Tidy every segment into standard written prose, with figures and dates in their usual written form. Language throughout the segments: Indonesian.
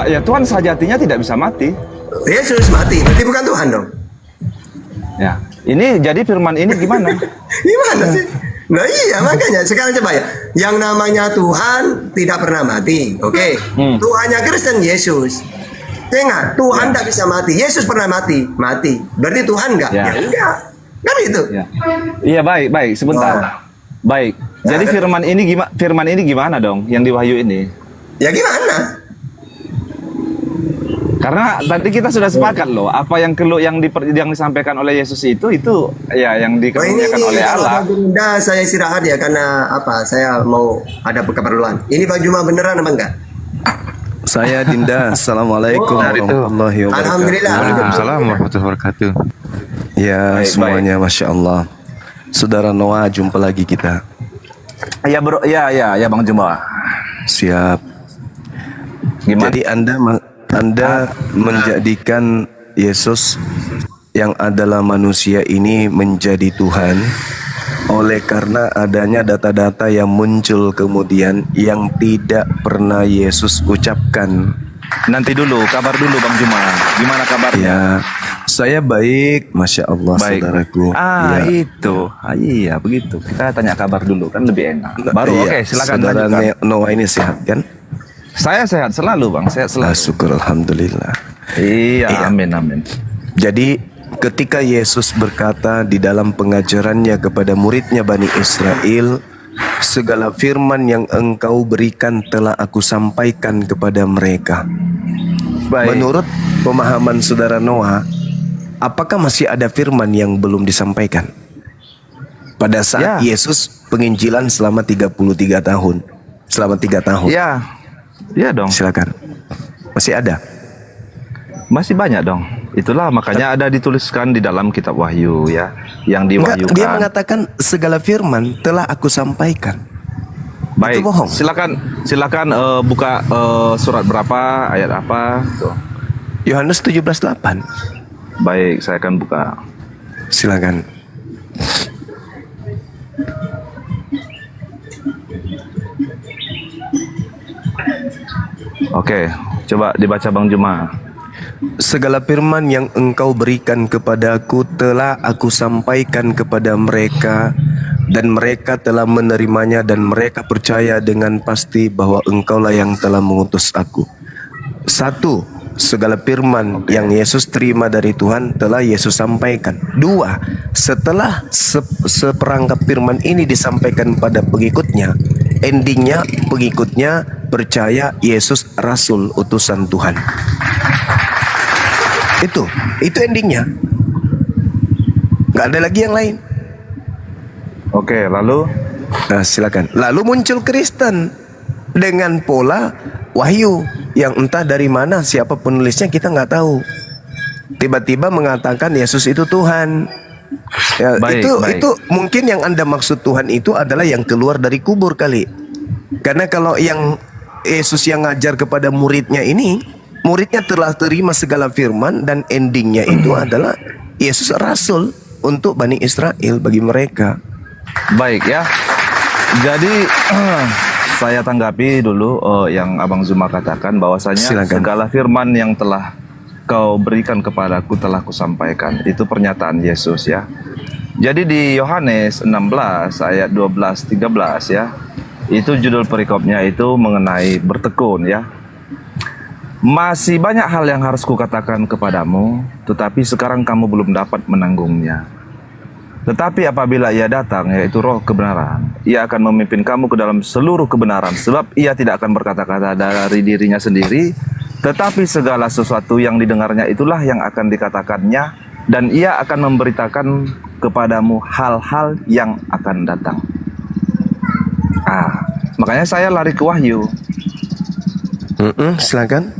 Ya Tuhan sejatinya tidak bisa mati. Yesus mati, berarti bukan Tuhan dong. Ya, ini jadi firman ini gimana? Gimana sih? Nah iya makanya sekarang coba ya, yang namanya Tuhan tidak pernah mati, oke? Tuhannya Kristen Yesus. Tengah, Tuhan tidak bisa mati. Yesus pernah mati, Berarti Tuhan enggak? Ya. Ya enggak, kan itu. Ya. Iya baik, sebentar. Oh. Baik. Jadi firman ini gimana dong yang di Wahyu ini? Ya gimana? Karena tadi kita sudah sepakat loh, apa yang yang disampaikan oleh Yesus itu ya yang dikerjakan oleh Allah. Bunda, saya istirahat ya karena apa? Saya mau ada keperluan. Ini Pak Juma beneran apa enggak? Saya Dinda. Assalamualaikum warahmatullahi wabarakatuh. Alhamdulillah. Waalaikumsalam warahmatullahi wabarakatuh. Ya, semuanya Masya Allah. Saudara Noah, jumpa lagi kita. Ya bro, ya Bang Jumba. Siap. Gimana? Jadi Anda menjadikan Yesus yang adalah manusia ini menjadi Tuhan oleh karena adanya data-data yang muncul kemudian yang tidak pernah Yesus ucapkan. Nanti dulu, kabar dulu Bang Juma. Gimana kabarnya? Ya, saya baik, Masya Allah, Baik. saudaraku. Ah, Ya. itu. Iya, begitu. Kita tanya kabar dulu kan lebih enak. Baru Iya, oke, silakan saudara lanjutkan. Noah ini sehat kan? Saya sehat selalu, Bang. Sehat selalu. Syukur Alhamdulillah. Iya, amin. Jadi ketika Yesus berkata di dalam pengajarannya kepada muridnya Bani Israel, segala firman yang engkau berikan telah aku sampaikan kepada mereka. Baik. Menurut pemahaman saudara Noah, apakah masih ada firman yang belum disampaikan? Pada saat Ya. Yesus penginjilan selama 33 tahun. Selama 3 tahun. Iya dong. Silakan. Masih ada? Masih banyak dong. Itulah makanya ada dituliskan di dalam kitab Wahyu ya, yang Enggak, diwahyukan. dia mengatakan segala firman telah aku sampaikan. Baik. Itu bohong. Silakan buka surat berapa, ayat apa tuh. Yohanes 17:8. Baik, saya akan buka. Silakan. Oke, coba dibaca Bang Juma. Segala firman yang engkau berikan kepadaku telah aku sampaikan kepada mereka, dan mereka telah menerimanya, dan mereka percaya dengan pasti bahwa engkaulah yang telah mengutus aku. Satu, segala firman yang Yesus terima dari Tuhan telah Yesus sampaikan. Dua, setelah seperangkap firman ini disampaikan pada pengikutnya, endingnya pengikutnya percaya Yesus Rasul utusan Tuhan. Itu endingnya. Gak ada lagi yang lain. Oke, lalu Nah, silakan. Lalu muncul Kristen dengan pola wahyu yang entah dari mana, siapa penulisnya kita nggak tahu. Tiba-tiba mengatakan Yesus itu Tuhan. Ya, Baik. itu mungkin yang Anda maksud Tuhan itu adalah yang keluar dari kubur kali. Karena kalau yang Yesus yang ngajar kepada muridnya ini, muridnya telah terima segala firman dan endingnya itu adalah Yesus Rasul untuk Bani Israel bagi mereka. baik ya. Jadi saya tanggapi dulu yang Abang Zuma katakan bahwasanya Silakan. segala firman yang telah kau berikan kepadaku telah kusampaikan. Itu pernyataan Yesus ya. Jadi di Yohanes 16 ayat 12-13 ya. Itu judul perikopnya itu mengenai bertekun ya. Masih banyak hal yang harus kukatakan kepadamu, tetapi sekarang kamu belum dapat menanggungnya. Tetapi apabila ia datang, yaitu roh kebenaran, ia akan memimpin kamu ke dalam seluruh kebenaran. Sebab ia tidak akan berkata-kata dari dirinya sendiri, tetapi segala sesuatu yang didengarnya itulah yang akan dikatakannya, dan ia akan memberitakan kepadamu hal-hal yang akan datang. Makanya saya lari ke Wahyu. Silakan.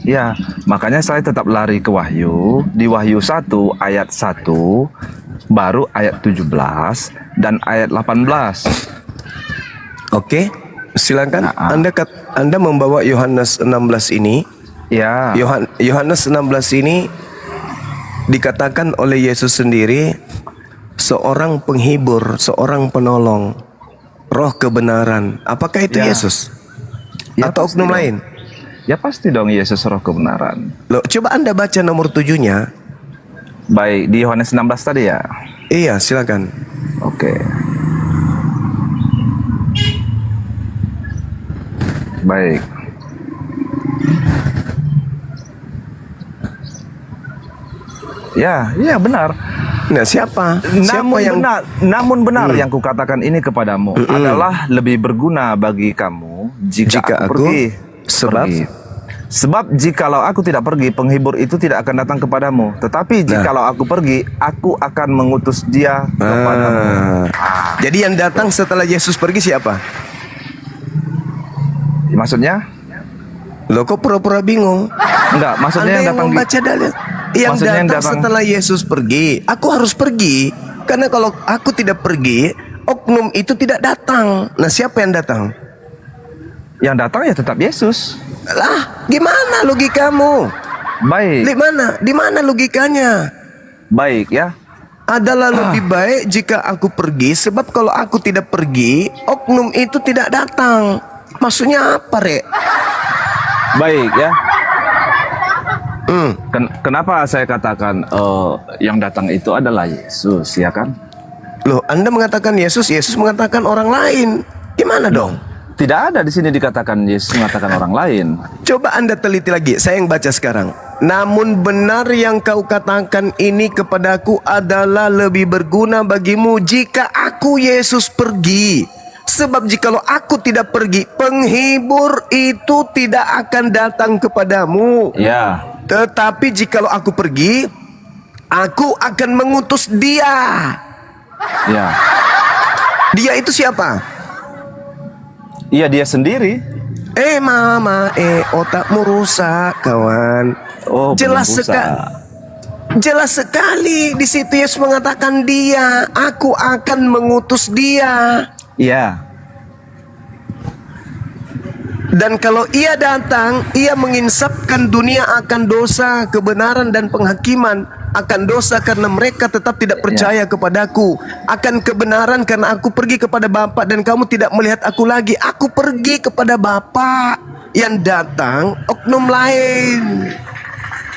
Ya, makanya saya tetap lari ke Wahyu. Di Wahyu 1 ayat 1, baru ayat 17 dan ayat 18. Oke, silakan. Anda membawa Yohanes 16 ini. Ya. Yohanes 16 ini dikatakan oleh Yesus sendiri seorang penghibur, seorang penolong, roh kebenaran. Apakah itu Ya. Yesus? Ya, Atau pasti oknum dong. lain? Ya pasti dong Yesus roh kebenaran. Loh, coba Anda baca nomor 7-nya. Baik, di Yohanes 16 tadi ya. Iya, silakan. Oke. Baik. Ya, iya benar. Nah, siapa? Namun benar yang kukatakan ini kepadamu adalah lebih berguna bagi kamu jika aku pergi. Sebab jikalau aku tidak pergi, penghibur itu tidak akan datang kepadamu. Tetapi jikalau aku pergi, aku akan mengutus dia kepadamu. Jadi yang datang setelah Yesus pergi siapa? Maksudnya? Loh, kok pura-pura bingung? Enggak, maksudnya Anda yang yang datang membaca dalil. Yang datang setelah Yesus pergi. Aku harus pergi. Karena kalau aku tidak pergi, oknum itu tidak datang. Nah, siapa yang datang? Yang datang ya tetap Yesus. Lah, gimana logikamu? Baik. Di mana logikanya? Baik ya. Adalah lebih baik jika aku pergi, sebab kalau aku tidak pergi, oknum itu tidak datang. Maksudnya apa, Rek? Baik ya. Kenapa saya katakan yang datang itu adalah Yesus, ya kan? Loh, Anda mengatakan Yesus, Yesus mengatakan orang lain. Gimana dong? Tidak ada di sini dikatakan Yesus mengatakan orang lain. Coba Anda teliti lagi, saya yang baca sekarang. Namun benar yang kau katakan ini kepadaku adalah lebih berguna bagimu jika aku Yesus pergi. Sebab jikalau aku tidak pergi, penghibur itu tidak akan datang kepadamu. Ya. Tetapi jikalau aku pergi, aku akan mengutus dia. Ya. Dia itu siapa? Iya, dia sendiri. Mama, otakmu rusak, kawan. Oh, jelas belum sekali. Jelas sekali di situ Yesus mengatakan dia, aku akan mengutus dia. Iya. Dan kalau ia datang, ia menginsapkan dunia akan dosa, kebenaran dan penghakiman. Akan dosa karena mereka tetap tidak percaya kepadaku. Akan kebenaran karena aku pergi kepada Bapa dan kamu tidak melihat aku lagi. Aku pergi kepada Bapa. Yang datang oknum lain.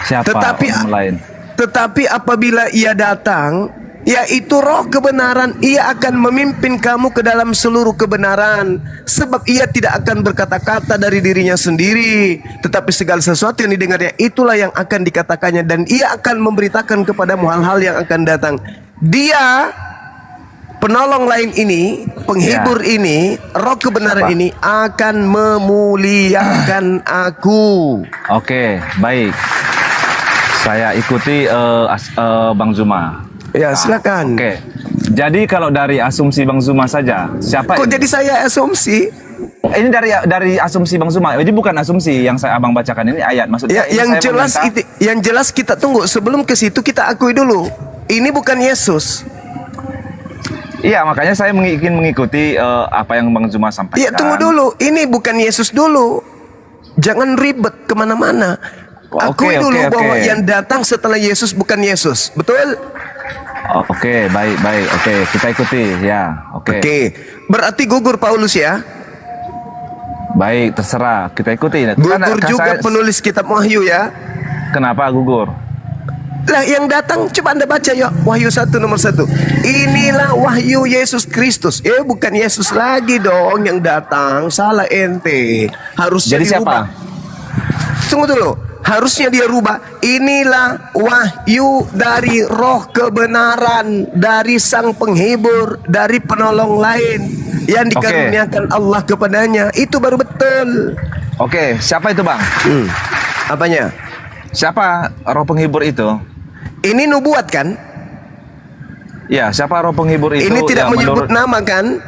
Siapa oknum lain? Tetapi apabila ia datang, yaitu roh kebenaran, ia akan memimpin kamu ke dalam seluruh kebenaran. Sebab ia tidak akan berkata-kata dari dirinya sendiri, tetapi segala sesuatu yang didengarnya itulah yang akan dikatakannya. Dan ia akan memberitakan kepadamu hal-hal yang akan datang. Dia, penolong lain ini, penghibur ini, roh kebenaran ini akan memuliakan aku. Oke, baik. Saya ikuti Bang Zuma. Ya, silakan. Oke. Jadi kalau dari asumsi Bang Zuma saja, siapa Kok ini? jadi saya asumsi? Ini dari asumsi Bang Zuma. Ini bukan asumsi yang saya Abang bacakan ini ayat maksudnya. Ya, yang jelas kita tunggu sebelum ke situ kita akui dulu. Ini bukan Yesus. Iya, makanya saya ingin mengikuti apa yang Bang Zuma sampaikan. Iya, tunggu dulu. Ini bukan Yesus dulu. Jangan ribet kemana-mana. Akui dulu bahwa yang datang setelah Yesus bukan Yesus. Betul? Oke, baik. Oke, kita ikuti ya. Oke. Berarti gugur Paulus ya? Baik, terserah. Kita ikuti. Gugur juga penulis kitab Wahyu ya? Kenapa gugur? Lah yang datang coba Anda baca ya, Wahyu 1 nomor 1. Inilah wahyu Yesus Kristus. Bukan Yesus lagi dong yang datang. Salah ente. Harusnya jadi dirubah. Siapa? Tunggu dulu. Harusnya dia rubah. Inilah wahyu dari roh kebenaran, dari sang penghibur, dari penolong lain yang dikaruniakan Allah kepadanya. Itu baru betul. Oke, siapa itu Bang? Apanya? Siapa roh penghibur itu? Ini nubuat kan? Ya, siapa roh penghibur itu? Ini tidak menyebut nama kan?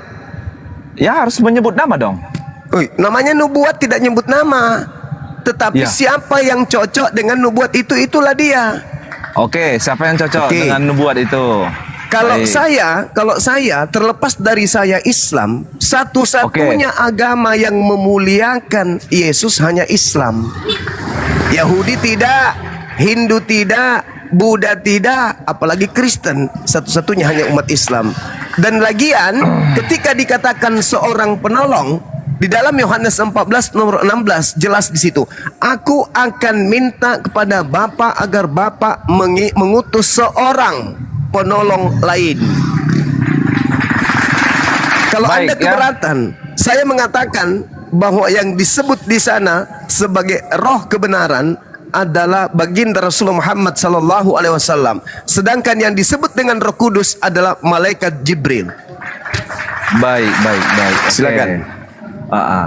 Ya, harus menyebut nama dong. Namanya nubuat tidak nyebut nama. Tetapi siapa yang cocok dengan nubuat itu, itulah dia. Oke, siapa yang cocok dengan nubuat itu? Kalau saya terlepas dari saya Islam, satu-satunya agama yang memuliakan Yesus hanya Islam. Yahudi tidak, Hindu tidak, Buddha tidak, apalagi Kristen. Satu-satunya hanya umat Islam. Dan lagian ketika dikatakan seorang penolong, Di dalam Yohanes 14 nomor 16 jelas di situ. Aku akan minta kepada Bapa agar Bapa mengutus seorang penolong lain. Kalau Baik, Anda keberatan, saya mengatakan bahwa yang disebut di sana sebagai roh kebenaran adalah baginda Rasulullah Muhammad sallallahu alaihi wasallam. Sedangkan yang disebut dengan Roh Kudus adalah malaikat Jibril. Baik. Oke. Silakan.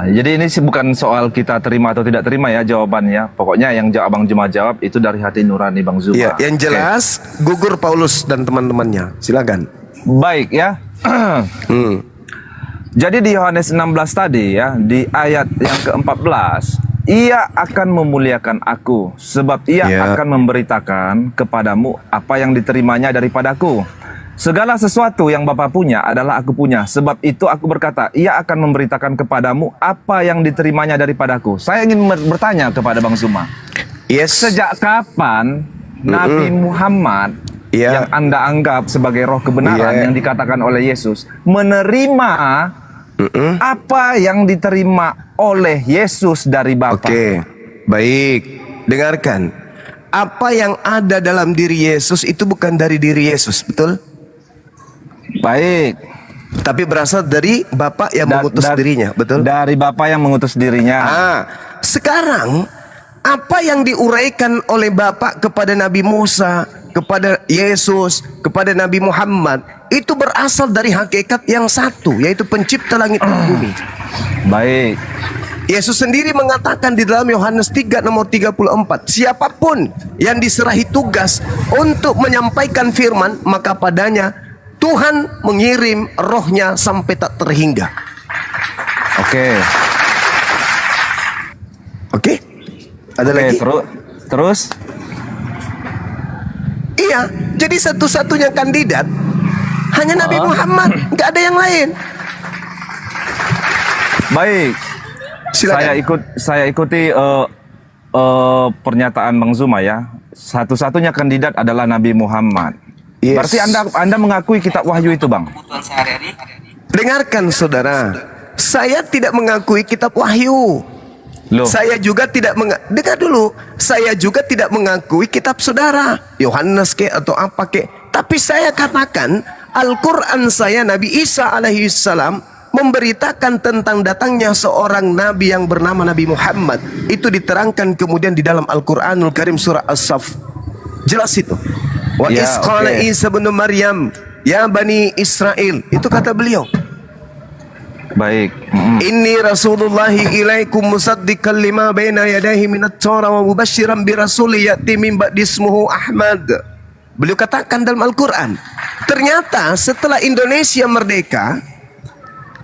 Jadi ini sih bukan soal kita terima atau tidak terima ya jawabannya. Pokoknya yang Abang Juma jawab itu dari hati nurani Bang Zuma. Ya, yang jelas gugur Paulus dan teman-temannya. Silakan. Baik ya. Jadi di Yohanes 16 tadi ya, di ayat yang ke-14, ia akan memuliakan aku, sebab ia akan memberitakan kepadamu apa yang diterimanya daripadaku. Segala sesuatu yang Bapa punya adalah aku punya, sebab itu aku berkata, ia akan memberitakan kepadamu apa yang diterimanya daripadaku. Saya ingin bertanya kepada Bang Zuma, sejak kapan Nabi Muhammad yang Anda anggap sebagai roh kebenaran yang dikatakan oleh Yesus menerima apa yang diterima oleh Yesus dari Bapa? Oke, baik. Dengarkan. Apa yang ada dalam diri Yesus itu bukan dari diri Yesus, betul? Baik. Tapi berasal dari Bapa yang mengutus dirinya, betul? Dari Bapa yang mengutus dirinya. Sekarang apa yang diuraikan oleh Bapa kepada Nabi Musa, kepada Yesus, kepada Nabi Muhammad, itu berasal dari hakikat yang satu, yaitu pencipta langit dan bumi. Baik. Yesus sendiri mengatakan di dalam Yohanes 3 nomor 34, siapapun yang diserahi tugas untuk menyampaikan firman, maka padanya Tuhan mengirim rohnya sampai tak terhingga. Oke. Ada lagi? Terus? Iya, jadi satu-satunya kandidat hanya Nabi Muhammad, nggak ada yang lain. Baik. Silakan. Saya ikuti pernyataan Bang Zuma ya. Satu-satunya kandidat adalah Nabi Muhammad. Berarti Anda mengakui kitab Wahyu itu, Bang? Dengarkan saudara, saya tidak mengakui kitab Wahyu. Loh. Saya juga tidak dengar dulu. Saya juga tidak mengakui kitab saudara, Yohanes ke atau apa ke. Tapi saya katakan Al-Quran saya, Nabi Isa alaihi salam memberitakan tentang datangnya seorang nabi yang bernama Nabi Muhammad. Itu diterangkan kemudian di dalam Al-Quranul Karim surah As-Saff. Jelas itu. Wa isqala Isa bin Maryam ya Bani Israel. Itu kata beliau. Baik. Inni Rasulullahi ilaikum musaddiqan lima baina yadayhi minat Taurah wa mubasyiran bi rasul ya'ti min ba'di ismuhu Ahmad. Beliau katakan dalam Al-Quran. Ternyata setelah Indonesia merdeka,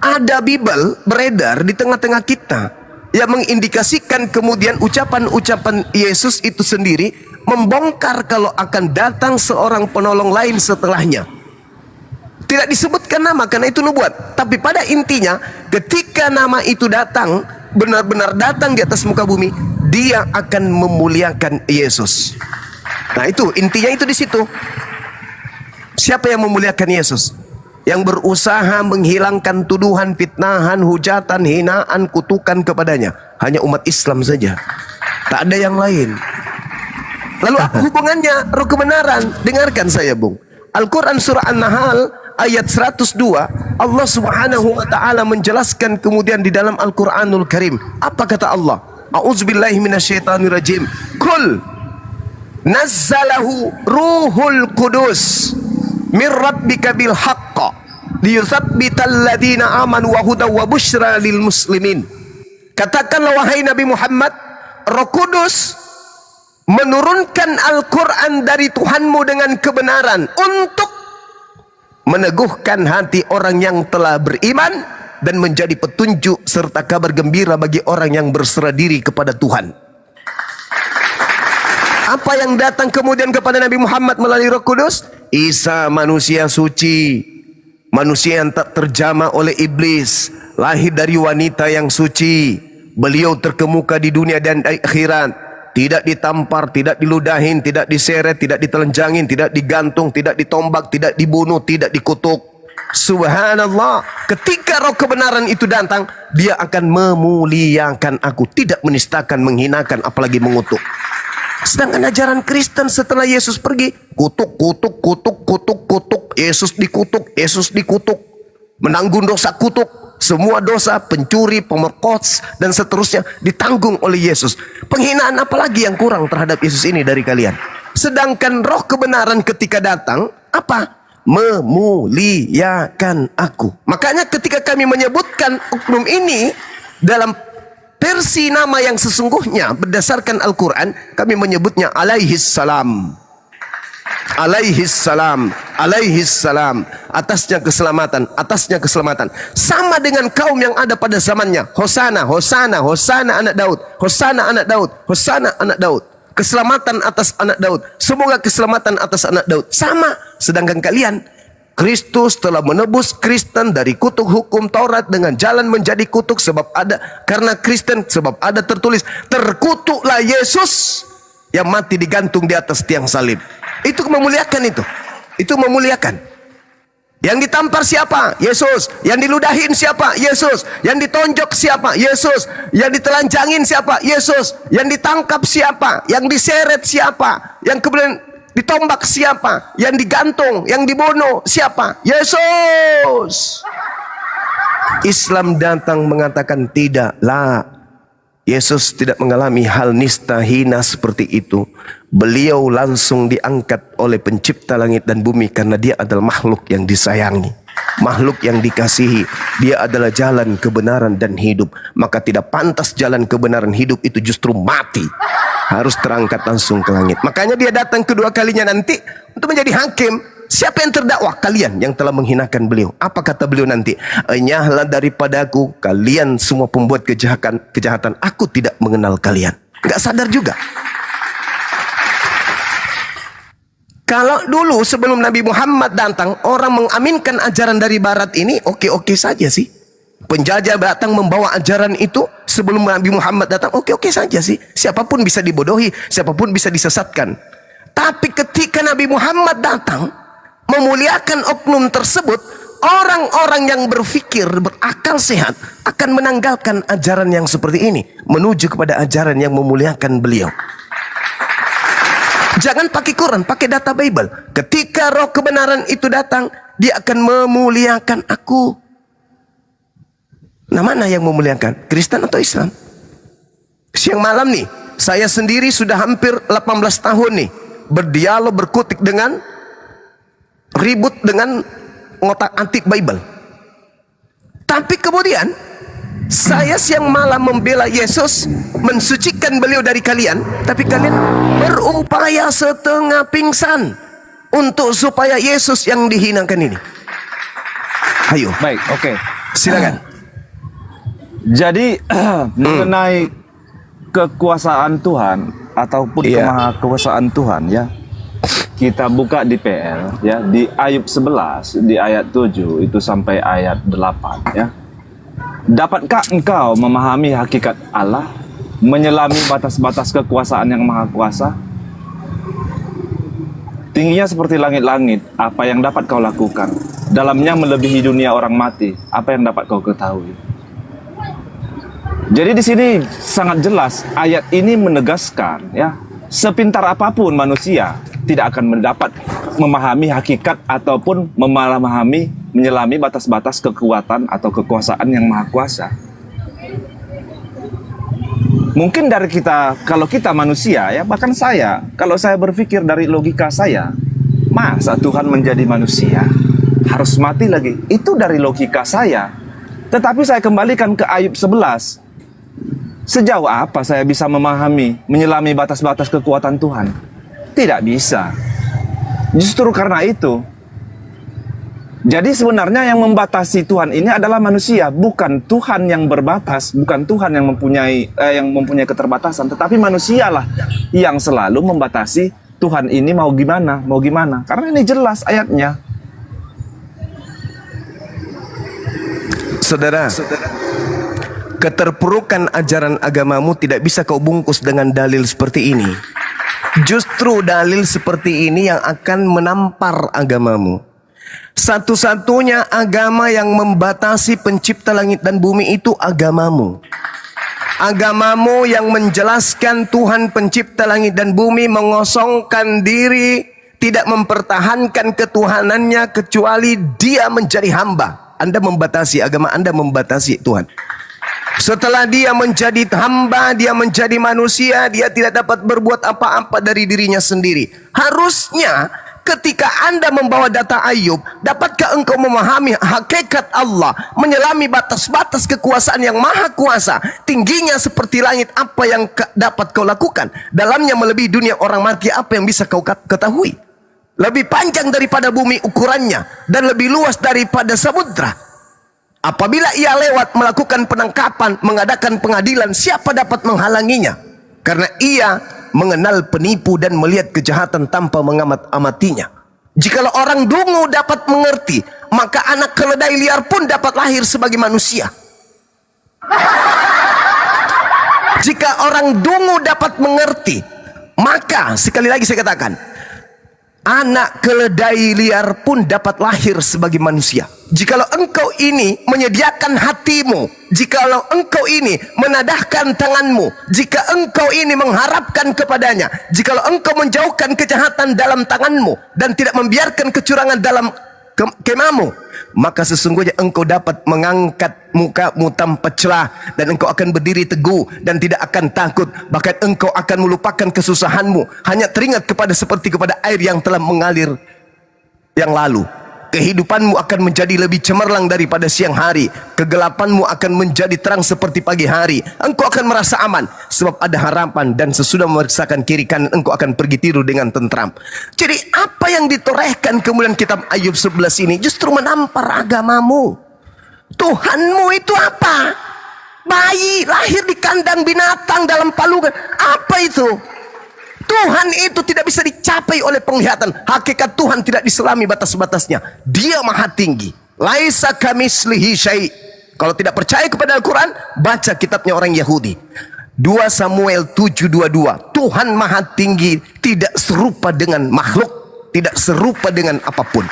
ada Bible beredar di tengah-tengah kita yang mengindikasikan kemudian ucapan-ucapan Yesus itu sendiri membongkar kalau akan datang seorang penolong lain setelahnya. Tidak disebutkan nama karena itu nubuat. Tapi pada intinya ketika nama itu datang, benar-benar datang di atas muka bumi, dia akan memuliakan Yesus. Nah itu intinya itu di situ. Siapa yang memuliakan Yesus? Yang berusaha menghilangkan tuduhan, fitnahan, hujatan, hinaan, kutukan kepadanya. Hanya umat Islam saja. Tak ada yang lain. Lalu apa hubungannya roh kebenaran? Dengarkan saya, Bung. Al-Quran surah An-Nahl ayat 102, Allah subhanahu wa ta'ala menjelaskan kemudian di dalam Al-Quranul Karim. Apa kata Allah? A'udzubillahi minasyaitanirrajim. Kul nazzalahu ruhul qudus min rabbika bil haqqa liyuthabbital ladina amanu wa hudaw wa busyra lil muslimin. Katakanlah wahai Nabi Muhammad, Roh Kudus menurunkan Al-Quran dari Tuhanmu dengan kebenaran untuk meneguhkan hati orang yang telah beriman dan menjadi petunjuk serta kabar gembira bagi orang yang berserah diri kepada Tuhan. Apa yang datang kemudian kepada Nabi Muhammad melalui Roh Kudus? Isa manusia suci, manusia yang tak terjamah oleh iblis, lahir dari wanita yang suci. Beliau terkemuka di dunia dan akhirat, tidak ditampar, tidak diludahin, tidak diseret, tidak ditelenjangin, tidak digantung, tidak ditombak, tidak dibunuh, tidak dikutuk. Subhanallah, ketika roh kebenaran itu datang, dia akan memuliakan aku, tidak menistakan, menghinakan, apalagi mengutuk. Sedangkan ajaran Kristen setelah Yesus pergi, kutuk, kutuk, kutuk, kutuk, kutuk, Yesus dikutuk, menanggung dosa kutuk, semua dosa, pencuri, pemerkos, dan seterusnya ditanggung oleh Yesus. Penghinaan apalagi yang kurang terhadap Yesus ini dari kalian? Sedangkan roh kebenaran ketika datang, apa? Memuliakan aku. Makanya ketika kami menyebutkan oknum ini dalam versi nama yang sesungguhnya berdasarkan Al-Quran, kami menyebutnya alaihis salam. Alaihis salam, alaihis salam, atasnya keselamatan, atasnya keselamatan. Sama dengan kaum yang ada pada zamannya. Hosana, Hosana, Hosana anak Daud, Hosana anak Daud, Hosana anak Daud. Keselamatan atas anak Daud, semoga keselamatan atas anak Daud. Sama. Sedangkan kalian, Kristus telah menebus Kristen dari kutuk hukum Taurat dengan jalan menjadi kutuk, sebab ada, karena Kristen, sebab ada tertulis, terkutuklah Yesus yang mati digantung di atas tiang salib. Itu memuliakan itu. Itu memuliakan. Yang ditampar siapa? Yesus. Yang diludahin siapa? Yesus. Yang ditonjok siapa? Yesus. Yang ditelanjangin siapa? Yesus. Yang ditangkap siapa? Yang diseret siapa? Yang kemudian ditombak siapa? Yang digantung, yang dibunuh siapa? Yesus. Islam datang mengatakan tidaklah. Yesus tidak mengalami hal nista hina seperti itu. Beliau langsung diangkat oleh pencipta langit dan bumi karena dia adalah makhluk yang disayangi, makhluk yang dikasihi. Dia adalah jalan kebenaran dan hidup. Maka tidak pantas jalan kebenaran hidup itu justru mati, harus terangkat langsung ke langit. Makanya dia datang kedua kalinya nanti untuk menjadi hakim. Siapa yang terdakwa? Kalian yang telah menghinakan beliau. Apa kata beliau nanti? Enyahlah daripadaku kalian semua pembuat kejahatan. Aku tidak mengenal kalian. Gak sadar juga. Kalau dulu sebelum Nabi Muhammad datang, orang mengaminkan ajaran dari barat ini oke-oke saja sih. Penjajah datang membawa ajaran itu sebelum Nabi Muhammad datang, oke-oke saja sih. Siapapun bisa dibodohi, siapapun bisa disesatkan. Tapi ketika Nabi Muhammad datang memuliakan oknum tersebut, orang-orang yang berpikir berakal sehat akan menanggalkan ajaran yang seperti ini, menuju kepada ajaran yang memuliakan beliau. Jangan pakai Quran, pakai data Bible. Ketika roh kebenaran itu datang, dia akan memuliakan aku. Nah, mana yang memuliakan? Kristen atau Islam? Siang malam nih, saya sendiri sudah hampir 18 tahun nih berdialog, berkutik dengan, ribut dengan ngotak antik Bible. Tapi kemudian saya siang malam membela Yesus, mensucikan beliau dari kalian, tapi kalian berupaya setengah pingsan untuk supaya Yesus yang dihinakan ini. Ayo, Baik, oke. silakan. Jadi mengenai kekuasaan Tuhan ataupun Iya. kemahakuasaan Tuhan ya. Kita buka di PL ya, di Ayub 11 di ayat 7 itu sampai ayat 8 ya. Dapatkah engkau memahami hakikat Allah, menyelami batas-batas kekuasaan yang maha kuasa? Tingginya seperti langit-langit, apa yang dapat kau lakukan? Dalamnya melebihi dunia orang mati, apa yang dapat kau ketahui? Jadi di sini sangat jelas ayat ini menegaskan ya, sepintar apapun manusia tidak akan mendapat memahami hakikat ataupun memahami, menyelami batas-batas kekuatan atau kekuasaan yang maha kuasa. Mungkin dari kita, kalau kita manusia ya, bahkan saya, kalau saya berpikir dari logika saya, masa Tuhan menjadi manusia harus mati lagi? Itu dari logika saya. Tetapi saya kembalikan ke Ayub 11. Sejauh apa saya bisa memahami, menyelami batas-batas kekuatan Tuhan? Tidak bisa. Justru karena itu. Jadi sebenarnya yang membatasi Tuhan ini adalah manusia, bukan Tuhan yang berbatas, bukan Tuhan yang mempunyai keterbatasan, tetapi manusialah yang selalu membatasi Tuhan ini mau gimana, mau gimana. Karena ini jelas ayatnya. Saudara, keterpurukan ajaran agamamu tidak bisa kau bungkus dengan dalil seperti ini. Justru dalil seperti ini yang akan menampar agamamu. Satu-satunya agama yang membatasi pencipta langit dan bumi itu agamamu. Agamamu yang menjelaskan Tuhan pencipta langit dan bumi mengosongkan diri, tidak mempertahankan ketuhanannya kecuali dia menjadi hamba. Anda membatasi agama Anda, membatasi Tuhan. Setelah dia menjadi hamba, dia menjadi manusia, dia tidak dapat berbuat apa-apa dari dirinya sendiri. Harusnya ketika Anda membawa data Ayub, dapatkah engkau memahami hakikat Allah, menyelami batas-batas kekuasaan yang maha kuasa, tingginya seperti langit, apa yang dapat kau lakukan? Dalamnya melebihi dunia orang mati, apa yang bisa kau ketahui? Lebih panjang daripada bumi ukurannya, dan lebih luas daripada samudra. Apabila ia lewat melakukan penangkapan, mengadakan pengadilan, siapa dapat menghalanginya? Karena ia mengenal penipu dan melihat kejahatan tanpa mengamat-amatinya. Jikalau orang dungu dapat mengerti, maka anak keledai liar pun dapat lahir sebagai manusia. Jika orang dungu dapat mengerti, maka sekali lagi saya katakan, anak keledai liar pun dapat lahir sebagai manusia. Jikalau engkau ini menyediakan hatimu, jikalau engkau ini menadahkan tanganmu, jika engkau ini mengharapkan kepadanya, jikalau engkau menjauhkan kejahatan dalam tanganmu dan tidak membiarkan kecurangan dalam kemahmu, maka sesungguhnya engkau dapat mengangkat mukamu tanpa celah, dan engkau akan berdiri teguh dan tidak akan takut. Bahkan engkau akan melupakan kesusahanmu, hanya teringat seperti kepada air yang telah mengalir yang lalu. Kehidupanmu akan menjadi lebih cemerlang daripada siang hari. Kegelapanmu akan menjadi terang seperti pagi hari. Engkau akan merasa aman sebab ada harapan, dan sesudah memeriksakan kiri kanan engkau akan pergi tidur dengan tentram. Jadi apa yang ditorehkan kemudian kitab Ayub 11 ini justru menampar agamamu. Tuhanmu itu apa? Bayi lahir di kandang binatang dalam palungan. Apa itu? Tuhan itu tidak bisa dicapai oleh penglihatan. Hakikat Tuhan tidak diselami batas-batasnya. Dia maha tinggi. Laisa kamislihi syai'. Kalau tidak percaya kepada Al-Quran, baca kitabnya orang Yahudi. 2 Samuel 7:22. Tuhan maha tinggi, tidak serupa dengan makhluk, tidak serupa dengan apapun.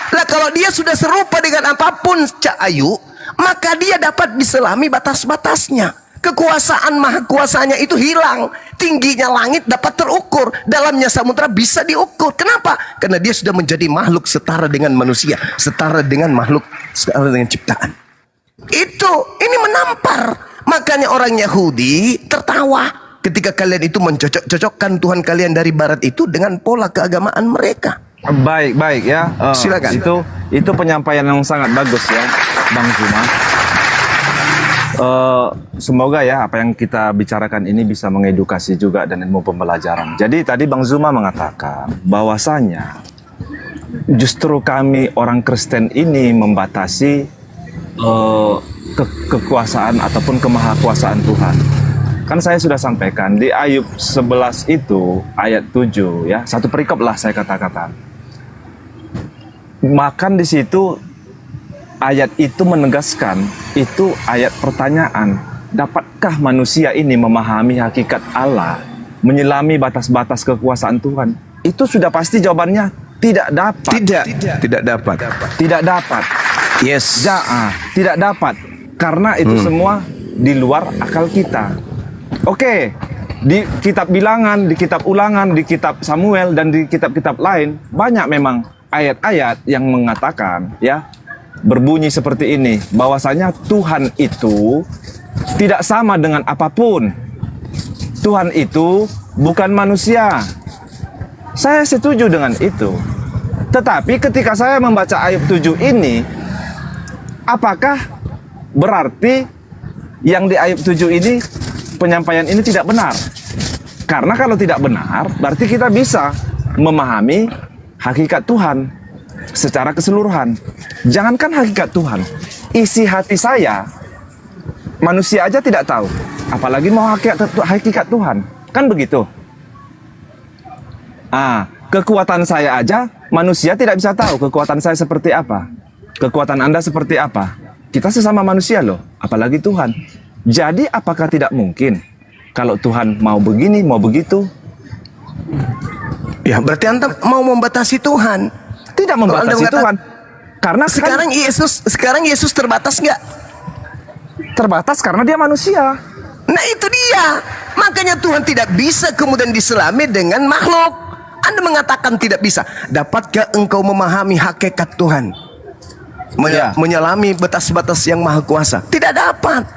Nah, kalau dia sudah serupa dengan apapun, Cak Ayu, maka dia dapat diselami batas-batasnya. Kekuasaan maha kuasanya itu hilang. Tingginya langit dapat terukur, dalamnya samudra bisa diukur. Kenapa? Karena dia sudah menjadi makhluk setara dengan manusia, setara dengan makhluk, setara dengan ciptaan. Ini menampar. Makanya orang Yahudi tertawa ketika kalian itu mencocok-cocokkan Tuhan kalian dari barat itu dengan pola keagamaan mereka. Baik ya. Silakan. Itu penyampaian yang sangat bagus ya, Bang Zuma. Semoga ya apa yang kita bicarakan ini bisa mengedukasi juga dan ilmu pembelajaran. Jadi tadi Bang Zuma mengatakan bahwasanya justru kami orang Kristen ini membatasi kekuasaan ataupun kemahakuasaan Tuhan. Kan saya sudah sampaikan di Ayub 11 itu ayat 7 ya, satu perikop lah saya katakan. Makan di situ ayat itu menegaskan, itu ayat pertanyaan. Dapatkah manusia ini memahami hakikat Allah, menyelami batas-batas kekuasaan Tuhan? Itu sudah pasti jawabannya tidak dapat. Tidak dapat. Tidak dapat. Yes. Tidak dapat. Karena itu semua di luar akal kita. Oke, di kitab Bilangan, di kitab Ulangan, di kitab Samuel, dan di kitab-kitab lain, banyak memang ayat-ayat yang mengatakan ya, berbunyi seperti ini, bahwasanya Tuhan itu tidak sama dengan apapun. Tuhan itu bukan manusia. Saya setuju dengan itu. Tetapi ketika saya membaca ayat 7 ini, apakah berarti yang di ayat 7 ini, penyampaian ini tidak benar? Karena kalau tidak benar, berarti kita bisa memahami hakikat Tuhan secara keseluruhan. Jangankan hakikat Tuhan, isi hati saya manusia aja tidak tahu, apalagi mau hakikat Tuhan. Kan begitu. Kekuatan saya aja manusia tidak bisa tahu kekuatan saya seperti apa, kekuatan Anda seperti apa. Kita sesama manusia loh, apalagi Tuhan. Jadi apakah tidak mungkin kalau Tuhan mau begini, mau begitu? Ya berarti Anda mau membatasi Tuhan. Tidak membatasi Tuhan. Karena sekarang Yesus terbatas nggak? terbatas karena dia manusia. Nah itu dia. Makanya Tuhan tidak bisa kemudian diselami dengan makhluk. Anda mengatakan tidak bisa. Dapatkah engkau memahami hakikat Tuhan? Ya. Menyelami batas-batas yang maha kuasa? Tidak dapat.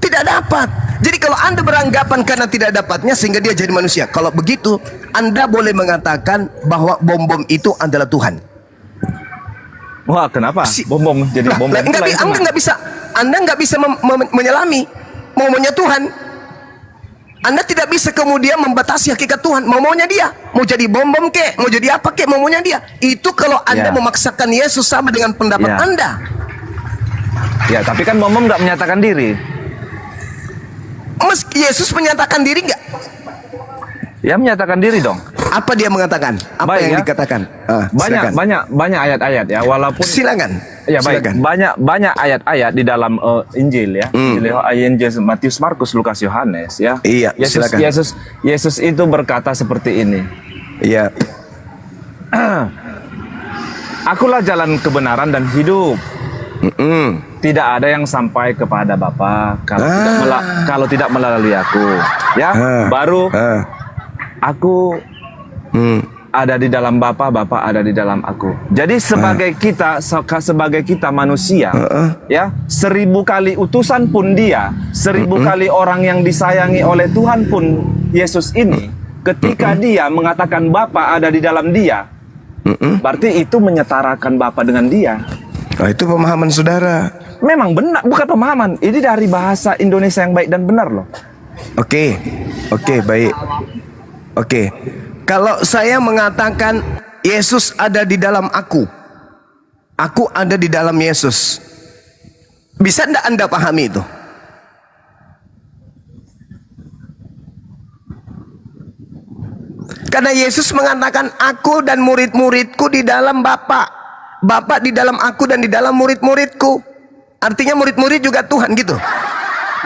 Tidak dapat. Jadi kalau Anda beranggapan karena tidak dapatnya sehingga dia jadi manusia, kalau begitu Anda boleh mengatakan bahwa bom-bom itu adalah Tuhan. Wah, kenapa? Bom jadi bom. Anda nggak bisa menyelami maunya Tuhan. Anda tidak bisa kemudian membatasi hakikat Tuhan. Maunya dia, mau jadi bom kek, mau jadi apa kek, maunya dia. Itu kalau Anda memaksakan Yesus sama dengan pendapat Anda. Ya, tapi kan bom nggak menyatakan diri. Yesus menyatakan diri nggak? Ya, menyatakan diri dong. Apa dia mengatakan? Apa Baik, yang ya. dikatakan? Banyak ayat-ayat ya, walaupun silakan. Ya baik, Silakan. banyak ayat-ayat di dalam Injil ya. Injil Matius, Markus, Lukas, Yohanes ya. Iya, silakan. Yesus itu berkata seperti ini. Iya. Akulah jalan kebenaran dan hidup. Tidak ada yang sampai kepada Bapa kalau tidak melalui aku. Ya, baru aku ada di dalam Bapa, Bapa ada di dalam aku. Jadi sebagai kita manusia, ya 1000 kali utusan pun dia, 1000 kali orang yang disayangi oleh Tuhan pun Yesus ini, ketika dia mengatakan Bapa ada di dalam dia, berarti itu menyetarakan Bapa dengan dia. Nah, itu pemahaman saudara. Memang benar, bukan pemahaman. Ini dari bahasa Indonesia yang baik dan benar loh. Oke, baik. Oke. Kalau saya mengatakan Yesus ada di dalam aku ada di dalam Yesus, bisa tidak Anda pahami itu? Karena Yesus mengatakan aku dan murid-muridku di dalam Bapa, Bapa di dalam aku dan di dalam murid-muridku. Artinya murid-murid juga Tuhan gitu.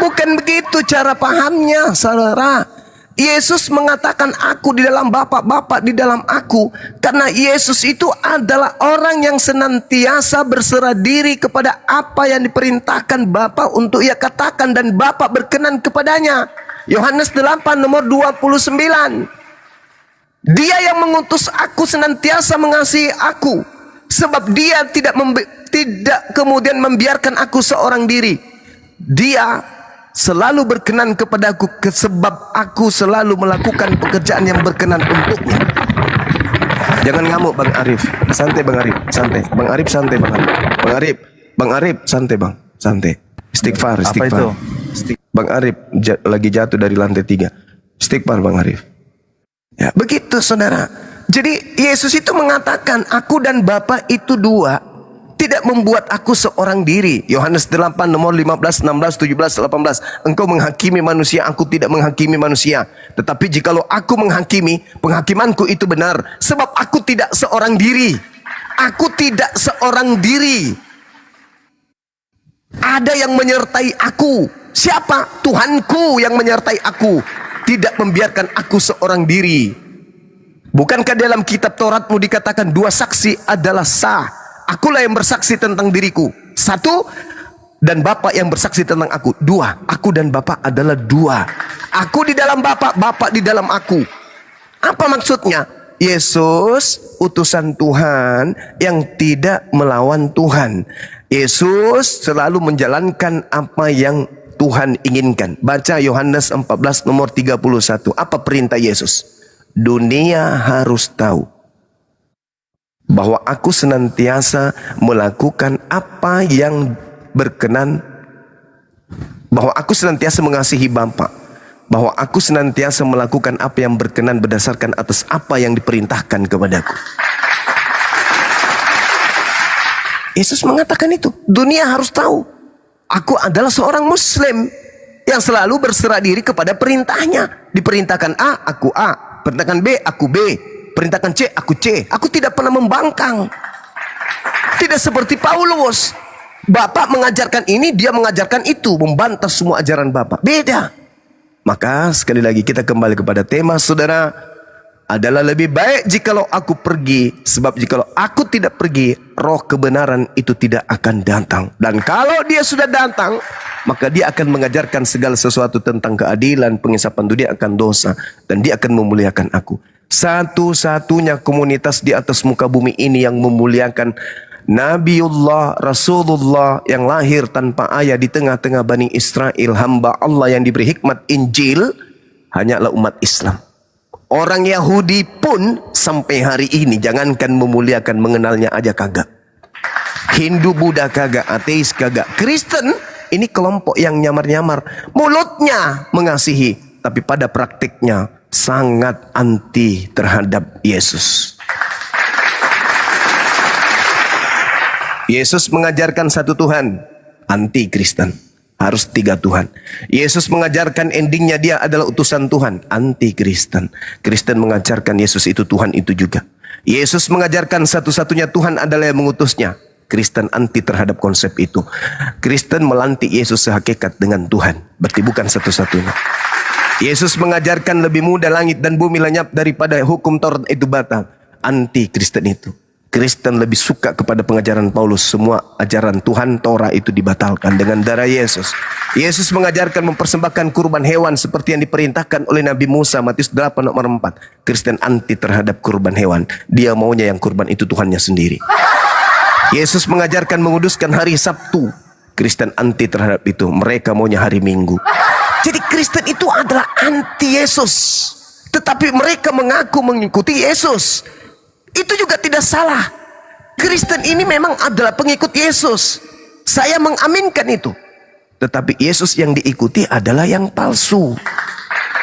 Bukan begitu cara pahamnya, saudara. Yesus mengatakan aku di dalam Bapa, Bapa di dalam aku. Karena Yesus itu adalah orang yang senantiasa berserah diri kepada apa yang diperintahkan Bapa untuk ia katakan, dan Bapa berkenan kepadanya. Yohanes 8 nomor 29. Dia yang mengutus aku senantiasa mengasihi aku, sebab dia tidak kemudian membiarkan aku seorang diri. Dia selalu berkenan kepadaku, sebab aku selalu melakukan pekerjaan yang berkenan untuknya. Jangan ngamuk Bang Arif. Santai Bang Arif, santai. Bang Arif santai Bang Arif. Bang Arif santai Bang, santai. Istighfar. Apa itu? Bang Arif lagi jatuh dari lantai 3. Istighfar Bang Arif. Ya, begitu saudara. Jadi Yesus itu mengatakan aku dan Bapa itu dua, tidak membuat aku seorang diri. Yohanes 8 nomor 15, 16, 17, 18. Engkau menghakimi manusia, aku tidak menghakimi manusia. Tetapi jikalau aku menghakimi, penghakimanku itu benar. Sebab aku tidak seorang diri. Aku tidak seorang diri. Ada yang menyertai aku. Siapa? Tuhanku yang menyertai aku. Tidak membiarkan aku seorang diri. Bukankah dalam kitab Tauratmu dikatakan 2 saksi adalah sah? Akulah yang bersaksi tentang diriku. 1, dan Bapa yang bersaksi tentang aku. 2, aku dan Bapa adalah 2. Aku di dalam Bapa, Bapa di dalam aku. Apa maksudnya? Yesus utusan Tuhan yang tidak melawan Tuhan. Yesus selalu menjalankan apa yang Tuhan inginkan. Baca Yohanes 14 nomor 31. Apa perintah Yesus? Dunia harus tahu bahwa aku senantiasa melakukan apa yang berkenan, bahwa aku senantiasa mengasihi Bapa, bahwa aku senantiasa melakukan apa yang berkenan berdasarkan atas apa yang diperintahkan kepadaku. Yesus mengatakan itu. Dunia harus tahu aku adalah seorang Muslim yang selalu berserah diri kepada perintahnya. Diperintahkan A, aku A. Perintahkan B, aku B. Perintahkan C, aku C. Aku tidak pernah membangkang. Tidak seperti Paulus. Bapak mengajarkan ini, dia mengajarkan itu, membantah semua ajaran Bapak. Beda. Maka sekali lagi kita kembali kepada tema, saudara. adalah lebih baik jikalau aku pergi, sebab jikalau aku tidak pergi, roh kebenaran itu tidak akan datang. Dan kalau dia sudah datang, maka dia akan mengajarkan segala sesuatu tentang keadilan, pengisapan dunia akan dosa, dan dia akan memuliakan aku. Satu-satunya komunitas di atas muka bumi ini yang memuliakan Nabiullah, Rasulullah yang lahir tanpa ayah di tengah-tengah Bani Israel, hamba Allah yang diberi hikmat Injil, hanyalah umat Islam. Orang Yahudi pun sampai hari ini jangankan memuliakan, mengenalnya aja kagak. Hindu, Buddha kagak, ateis kagak. Kristen ini kelompok yang nyamar-nyamar. Mulutnya mengasihi, tapi pada praktiknya sangat anti terhadap Yesus. Yesus mengajarkan satu Tuhan, anti Kristen. Harus 3 Tuhan. Yesus mengajarkan endingnya dia adalah utusan Tuhan, anti Kristen. Kristen mengajarkan Yesus itu Tuhan itu juga. Yesus mengajarkan satu-satunya Tuhan adalah yang mengutusnya. Kristen anti terhadap konsep itu. Kristen melantik Yesus sehakikat dengan Tuhan, berarti bukan satu-satunya. Yesus mengajarkan lebih mudah langit dan bumi lenyap daripada hukum Taurat itu batal. Anti Kristen itu. Kristen lebih suka kepada pengajaran Paulus, semua ajaran Tuhan Torah itu dibatalkan dengan darah Yesus. Yesus mengajarkan mempersembahkan kurban hewan seperti yang diperintahkan oleh Nabi Musa, Matius 8 nomor 4. Kristen anti terhadap kurban hewan. Dia maunya yang kurban itu Tuhannya sendiri. Yesus mengajarkan menguduskan hari Sabtu. Kristen anti terhadap itu. Mereka maunya hari Minggu. Jadi Kristen itu adalah anti Yesus. Tetapi mereka mengaku mengikuti Yesus. Itu juga tidak salah. Kristen ini memang adalah pengikut Yesus. Saya mengaminkan itu. Tetapi Yesus yang diikuti adalah yang palsu,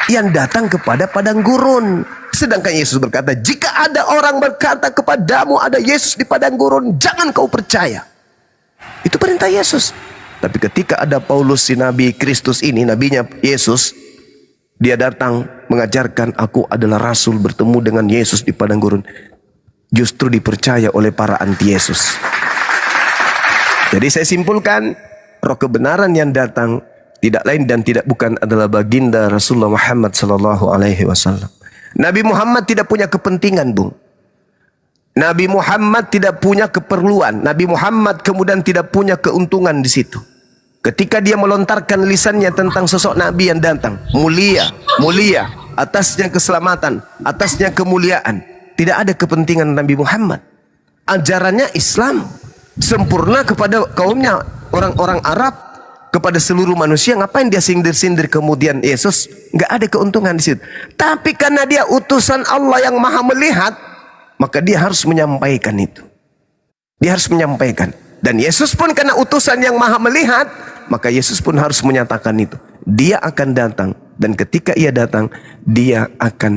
yang datang kepada padang gurun. Sedangkan Yesus berkata, jika ada orang berkata kepadamu ada Yesus di padang gurun, jangan kau percaya. Itu perintah Yesus. Tapi ketika ada Paulus si Nabi Kristus ini, nabinya Yesus, dia datang mengajarkan aku adalah rasul bertemu dengan Yesus di padang gurun. Justru dipercaya oleh para anti Yesus. Jadi saya simpulkan, roh kebenaran yang datang tidak lain dan tidak bukan adalah baginda Rasulullah Muhammad sallallahu alaihi wasallam. Nabi Muhammad tidak punya kepentingan, Bung. Nabi Muhammad tidak punya keperluan. Nabi Muhammad kemudian tidak punya keuntungan di situ. Ketika dia melontarkan lisannya tentang sosok Nabi yang datang, mulia, mulia, atasnya keselamatan, atasnya kemuliaan. Tidak ada kepentingan Nabi Muhammad. Ajarannya Islam, sempurna kepada kaumnya, orang-orang Arab, kepada seluruh manusia. Ngapain dia sindir-sindir kemudian Yesus? Nggak ada keuntungan di situ. Tapi karena dia utusan Allah yang maha melihat, maka dia harus menyampaikan itu. Dia harus menyampaikan. Dan Yesus pun karena utusan yang maha melihat, maka Yesus pun harus menyatakan itu. Dia akan datang. Dan ketika ia datang, dia akan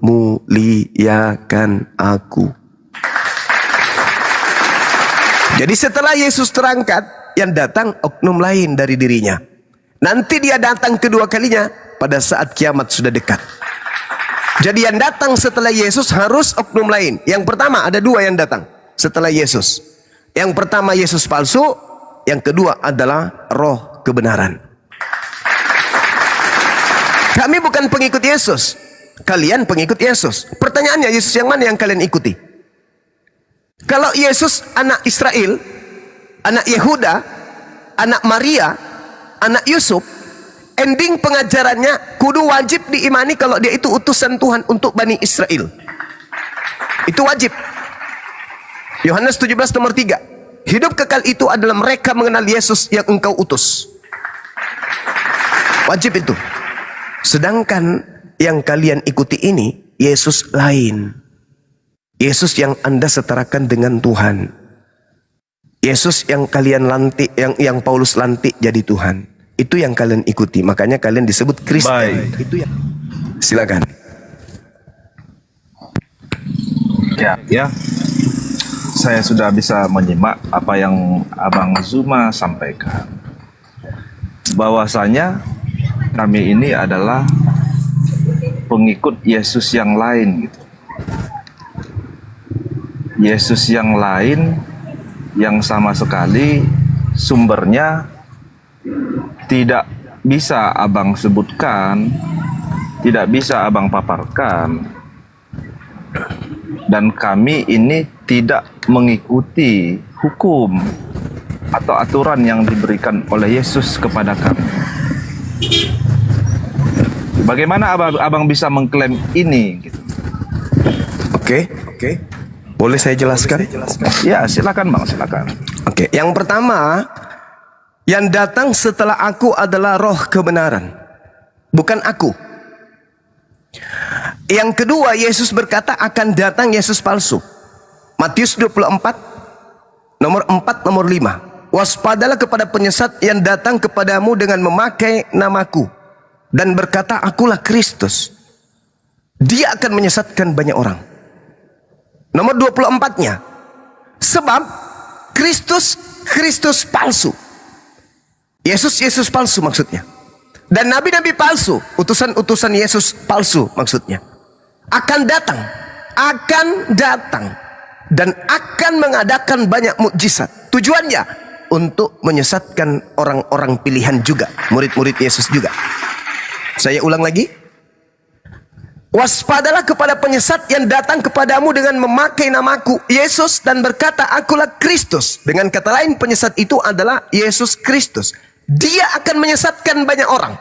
memuliakan aku. Jadi setelah Yesus terangkat, yang datang oknum lain dari dirinya. Nanti dia datang kedua kalinya pada saat kiamat sudah dekat. Jadi yang datang setelah Yesus harus oknum lain. Yang pertama ada 2 yang datang setelah Yesus. Yang pertama Yesus palsu, yang kedua adalah roh kebenaran. Kami bukan pengikut Yesus. Kalian pengikut Yesus. Pertanyaannya, Yesus yang mana yang kalian ikuti? Kalau Yesus anak Israel, anak Yehuda, anak Maria, anak Yusuf, ending pengajarannya kudu wajib diimani kalau dia itu utusan Tuhan untuk Bani Israel. Itu wajib. Yohanes 17 nomor 3. Hidup kekal itu adalah mereka mengenal Yesus yang engkau utus. Wajib itu. Sedangkan yang kalian ikuti ini, Yesus lain. Yesus yang Anda setarakan dengan Tuhan. Yesus yang kalian lantik, yang Paulus lantik jadi Tuhan. Itu yang kalian ikuti. Makanya kalian disebut Kristen. Itu yang. Silakan. Ya. Saya sudah bisa menyimak apa yang Abang Zuma sampaikan. Bahwasanya kami ini adalah pengikut Yesus yang lain gitu. Yesus yang lain yang sama sekali sumbernya tidak bisa Abang sebutkan, tidak bisa Abang paparkan. dan kami ini tidak mengikuti hukum atau aturan yang diberikan oleh Yesus kepada kami. Bagaimana abang bisa mengklaim ini? Gitu. Oke. Boleh saya jelaskan? Ya, silakan Bang, silakan. Oke, yang pertama, yang datang setelah aku adalah roh kebenaran, bukan aku. Yang kedua, Yesus berkata akan datang Yesus palsu. Matius 24, nomor 4, nomor 5. Waspadalah kepada penyesat yang datang kepadamu dengan memakai namaku dan berkata, akulah Kristus. Dia akan menyesatkan banyak orang. Nomor 24-nya, sebab Kristus palsu. Yesus palsu maksudnya. Dan nabi-nabi palsu, utusan-utusan Yesus palsu maksudnya. Akan datang dan akan mengadakan banyak mukjizat. Tujuannya untuk menyesatkan orang-orang pilihan juga, murid-murid Yesus juga. Saya ulang lagi. Waspadalah kepada penyesat yang datang kepadamu dengan memakai namaku Yesus dan berkata akulah Kristus. Dengan kata lain, penyesat itu adalah Yesus Kristus. Dia akan menyesatkan banyak orang.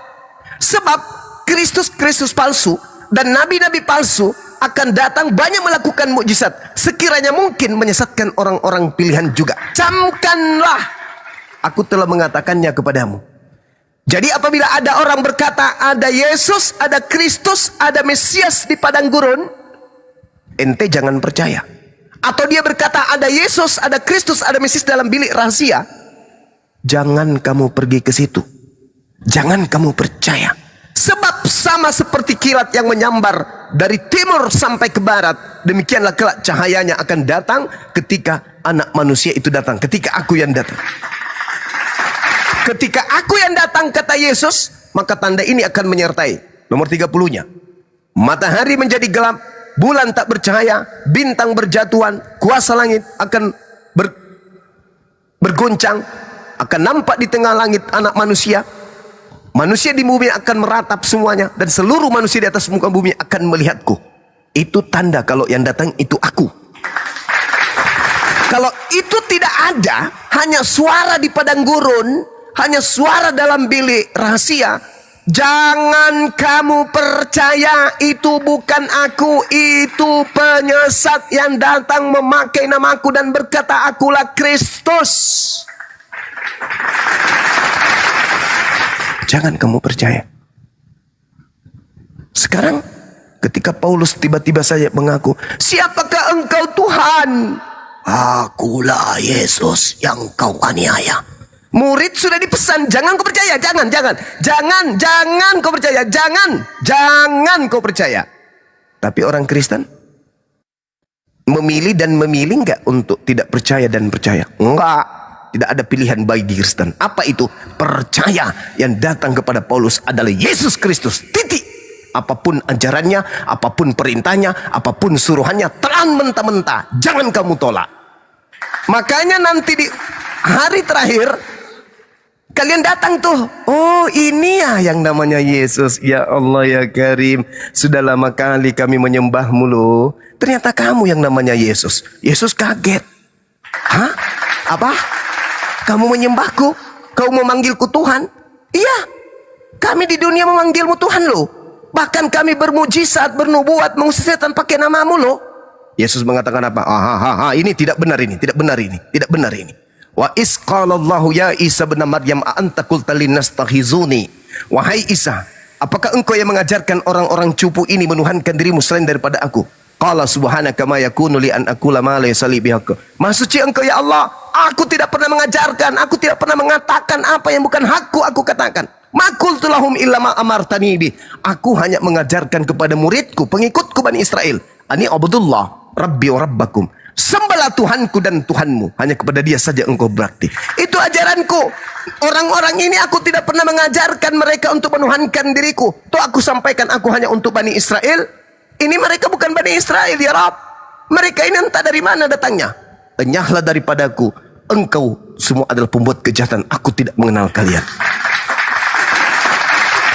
Sebab Kristus palsu dan nabi-nabi palsu akan datang banyak melakukan mukjizat, sekiranya mungkin menyesatkan orang-orang pilihan juga. Camkanlah, aku telah mengatakannya kepadamu. Jadi apabila ada orang berkata ada Yesus, ada Kristus, ada Mesias di padang gurun, ente jangan percaya. Atau dia berkata ada Yesus, ada Kristus, ada Mesias dalam bilik rahasia, jangan kamu pergi ke situ. Jangan kamu percaya. Sebab sama seperti kilat yang menyambar dari timur sampai ke barat, demikianlah kelak cahayanya akan datang ketika anak manusia itu datang, ketika aku yang datang. Ketika aku yang datang, kata Yesus, maka tanda ini akan menyertai. Nomor 30-nya. Matahari menjadi gelap, bulan tak bercahaya, bintang berjatuhan, kuasa langit akan bergoncang, akan nampak di tengah langit anak manusia. Manusia di bumi akan meratap semuanya, dan seluruh manusia di atas muka bumi akan melihatku. Itu tanda kalau yang datang itu aku. Kalau itu tidak ada, hanya suara di padang gurun, hanya suara dalam bilik rahasia, jangan kamu percaya, itu bukan aku, itu penyesat yang datang memakai namaku dan berkata akulah Kristus. Jangan kamu percaya. Sekarang ketika Paulus tiba-tiba saja mengaku, siapakah engkau Tuhan? Akulah Yesus yang kau aniaya. Murid sudah dipesan, jangan kau percaya, jangan kau percaya, jangan kau percaya. Tapi orang Kristen memilih enggak untuk tidak percaya dan percaya? Enggak, tidak ada pilihan bagi Kristen. Apa itu? Percaya yang datang kepada Paulus adalah Yesus Kristus, titik. Apapun ajarannya, apapun perintahnya, apapun suruhannya, telan mentah-mentah, jangan kamu tolak. Makanya nanti di hari terakhir kalian datang tuh, oh ini ya yang namanya Yesus. Ya Allah ya Karim, sudah lama kali kami menyembahmu loh. Ternyata kamu yang namanya Yesus. Yesus kaget. Hah? Apa? Kamu menyembahku? Kau memanggilku Tuhan? Iya, kami di dunia memanggilmu Tuhan loh. Bahkan kami bermujizat, bernubuat, mengusir setan pakai namamu loh. Yesus mengatakan apa? Ini tidak benar ini, tidak benar ini, tidak benar ini. Wa isqalallahu ya Isa bin Maryam a'anta qulta linnas takhizuni. Wahai Isa, apakah engkau yang mengajarkan orang-orang cupu ini menuhankan dirimu selain daripada aku? Qala subhanaka ma yakunu li an aqula ma laysa li bihaq. Maha suci engkau ya Allah, aku tidak pernah mengajarkan, aku tidak pernah mengatakan apa yang bukan hakku aku katakan. Ma qultu lahum illa ma amartani bi. Aku hanya mengajarkan kepada muridku, pengikutku Bani Israel, ani abdullah rabbi wa rabbakum. Sembahlah Tuhanku dan Tuhanmu, hanya kepada dia saja engkau berakti. Itu ajaranku. Orang-orang ini aku tidak pernah mengajarkan mereka untuk menuhankan diriku. Tuh aku sampaikan, aku hanya untuk Bani Israel. Ini mereka bukan Bani Israel ya Rabb. Mereka ini entah dari mana datangnya. Enyahlah daripadaku, engkau semua adalah pembuat kejahatan, aku tidak mengenal kalian.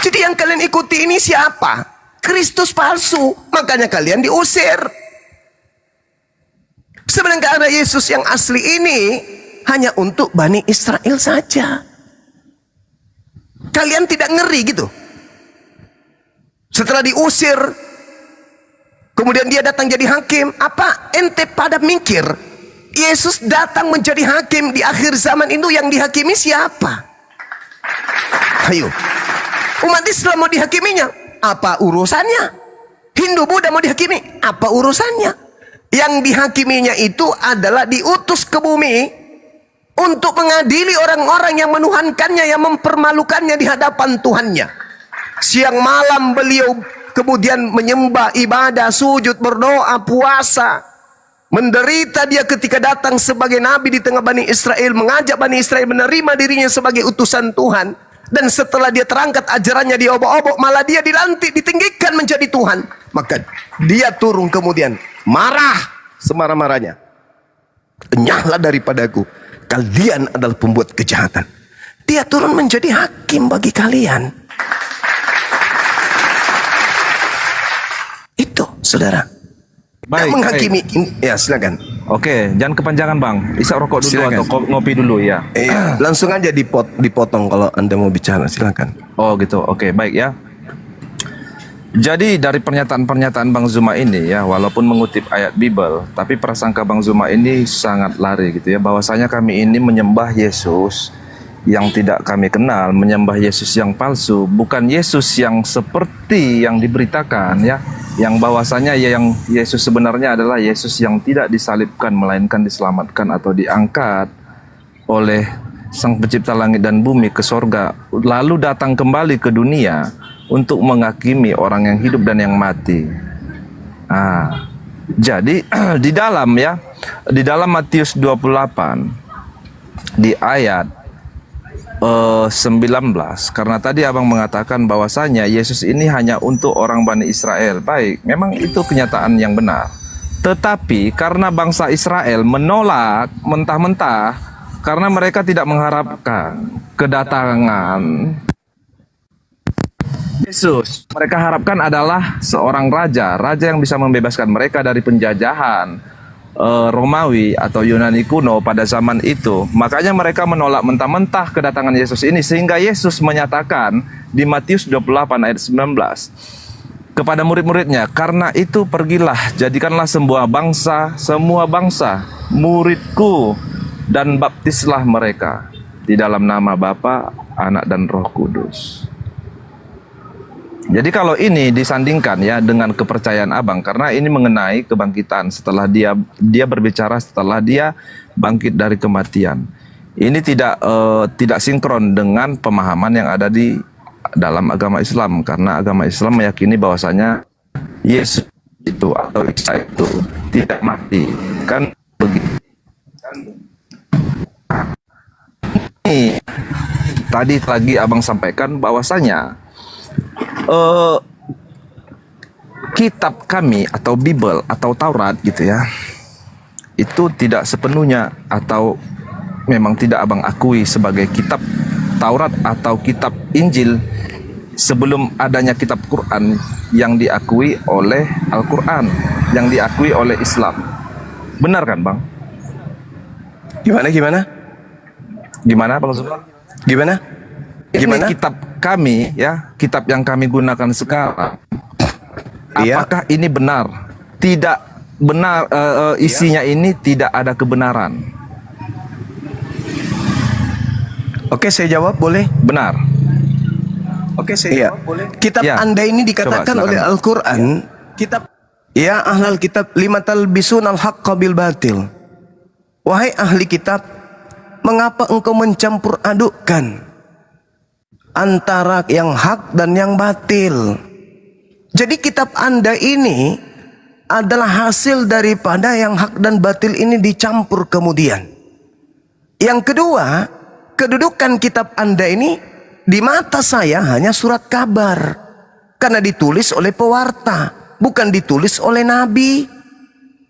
Jadi yang kalian ikuti ini siapa? Kristus palsu. Makanya kalian diusir. Sebenarnya ada Yesus yang asli ini hanya untuk Bani Israel saja. Kalian tidak ngeri gitu? Setelah diusir, kemudian dia datang jadi hakim. Apa ente pada mikir Yesus datang menjadi hakim di akhir zaman itu, yang dihakimi siapa? Ayo, umat Islam mau dihakiminya, apa urusannya? Hindu Buddha mau dihakimi, apa urusannya? Yang dihakiminya itu adalah diutus ke bumi untuk mengadili orang-orang yang menuhankannya, yang mempermalukannya di hadapan Tuhannya. Siang malam beliau kemudian menyembah, ibadah, sujud, berdoa, puasa. Menderita dia ketika datang sebagai nabi di tengah Bani Israel, mengajak Bani Israel menerima dirinya sebagai utusan Tuhan. Dan setelah dia terangkat ajarannya diobok-obok, malah dia dilantik, ditinggikan menjadi Tuhan. Maka dia turun kemudian marah semarah-marahnya. Enyahlah daripadaku, kalian adalah pembuat kejahatan. Dia turun menjadi hakim bagi kalian. Itu, saudara. Baik, Menghakimi. Ya, silakan. Oke, jangan kepanjangan Bang. Isap rokok dulu Silakan. atau ngopi dulu ya. Langsung aja dipotong kalau Anda mau bicara, silakan. Oh gitu, oke baik ya. Jadi dari pernyataan-pernyataan Bang Zuma ini ya, walaupun mengutip ayat Bible, tapi prasangka Bang Zuma ini sangat lari gitu ya, bahwasanya kami ini menyembah Yesus yang tidak kami kenal, menyembah Yesus yang palsu, bukan Yesus yang seperti yang diberitakan ya, yang bahwasanya yang Yesus sebenarnya adalah Yesus yang tidak disalibkan, melainkan diselamatkan atau diangkat oleh Sang Pencipta langit dan bumi ke sorga, lalu datang kembali ke dunia untuk menghakimi orang yang hidup dan yang mati. Jadi di dalam Matius 28 di ayat 19, karena tadi abang mengatakan bahwasanya Yesus ini hanya untuk orang Bani Israel. Baik, memang itu kenyataan yang benar. Tetapi karena bangsa Israel menolak mentah-mentah, karena mereka tidak mengharapkan kedatangan Yesus, mereka harapkan adalah seorang raja yang bisa membebaskan mereka dari penjajahan Romawi atau Yunani kuno pada zaman itu. Makanya mereka menolak mentah-mentah kedatangan Yesus ini, sehingga Yesus menyatakan di Matius 28 ayat 19 kepada murid-muridnya, karena itu pergilah, jadikanlah semua bangsa muridku, dan baptislah mereka di dalam nama Bapa, Anak dan Roh Kudus. Jadi kalau ini disandingkan ya dengan kepercayaan abang, karena ini mengenai kebangkitan setelah dia berbicara setelah dia bangkit dari kematian. Ini tidak sinkron dengan pemahaman yang ada di dalam agama Islam, karena agama Islam meyakini bahwasanya Yesus itu atau Isa itu tidak mati. Kan begitu. Ini tadi lagi abang sampaikan bahwasanya kitab kami atau Bible atau Taurat gitu ya, itu tidak sepenuhnya atau memang tidak abang akui sebagai kitab Taurat atau kitab Injil sebelum adanya kitab Quran yang diakui oleh Al-Quran, yang diakui oleh Islam. Benar kan Bang? Gimana Bang Zuma? Gimana? Ini kitab kami ya, kitab yang kami gunakan sekarang. Iya. Apakah ini benar? Tidak benar, isinya ini tidak ada kebenaran. Oke, saya jawab boleh? Benar. Oke, saya jawab boleh? Kitab Ya. Anda ini dikatakan Coba, oleh silakan. Al-Quran, kitab ya ahlal kitab lima talbisun al-haqqa bil batil. Wahai ahli kitab, mengapa engkau mencampur adukkan antara yang hak dan yang batil? Jadi kitab Anda ini adalah hasil daripada yang hak dan batil ini dicampur kemudian. Yang kedua, kedudukan kitab Anda ini di mata saya hanya surat kabar, karena ditulis oleh pewarta, bukan ditulis oleh nabi.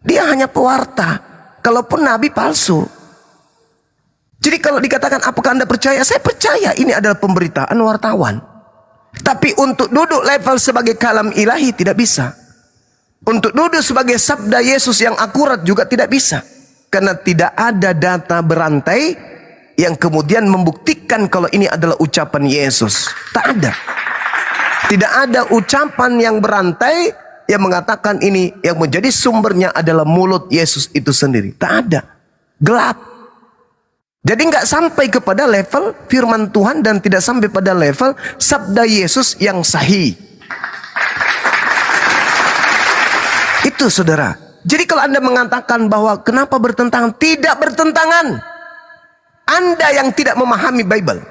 Dia hanya pewarta, kalaupun nabi palsu. Jadi kalau dikatakan apakah Anda percaya? Saya percaya ini adalah pemberitaan wartawan. Tapi untuk duduk level sebagai kalam ilahi tidak bisa. Untuk duduk sebagai sabda Yesus yang akurat juga tidak bisa. Karena tidak ada data berantai yang kemudian membuktikan kalau ini adalah ucapan Yesus. Tak ada. Tidak ada ucapan yang berantai yang mengatakan ini, yang menjadi sumbernya adalah mulut Yesus itu sendiri. Tak ada. Gelap. Jadi nggak sampai kepada level firman Tuhan dan tidak sampai pada level sabda Yesus yang sahih. Itu saudara. Jadi kalau Anda mengatakan bahwa kenapa bertentangan, tidak bertentangan. Anda yang tidak memahami Bible,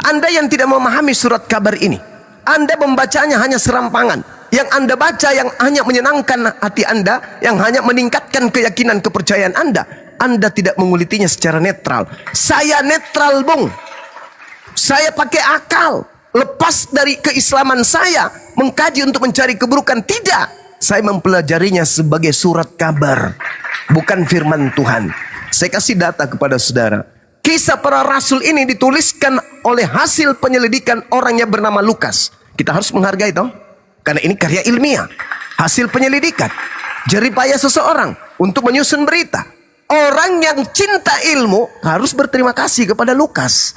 Anda yang tidak memahami surat kabar ini, Anda membacanya hanya serampangan. Yang Anda baca yang hanya menyenangkan hati Anda, yang hanya meningkatkan keyakinan kepercayaan Anda. Anda tidak mengulitinya secara netral. Saya netral, Bung. Saya pakai akal. Lepas dari keislaman saya, mengkaji untuk mencari keburukan. Tidak. Saya mempelajarinya sebagai surat kabar, bukan firman Tuhan. Saya kasih data kepada saudara. Kisah para rasul ini dituliskan oleh hasil penyelidikan orang yang bernama Lukas. Kita harus menghargai itu, karena ini karya ilmiah, hasil penyelidikan, jeripaya seseorang untuk menyusun berita. Orang yang cinta ilmu harus berterima kasih kepada Lukas.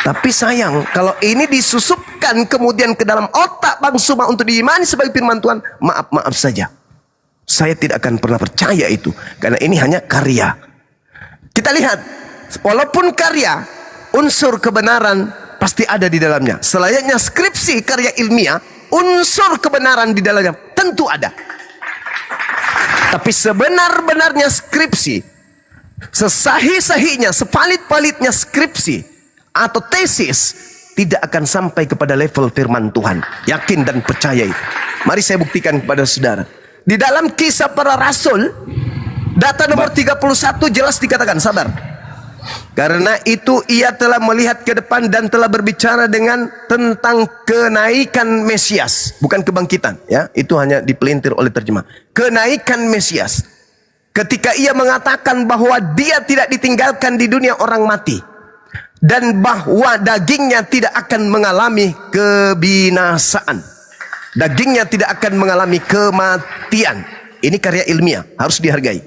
Tapi sayang, kalau ini disusupkan kemudian ke dalam otak Bang Suma untuk diimani sebagai firman Tuhan, maaf saja. Saya tidak akan pernah percaya itu, karena ini hanya karya. Kita lihat, walaupun karya, unsur kebenaran pasti ada di dalamnya. Selayaknya skripsi karya ilmiah, unsur kebenaran di dalamnya tentu ada. Tapi sebenar-benarnya skripsi, sesahih-sahihnya, sepalit-palitnya skripsi atau tesis, tidak akan sampai kepada level firman Tuhan. Yakin dan percaya itu. Mari saya buktikan kepada saudara. Di dalam kisah para rasul, data nomor 31 jelas dikatakan, sabar. Karena itu ia telah melihat ke depan dan telah berbicara dengan tentang kenaikan Mesias, bukan kebangkitan, ya. Itu hanya dipelintir oleh terjemah. Kenaikan Mesias. Ketika ia mengatakan bahwa dia tidak ditinggalkan di dunia orang mati, dan bahwa dagingnya tidak akan mengalami kebinasaan. Dagingnya tidak akan mengalami kematian. Ini karya ilmiah, harus dihargai.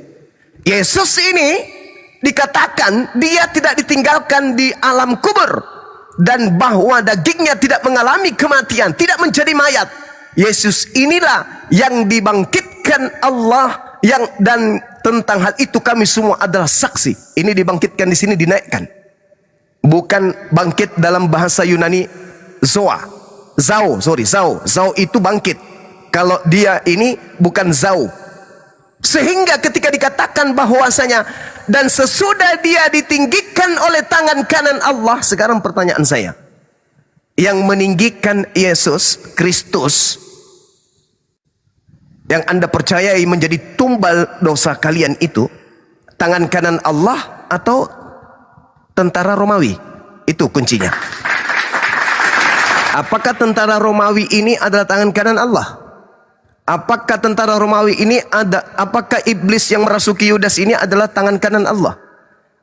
Yesus ini dikatakan dia tidak ditinggalkan di alam kubur, dan bahwa dagingnya tidak mengalami kematian, tidak menjadi mayat. Yesus inilah yang dibangkitkan Allah, dan tentang hal itu kami semua adalah saksi. Ini dibangkitkan di sini, dinaikkan. Bukan bangkit dalam bahasa Yunani Zao itu bangkit. Kalau dia ini bukan Zao. Sehingga ketika dikatakan bahwasanya dan sesudah dia ditinggikan oleh tangan kanan Allah, sekarang pertanyaan saya, yang meninggikan Yesus Kristus yang Anda percayai menjadi tumbal dosa kalian itu, tangan kanan Allah atau tentara Romawi? Itu kuncinya. Apakah tentara Romawi ini adalah tangan kanan Allah? Apakah tentara Romawi ini apakah iblis yang merasuki Yudas ini adalah tangan kanan Allah?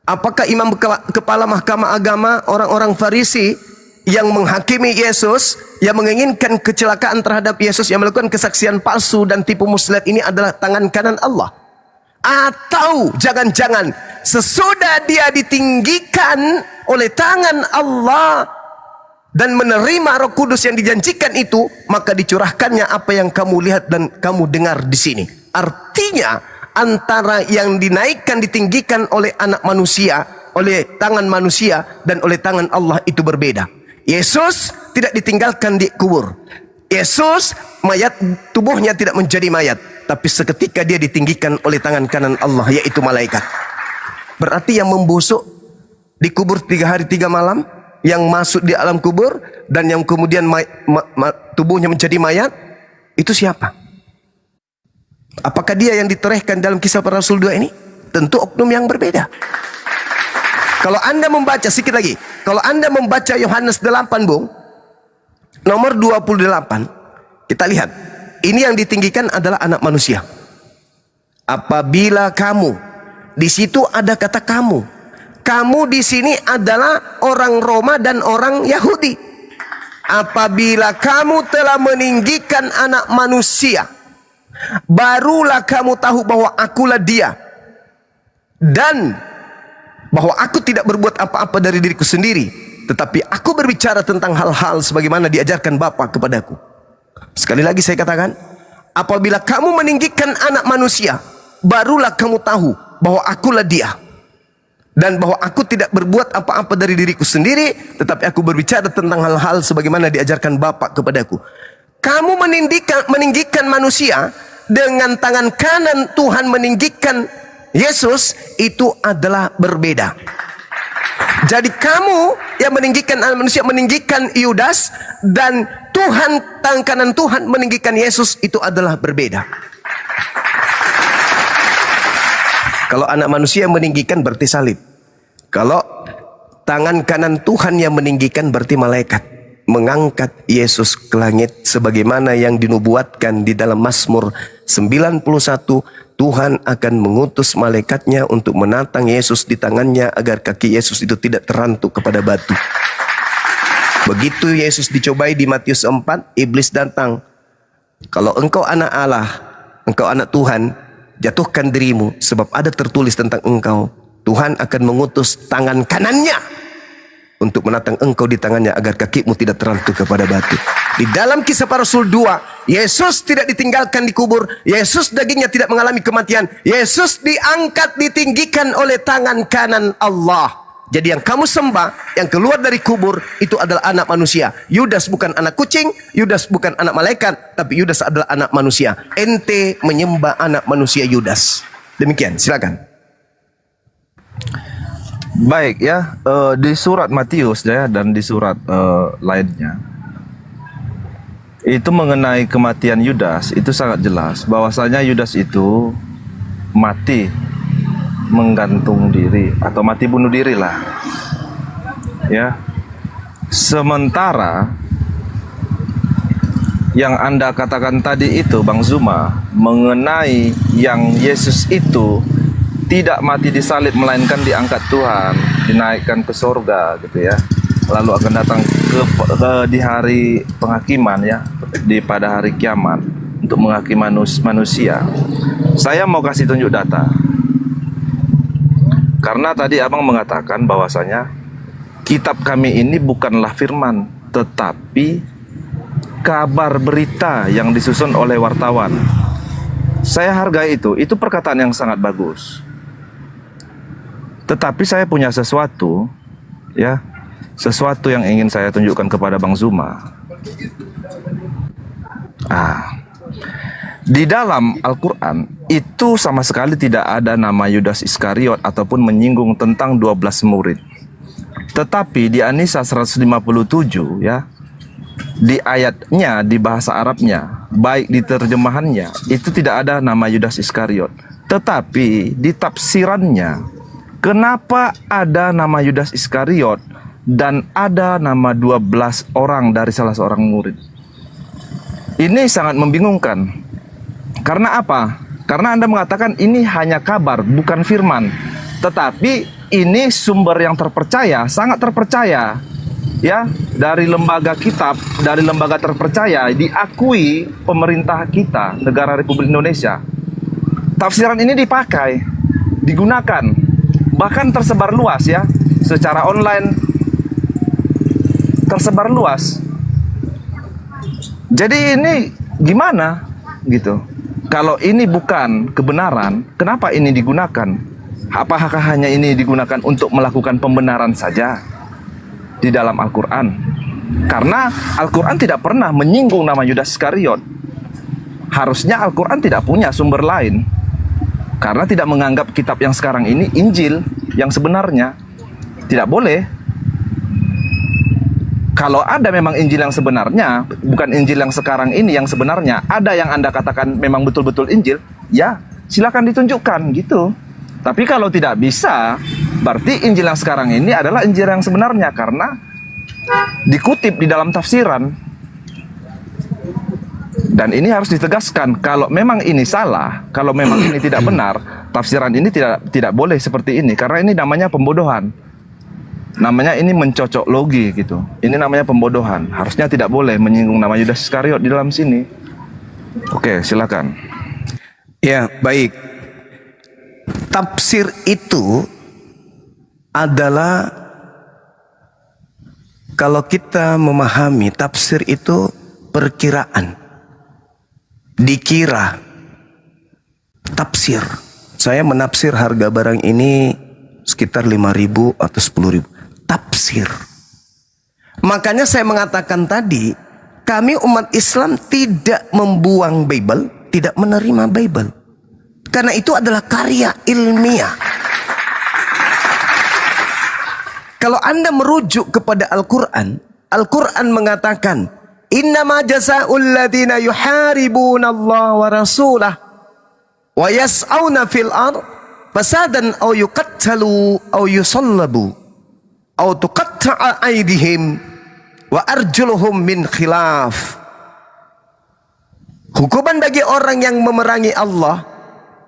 Apakah imam kepala mahkamah agama, orang-orang Farisi yang menghakimi Yesus, yang menginginkan kecelakaan terhadap Yesus, yang melakukan kesaksian palsu dan tipu muslihat ini adalah tangan kanan Allah? Atau jangan-jangan sesudah dia ditinggikan oleh tangan Allah dan menerima Roh Kudus yang dijanjikan itu, maka dicurahkannya apa yang kamu lihat dan kamu dengar di sini. Artinya antara yang dinaikkan, ditinggikan oleh anak manusia, oleh tangan manusia, dan oleh tangan Allah itu berbeda. Yesus tidak ditinggalkan di kubur. Yesus mayat, tubuhnya tidak menjadi mayat, tapi seketika dia ditinggikan oleh tangan kanan Allah, yaitu malaikat. Berarti yang membusuk di kubur 3 hari 3 malam, yang masuk di alam kubur, dan yang kemudian tubuhnya menjadi mayat, itu siapa? Apakah dia yang ditorehkan dalam kisah para rasul 2 ini? Tentu oknum yang berbeda. Kalau Anda membaca, sedikit lagi, kalau Anda membaca Yohanes 8, Bung, nomor 28, kita lihat, ini yang ditinggikan adalah anak manusia. Apabila kamu, di situ ada kata kamu. Kamu di sini adalah orang Roma dan orang Yahudi. Apabila kamu telah meninggikan anak manusia, barulah kamu tahu bahwa akulah dia, dan bahwa aku tidak berbuat apa-apa dari diriku sendiri, tetapi aku berbicara tentang hal-hal sebagaimana diajarkan Bapa kepadaku. Sekali lagi saya katakan, apabila kamu meninggikan anak manusia, barulah kamu tahu bahwa akulah dia, dan bahwa aku tidak berbuat apa-apa dari diriku sendiri, tetapi aku berbicara tentang hal-hal sebagaimana diajarkan Bapa kepadaku. Kamu meninggikan manusia, dengan tangan kanan Tuhan meninggikan Yesus, itu adalah berbeda. Jadi kamu yang meninggikan manusia, meninggikan Yudas, dan Tuhan, tangan kanan Tuhan meninggikan Yesus, itu adalah berbeda. Kalau anak manusia yang meninggikan berarti salib. Kalau tangan kanan Tuhan yang meninggikan berarti malaikat mengangkat Yesus ke langit, sebagaimana yang dinubuatkan di dalam Mazmur 91, Tuhan akan mengutus malaikatnya untuk menatang Yesus di tangannya agar kaki Yesus itu tidak terantuk kepada batu. Begitu Yesus dicobai di Matius 4, iblis datang. Kalau engkau anak Allah, engkau anak Tuhan, jatuhkan dirimu, sebab ada tertulis tentang engkau, Tuhan akan mengutus tangan kanannya untuk menatang engkau di tangannya agar kakimu tidak terantuk kepada batu. Di dalam Kisah Para Rasul 2, Yesus tidak ditinggalkan di kubur, Yesus dagingnya tidak mengalami kematian, Yesus diangkat, ditinggikan oleh tangan kanan Allah. Jadi yang kamu sembah, yang keluar dari kubur, itu adalah anak manusia. Yudas bukan anak kucing, Yudas bukan anak malaikat, tapi Yudas adalah anak manusia. Ente menyembah anak manusia Yudas. Demikian, silakan. Baik ya, di surat Matius ya, dan di surat lainnya, itu mengenai kematian Yudas, itu sangat jelas bahwasanya Yudas itu mati menggantung diri atau mati bunuh diri lah ya. Sementara yang Anda katakan tadi itu Bang Zuma, mengenai yang Yesus itu tidak mati disalib melainkan diangkat Tuhan, dinaikkan ke sorga gitu ya, lalu akan datang di hari penghakiman ya, pada hari kiamat untuk menghakimi manusia. Saya mau kasih tunjuk data, karena tadi abang mengatakan bahwasanya kitab kami ini bukanlah firman, tetapi kabar berita yang disusun oleh wartawan. Saya hargai itu perkataan yang sangat bagus. Tetapi saya punya sesuatu ya, sesuatu yang ingin saya tunjukkan kepada Bang Zuma. Di dalam Al-Quran itu sama sekali tidak ada nama Yudas Iskariot ataupun menyinggung tentang 12 murid. Tetapi di An-Nisa 157 ya, di ayatnya, di bahasa Arabnya, baik di terjemahannya, itu tidak ada nama Yudas Iskariot. Tetapi di tafsirannya, kenapa ada nama Yudas Iskariot dan ada nama 12 orang dari salah seorang murid? Ini sangat membingungkan. Karena apa? Karena Anda mengatakan ini hanya kabar, bukan firman. Tetapi ini sumber yang terpercaya, sangat terpercaya. Ya, dari lembaga kitab, dari lembaga terpercaya, diakui pemerintah kita, negara Republik Indonesia. Tafsiran ini dipakai, digunakan, bahkan tersebar luas ya, secara online tersebar luas. Jadi ini gimana gitu? Kalau ini bukan kebenaran, kenapa ini digunakan? Apakah hanya ini digunakan untuk melakukan pembenaran saja di dalam Al-Quran? Karena Al-Quran tidak pernah menyinggung nama Yudas Iskariot. Harusnya Al-Quran tidak punya sumber lain, karena tidak menganggap kitab yang sekarang ini Injil yang sebenarnya. Tidak boleh. Kalau ada memang Injil yang sebenarnya, bukan Injil yang sekarang ini yang sebenarnya, ada yang Anda katakan memang betul-betul Injil, ya silakan ditunjukkan gitu. Tapi kalau tidak bisa, berarti Injil yang sekarang ini adalah Injil yang sebenarnya, karena dikutip di dalam tafsiran. Dan ini harus ditegaskan, kalau memang ini salah, kalau memang ini tidak benar, tafsiran ini tidak boleh seperti ini, karena ini namanya pembodohan. Namanya ini mencocok logi gitu. Ini namanya pembodohan. Harusnya tidak boleh menyinggung nama Yudas Iskariot di dalam sini. Oke, silakan. Ya, baik. Tafsir itu adalah, kalau kita memahami tafsir itu perkiraan, dikira. Tafsir, saya menafsir harga barang ini sekitar 5.000 atau 10.000. Tafsir. Makanya saya mengatakan tadi, kami umat Islam tidak membuang Bible, tidak menerima Bible. Karena itu adalah karya ilmiah. Kalau Anda merujuk kepada Al-Quran, Al-Quran mengatakan, innama jazaa'ul ladhina yuharibuna Allah wa rasulah wa yas'auna fil ard fasadan aw yuqattalu aw yusallabu aw tuqatta'a aydihim wa arjuluhum min khilaf. Hukuman bagi orang yang memerangi Allah,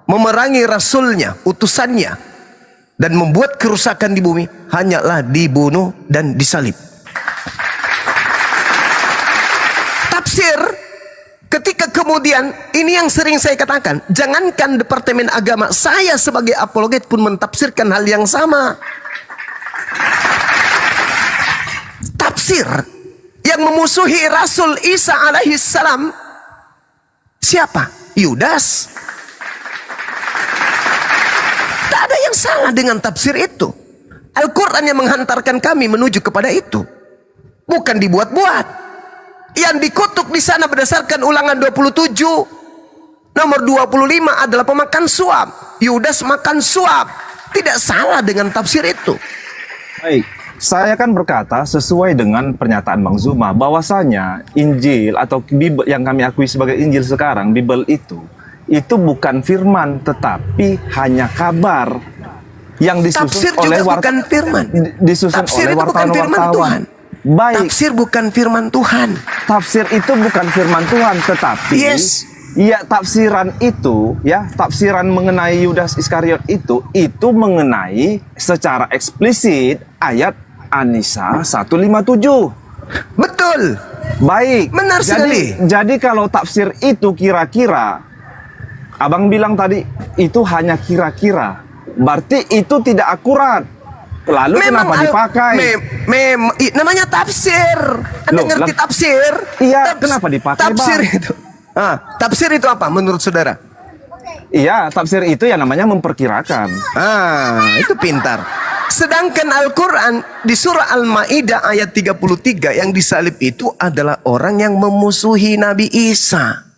memerangi Rasulnya, utusannya, dan membuat kerusakan di bumi, hanyalah dibunuh dan disalib. Tafsir, ketika kemudian, ini yang sering saya katakan, jangankan Departemen Agama, saya sebagai apologet pun mentafsirkan hal yang sama. Tafsir yang memusuhi Rasul Isa alaihissalam, siapa? Yudas. Tak ada yang salah dengan tafsir itu. Al-Quran yang menghantarkan kami menuju kepada itu, bukan dibuat-buat. Yang dikutuk di sana berdasarkan Ulangan 27 nomor 25 adalah pemakan suap. Yudas makan suap. Tidak salah dengan tafsir itu. Baik, saya kan berkata sesuai dengan pernyataan Bang Zuma bahwasanya Injil atau Bible yang kami akui sebagai Injil sekarang, Bible itu bukan firman, tetapi hanya kabar yang disusun Tafsir oleh juga bukan firman. disusun Tafsir oleh itu bukan firman wartawan-wartawan. Tuhan. Baik, Tafsir bukan firman Tuhan. tafsir itu bukan firman Tuhan, tetapi Yes. ya tafsiran itu, ya tafsiran mengenai Yudas Iskariot itu mengenai secara eksplisit ayat An-Nisa 157. Betul. Baik. Benar sekali. Jadi kalau tafsir itu kira-kira, Abang bilang tadi itu hanya kira-kira, berarti itu tidak akurat. Lalu kenapa dipakai? Namanya tafsir. Anda Loh, ngerti lah- tafsir? Iya, kenapa dipakai, Tafsir Bang? itu. Tafsir itu apa menurut saudara? Iya, tafsir itu ya namanya memperkirakan. Itu pintar. Sedangkan Al-Quran di surah Al-Ma'idah ayat 33 yang disalib itu adalah orang yang memusuhi Nabi Isa.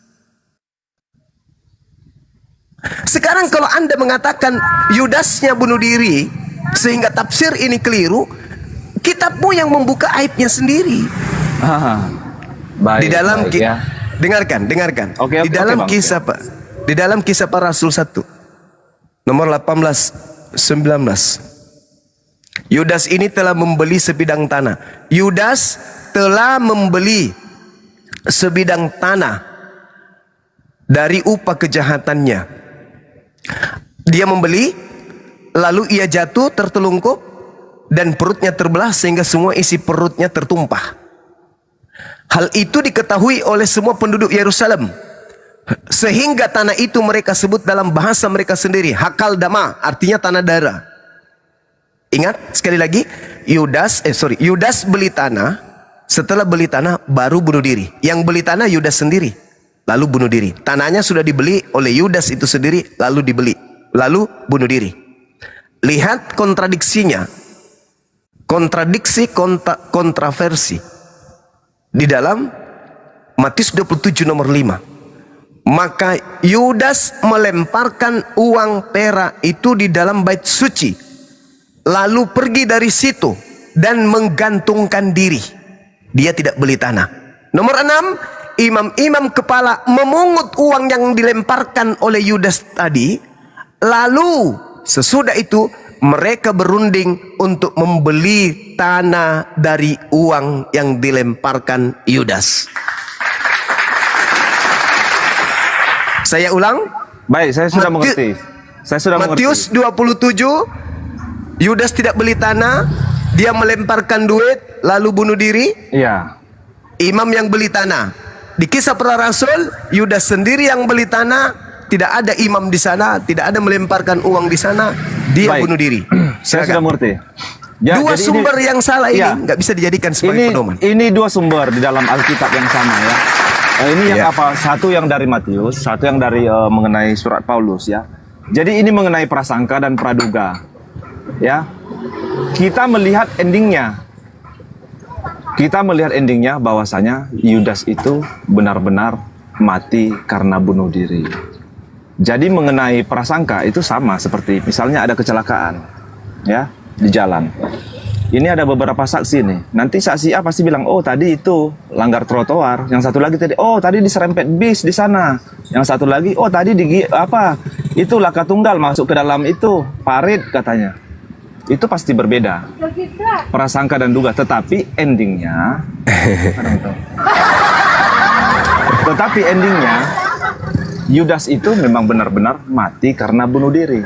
Sekarang kalau Anda mengatakan Yudasnya bunuh diri sehingga tafsir ini keliru, kitabmu yang membuka aibnya sendiri. Baik. Di dalam baik, ya. dengarkan. Oke, Di dalam Bang. kisah Pak, di dalam kisah para Rasul 1 nomor 18-19. Yudas ini telah membeli sebidang tanah. Yudas telah membeli sebidang tanah dari upah kejahatannya. Dia membeli, lalu ia jatuh tertelungkup dan perutnya terbelah sehingga semua isi perutnya tertumpah. Hal itu diketahui oleh semua penduduk Yerusalem, sehingga tanah itu mereka sebut dalam bahasa mereka sendiri Hakal Dama, artinya tanah darah. Ingat sekali lagi, Yudas beli tanah. Setelah beli tanah baru bunuh diri. Yang beli tanah Yudas sendiri, lalu bunuh diri. Tanahnya sudah dibeli oleh Yudas itu sendiri, lalu dibeli, lalu bunuh diri. Lihat kontradiksinya, kontraversi di dalam Matius 27 nomor 5. Maka Yudas melemparkan uang perak itu di dalam bait suci, lalu pergi dari situ dan menggantungkan diri. Dia tidak beli tanah. Nomor 6, imam-imam kepala memungut uang yang dilemparkan oleh Yudas tadi. Lalu sesudah itu mereka berunding untuk membeli tanah dari uang yang dilemparkan Yudas. Saya ulang. Baik, saya sudah mengerti. Saya sudah Matius mengerti. 27, Yudas tidak beli tanah, dia melemparkan duit lalu bunuh diri. Iya. Imam yang beli tanah. Di kisah para Rasul, Yudas sendiri yang beli tanah, tidak ada imam di sana, tidak ada melemparkan uang di sana, dia Baik. bunuh diri. Saya sudah Silakan. mengerti. Ya, Dua jadi sumber yang salah ini Ya. nggak bisa dijadikan sebagai pedoman. Ini dua sumber di dalam Alkitab yang sama ya. Ini yang Ya. apa? Satu yang dari Matius, satu yang dari mengenai surat Paulus ya. Jadi ini mengenai prasangka dan praduga. Ya. Kita melihat endingnya. Kita melihat endingnya bahwasanya Yudas itu benar-benar mati karena bunuh diri. Jadi mengenai prasangka itu sama seperti misalnya ada kecelakaan ya di jalan. Ini ada beberapa saksi nih. Nanti saksi A pasti bilang, "Oh, tadi itu langgar trotoar." Yang satu lagi tadi, "Oh, tadi diserempet bis di sana." Yang satu lagi, "Oh, tadi itu laka tunggal masuk ke dalam itu parit," katanya. Itu pasti berbeda. Prasangka dan duga, tetapi endingnya Yudas itu memang benar-benar mati karena bunuh diri.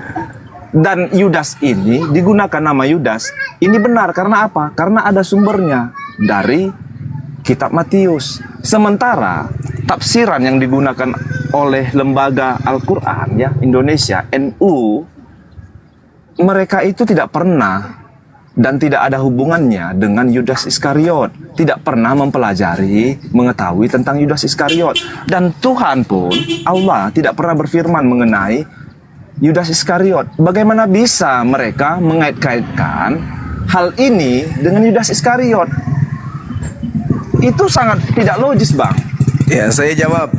Dan Yudas ini digunakan nama Yudas ini benar karena apa? Karena ada sumbernya dari kitab Matius. Sementara tafsiran yang digunakan oleh lembaga Al-Quran ya Indonesia NU, mereka itu tidak pernah dan tidak ada hubungannya dengan Yudas Iskariot. Tidak pernah mempelajari, mengetahui tentang Yudas Iskariot. Dan Tuhan pun, Allah tidak pernah berfirman mengenai Yudas Iskariot. Bagaimana bisa mereka mengait-kaitkan hal ini dengan Yudas Iskariot? Itu sangat tidak logis, Bang. Ya, saya jawab.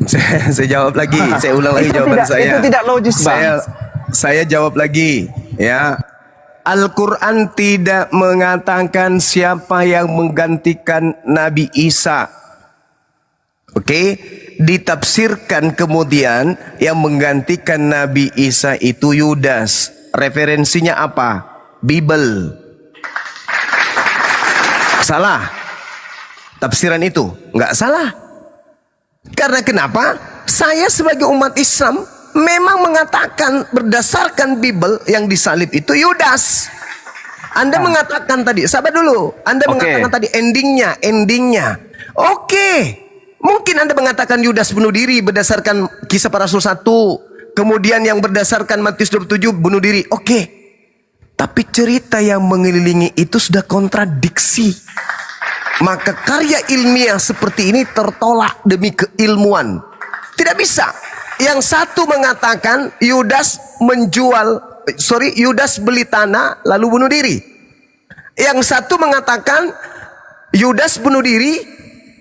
Saya jawab lagi. Saya ulang lagi jawaban saya. Itu tidak logis, Bang. Saya jawab lagi. Ya. Al-Quran tidak mengatakan siapa yang menggantikan Nabi Isa. Oke, ditafsirkan kemudian yang menggantikan Nabi Isa itu Yudas. Referensinya apa? Bible. Salah. Tafsiran itu nggak salah. Karena kenapa? Saya sebagai umat Islam memang mengatakan berdasarkan Bible yang disalib itu Yudas. Anda mengatakan tadi, sabar dulu. Anda mengatakan tadi endingnya. Oke. Mungkin Anda mengatakan Yudas bunuh diri berdasarkan Kisah Para Rasul 1. Kemudian yang berdasarkan Matius 27 bunuh diri. Oke. Tapi cerita yang mengelilingi itu sudah kontradiksi. Maka karya ilmiah seperti ini tertolak demi keilmuan. Tidak bisa. Yang satu mengatakan Yudas beli tanah lalu bunuh diri. Yang satu mengatakan Yudas bunuh diri,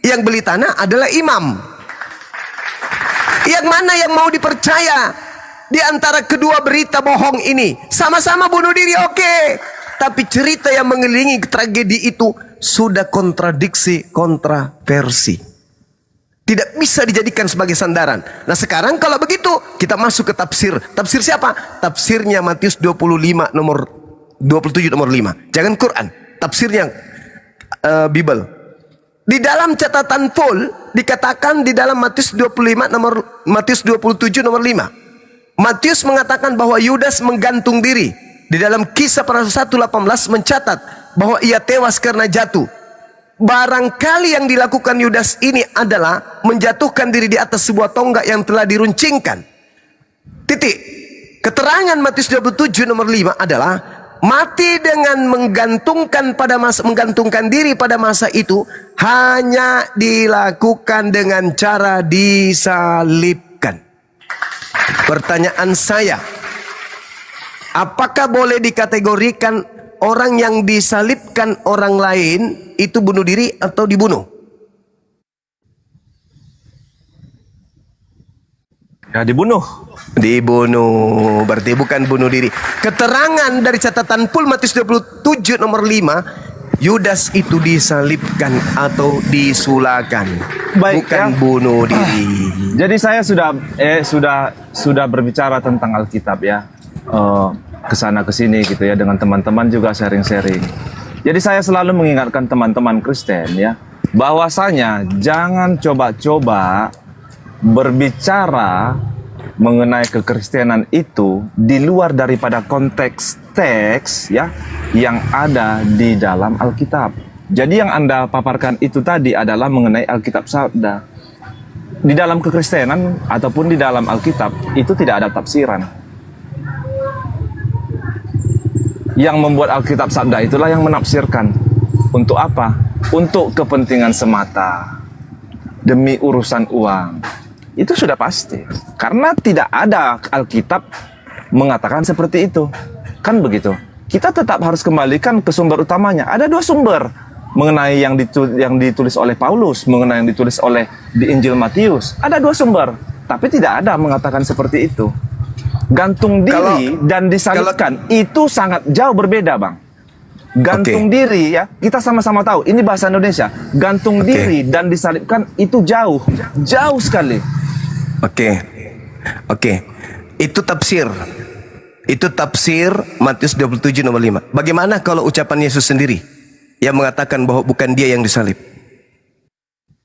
yang beli tanah adalah imam. Yang mana yang mau dipercaya di antara kedua berita bohong ini? Sama-sama bunuh diri, oke. Tapi cerita yang mengelilingi tragedi itu sudah kontradiksi, kontroversi. Tidak bisa dijadikan sebagai sandaran. Nah sekarang kalau begitu kita masuk ke tafsir. Tafsir siapa? Tafsirnya Matius 25 nomor 27 nomor 5. Jangan Quran. Tafsirnya Bible. Di dalam catatan full dikatakan di dalam Matius 27 nomor 5. Matius mengatakan bahwa Yudas menggantung diri. Di dalam Kisah Para Rasul 1:18 mencatat bahwa ia tewas karena jatuh. Barangkali yang dilakukan Yudas ini adalah menjatuhkan diri di atas sebuah tonggak yang telah diruncingkan. Titik. Keterangan Matius 27 nomor 5 adalah mati dengan menggantungkan diri pada masa itu hanya dilakukan dengan cara disalibkan. Pertanyaan saya, apakah boleh dikategorikan orang yang disalibkan orang lain itu bunuh diri atau dibunuh? Ya dibunuh. Dibunuh, berarti bukan bunuh diri. Keterangan dari catatan full Matius 27 nomor 5, Yudas itu disalibkan atau disulakan. Baik, bukan ya. bunuh diri. Jadi saya sudah berbicara tentang Alkitab ya. Kesana kesini gitu ya, dengan teman-teman juga sharing-sharing. Jadi saya selalu mengingatkan teman-teman Kristen ya, bahwasanya jangan coba-coba berbicara mengenai kekristenan itu di luar daripada konteks teks ya yang ada di dalam Alkitab. Jadi yang Anda paparkan itu tadi adalah mengenai Alkitab Sabda. di dalam kekristenan ataupun di dalam Alkitab itu tidak ada tafsiran. Yang membuat Alkitab sabda itulah yang menafsirkan. Untuk apa? Untuk kepentingan semata, demi urusan uang. Itu sudah pasti. Karena tidak ada Alkitab mengatakan seperti itu. Kan begitu. Kita tetap harus kembalikan ke sumber utamanya. Ada dua sumber mengenai yang ditulis oleh Paulus, mengenai yang ditulis oleh di Injil Matius. Ada dua sumber, tapi tidak ada mengatakan seperti itu. Gantung diri dan disalibkan itu sangat jauh berbeda, Bang. Gantung diri ya, kita sama-sama tahu ini bahasa Indonesia. Gantung diri dan disalibkan itu jauh sekali. Oke. Itu tafsir. Itu tafsir Matius 27 nomor 5. Bagaimana kalau ucapan Yesus sendiri yang mengatakan bahwa bukan dia yang disalib?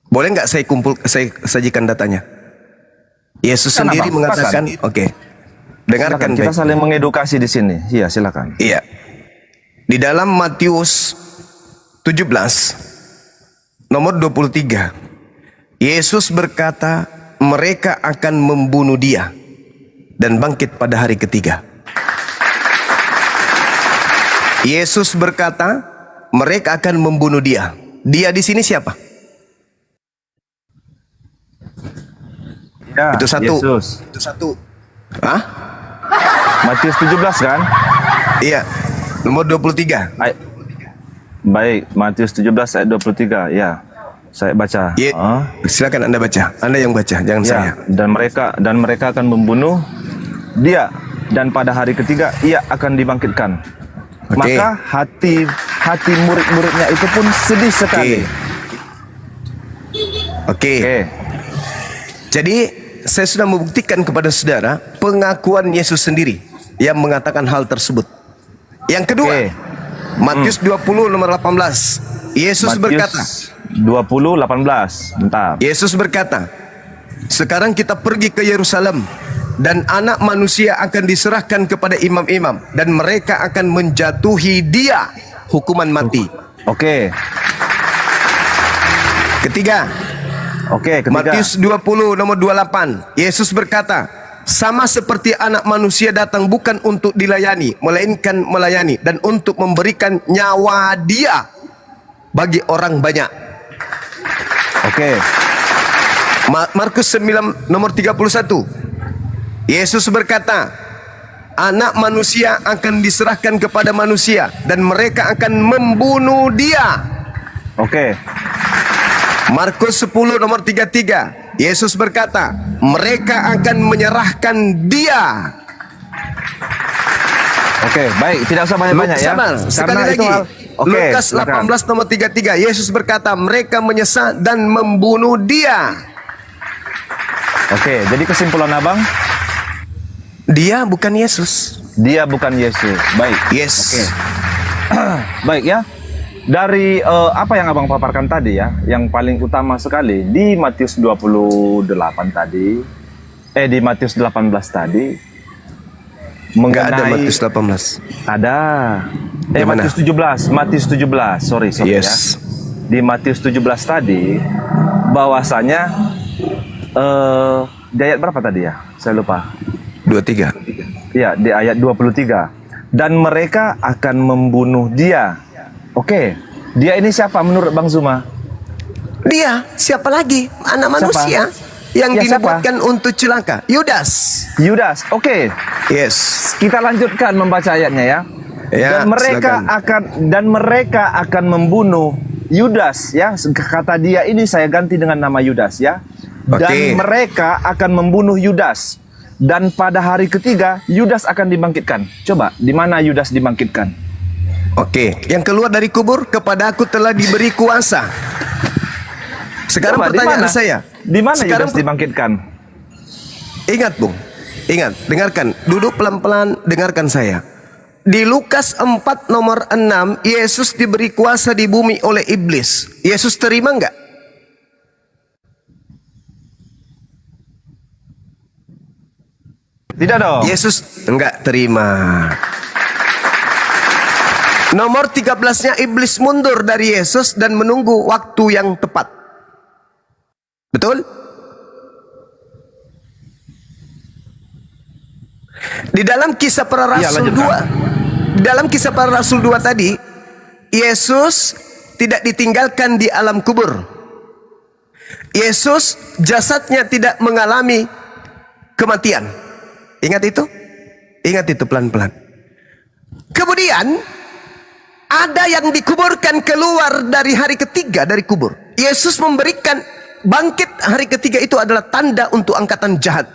Boleh nggak saya sajikan datanya? Yesus sendiri mengatakan, dengarkan Kita baik. saling mengedukasi di sini. Iya, silakan. Iya. Di dalam Matius 17 nomor 23, Yesus berkata, mereka akan membunuh dia dan bangkit pada hari ketiga. Yesus berkata, mereka akan membunuh dia. Dia di sini siapa? Ya, Itu satu. Yesus. Itu satu. Hah? Matius 17 kan? Iya. Nomor 23. Baik, Matius 17 ayat 23. Ya. Saya baca. Silakan Anda baca. Anda yang baca, jangan saya. Dan mereka akan membunuh dia, dan pada hari ketiga ia akan dibangkitkan. Maka hati murid-muridnya itu pun sedih sekali. Jadi saya sudah membuktikan kepada saudara pengakuan Yesus sendiri yang mengatakan hal tersebut. Yang kedua, Matius 20 nomor 18. Yesus berkata, 20:18. Bentar. Yesus berkata, sekarang kita pergi ke Yerusalem dan anak manusia akan diserahkan kepada imam-imam dan mereka akan menjatuhi dia hukuman mati. Ketiga, Matius 20 nomor 28. Yesus berkata, sama seperti anak manusia datang bukan untuk dilayani, melainkan melayani dan untuk memberikan nyawa dia bagi orang banyak. Markus 9 nomor 31. Yesus berkata, anak manusia akan diserahkan kepada manusia dan mereka akan membunuh dia. Markus 10 nomor 33. Yesus berkata, mereka akan menyerahkan dia. Baik, tidak usah banyak-banyak ya. Sekali lagi. Lukas 18 nomor 33. Yesus berkata, mereka menyesal dan membunuh dia. Jadi kesimpulan Abang, dia bukan Yesus. Dia bukan Yesus. Baik. Baik ya. Dari apa yang Abang paparkan tadi ya, yang paling utama sekali di Matius 28 tadi, di Matius 18 tadi, Enggak ada Matius 18. Ada. Matius 17. Sorry ya. Di Matius 17 tadi, bahwasanya di ayat berapa tadi ya? Saya lupa. 23. Ya, di ayat 23. Dan mereka akan membunuh dia. Dia ini siapa menurut Bang Zuma? Dia siapa lagi? Anak manusia yang dinubuatkan untuk celaka. Yudas. Yes. Kita lanjutkan membaca ayatnya ya. Dan mereka akan membunuh Yudas ya. Kata dia ini saya ganti dengan nama Yudas ya. Dan mereka akan membunuh Yudas. Dan pada hari ketiga Yudas akan dibangkitkan. Coba, di mana Yudas dibangkitkan? Yang keluar dari kubur, kepada aku telah diberi kuasa. Sekarang pertanyaan saya, di mana Yudas dibangkitkan? Ingat Bung, dengarkan, duduk pelan-pelan, dengarkan saya. Di Lukas 4 nomor 6, Yesus diberi kuasa di bumi oleh iblis. Yesus terima enggak? Tidak dong. Yesus enggak terima. Nomor 13-nya iblis mundur dari Yesus dan menunggu waktu yang tepat. Betul? Di dalam kisah para Iya, rasul lanjutkan. 2, di dalam kisah para rasul 2 tadi, Yesus tidak ditinggalkan di alam kubur. Yesus jasadnya tidak mengalami kematian. Ingat itu? Ingat itu pelan-pelan. Kemudian ada yang dikuburkan keluar dari hari ketiga dari kubur. Yesus memberikan bangkit hari ketiga itu adalah tanda untuk angkatan jahat.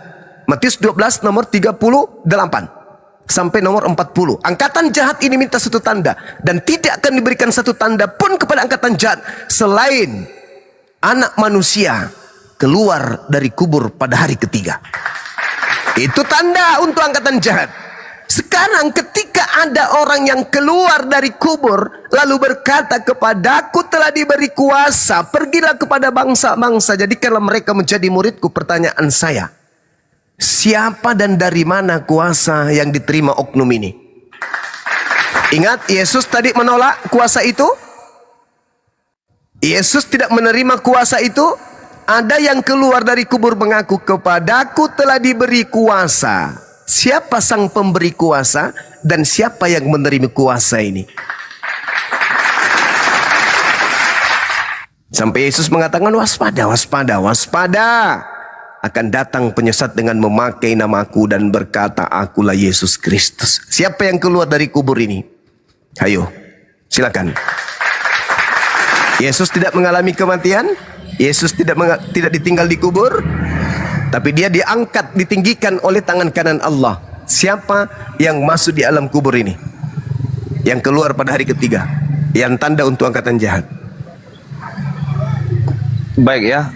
Matius 12 nomor 38 sampai nomor 40. Angkatan jahat ini minta satu tanda, dan tidak akan diberikan satu tanda pun kepada angkatan jahat selain anak manusia keluar dari kubur pada hari ketiga. Itu tanda untuk angkatan jahat. Sekarang ketika ada orang yang keluar dari kubur lalu berkata, kepadaku telah diberi kuasa, pergilah kepada bangsa-bangsa, jadikanlah mereka menjadi muridku. Pertanyaan saya, siapa dan dari mana kuasa yang diterima oknum ini? Ingat, Yesus tadi menolak kuasa itu. Yesus tidak menerima kuasa itu. Ada yang keluar dari kubur mengaku, kepadaku telah diberi kuasa. Siapa sang pemberi kuasa dan siapa yang menerima kuasa ini? Sampai Yesus mengatakan, waspada, waspada, waspada. Akan datang penyesat dengan memakai namaku dan berkata, akulah Yesus Kristus. Siapa yang keluar dari kubur ini? Ayo, silakan. Yesus tidak mengalami kematian. Yesus tidak ditinggal di kubur, tapi dia diangkat, ditinggikan oleh tangan kanan Allah. Siapa yang masuk di alam kubur ini? Yang keluar pada hari ketiga, yang tanda untuk angkatan jahat. Baik ya,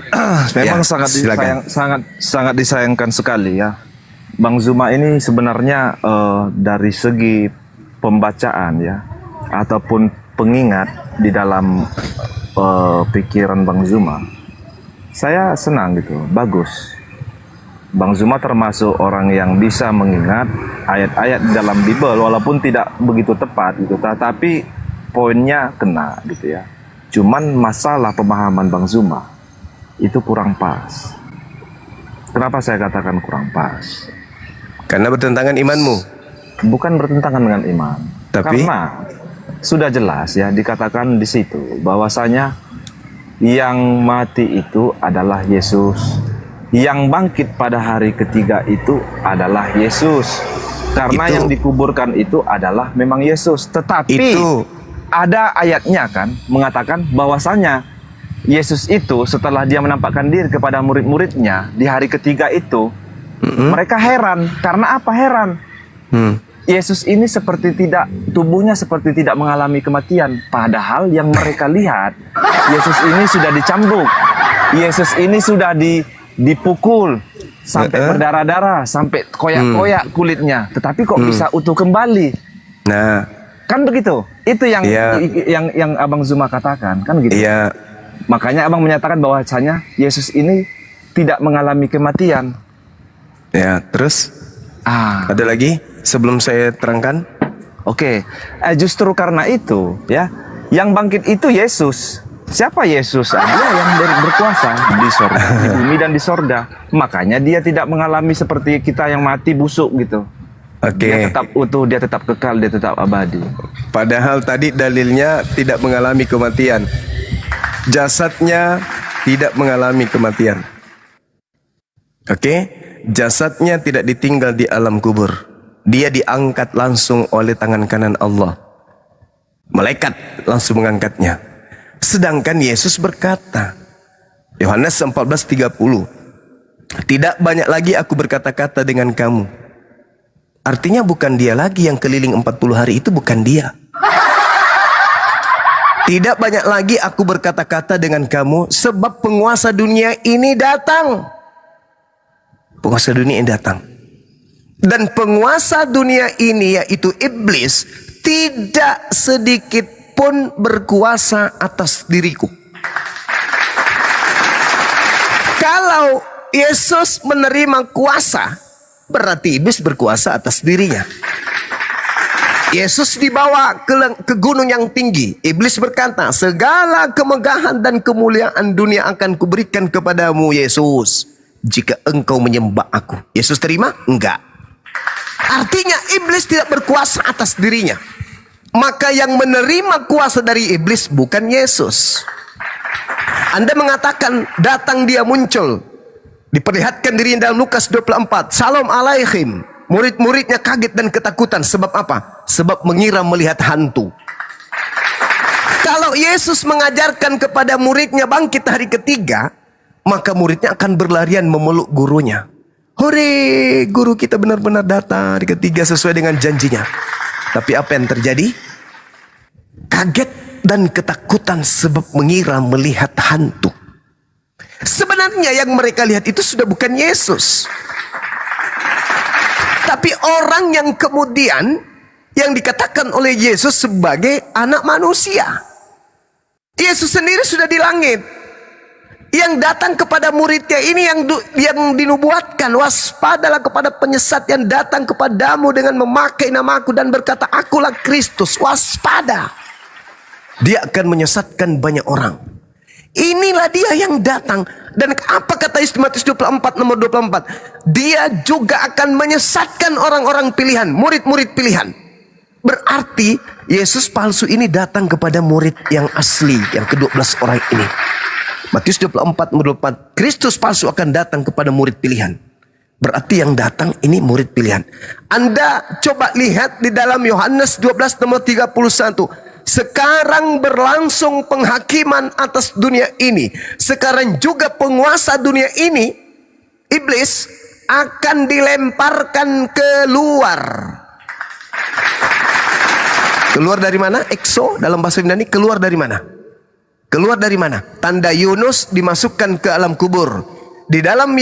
memang Ya, sangat silakan. sangat disayangkan sekali ya. Bang Zuma ini sebenarnya dari segi pembacaan ya, ataupun pengingat di dalam pikiran Bang Zuma, saya senang gitu, bagus. Bang Zuma termasuk orang yang bisa mengingat ayat-ayat di dalam Bible walaupun tidak begitu tepat gitu, tetapi poinnya kena gitu ya. Cuman masalah pemahaman Bang Zuma itu kurang pas. Kenapa saya katakan kurang pas? Karena bertentangan imanmu. Bukan bertentangan dengan iman, Tapi? karena sudah jelas ya dikatakan di situ bahwasanya yang mati itu adalah Yesus, yang bangkit pada hari ketiga itu adalah Yesus, karena Itu. yang dikuburkan itu adalah memang Yesus. Tetapi Itu. ada ayatnya kan mengatakan bahwasanya Yesus itu setelah dia menampakkan diri kepada murid-muridnya di hari ketiga itu, mereka heran. Karena apa heran? Yesus ini seperti tidak, tubuhnya seperti tidak mengalami kematian. Padahal yang mereka lihat, Yesus ini sudah dicambuk. Yesus ini sudah dipukul sampai berdarah-darah, sampai koyak-koyak kulitnya. Tetapi kok bisa utuh kembali? Nah, Kan begitu. Itu yang Iya. yang Abang Zuma katakan, kan gitu. iya. Makanya Abang menyatakan bahwasanya Yesus ini tidak mengalami kematian. Ya, terus ada lagi sebelum saya terangkan? Oke. Justru karena itu ya, yang bangkit itu Yesus. Siapa Yesus? Dia yang berkuasa di sorga, di bumi dan di sorga. Makanya dia tidak mengalami seperti kita yang mati busuk gitu. Oke. Dia tetap utuh, dia tetap kekal, dia tetap abadi. Padahal tadi dalilnya tidak mengalami kematian. Jasadnya tidak mengalami kematian. Oke? Jasadnya tidak ditinggal di alam kubur. Dia diangkat langsung oleh tangan kanan Allah. Malaikat langsung mengangkatnya. Sedangkan Yesus berkata, Yohanes 14:30, tidak banyak lagi aku berkata-kata dengan kamu. Artinya bukan dia lagi yang keliling 40 hari, itu bukan dia. Tidak banyak lagi aku berkata-kata dengan kamu, sebab penguasa dunia ini datang. Penguasa dunia ini datang. Dan penguasa dunia ini, yaitu iblis, tidak sedikit pun berkuasa atas diriku. Kalau Yesus menerima kuasa, berarti iblis berkuasa atas dirinya. Yesus dibawa ke gunung yang tinggi. Iblis berkata, segala kemegahan dan kemuliaan dunia akan kuberikan kepadamu Yesus, jika engkau menyembah aku. Yesus terima? Enggak. Artinya iblis tidak berkuasa atas dirinya. Maka yang menerima kuasa dari iblis bukan Yesus. Anda mengatakan datang dia muncul, diperlihatkan dirinya dalam Lukas 24. Salam alaihim. Murid-muridnya kaget dan ketakutan. Sebab apa? Sebab mengira melihat hantu. Kalau Yesus mengajarkan kepada muridnya bangkit hari ketiga, maka muridnya akan berlarian memeluk gurunya. Hore, guru kita benar-benar datang hari ketiga sesuai dengan janjinya. Tapi apa yang terjadi? Kaget dan ketakutan sebab mengira melihat hantu. Sebenarnya yang mereka lihat itu sudah bukan Yesus, tapi orang yang kemudian yang dikatakan oleh Yesus sebagai anak manusia. Yesus sendiri sudah di langit. Yang datang kepada muridnya ini yang dinubuatkan, waspadalah kepada penyesat yang datang kepadamu dengan memakai namaku dan berkata, akulah Kristus. Waspada. Dia akan menyesatkan banyak orang. Inilah dia yang datang. Dan apa kata Matius 24 nomor 24? Dia juga akan menyesatkan orang-orang pilihan, murid-murid pilihan. Berarti Yesus palsu ini datang kepada murid yang asli, yang ke-12 orang ini. Matius 24 nomor 24, Kristus palsu akan datang kepada murid pilihan. Berarti yang datang ini murid pilihan. Anda coba lihat di dalam Yohanes 12 nomor 31. Sekarang berlangsung penghakiman atas dunia ini. Sekarang juga penguasa dunia ini, iblis, akan dilemparkan keluar. Keluar dari mana? Exo dalam bahasa Yunani, keluar dari mana? Keluar dari mana? Tanda Yunus dimasukkan ke alam kubur. Di dalam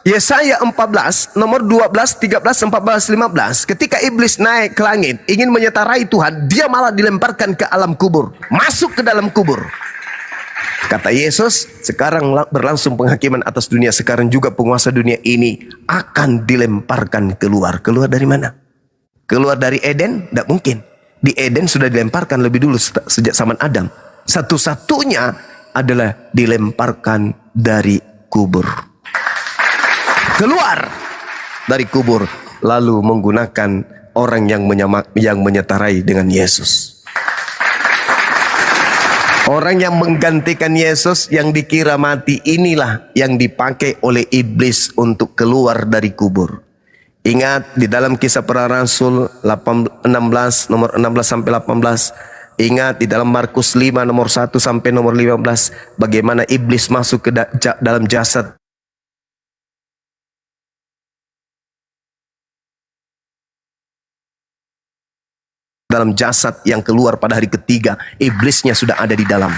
Yesaya 14 nomor 12, 13, 14, 15, ketika iblis naik ke langit ingin menyetarai Tuhan, dia malah dilemparkan ke alam kubur, masuk ke dalam kubur. Kata Yesus, sekarang berlangsung penghakiman atas dunia, sekarang juga penguasa dunia ini akan dilemparkan keluar. Keluar dari mana? Keluar dari Eden? Tidak mungkin. Di Eden sudah dilemparkan lebih dulu sejak zaman Adam. Satu-satunya adalah dilemparkan dari kubur. Keluar dari kubur, lalu menggunakan orang yang menyetarai dengan Yesus. Orang yang menggantikan Yesus yang dikira mati inilah yang dipakai oleh iblis untuk keluar dari kubur. Ingat di dalam Kisah Para Rasul 16 nomor 16 sampai 18. Ingat di dalam Markus 5 nomor 1 sampai nomor 15 bagaimana iblis masuk ke dalam jasad yang keluar pada hari ketiga, iblisnya sudah ada di dalam.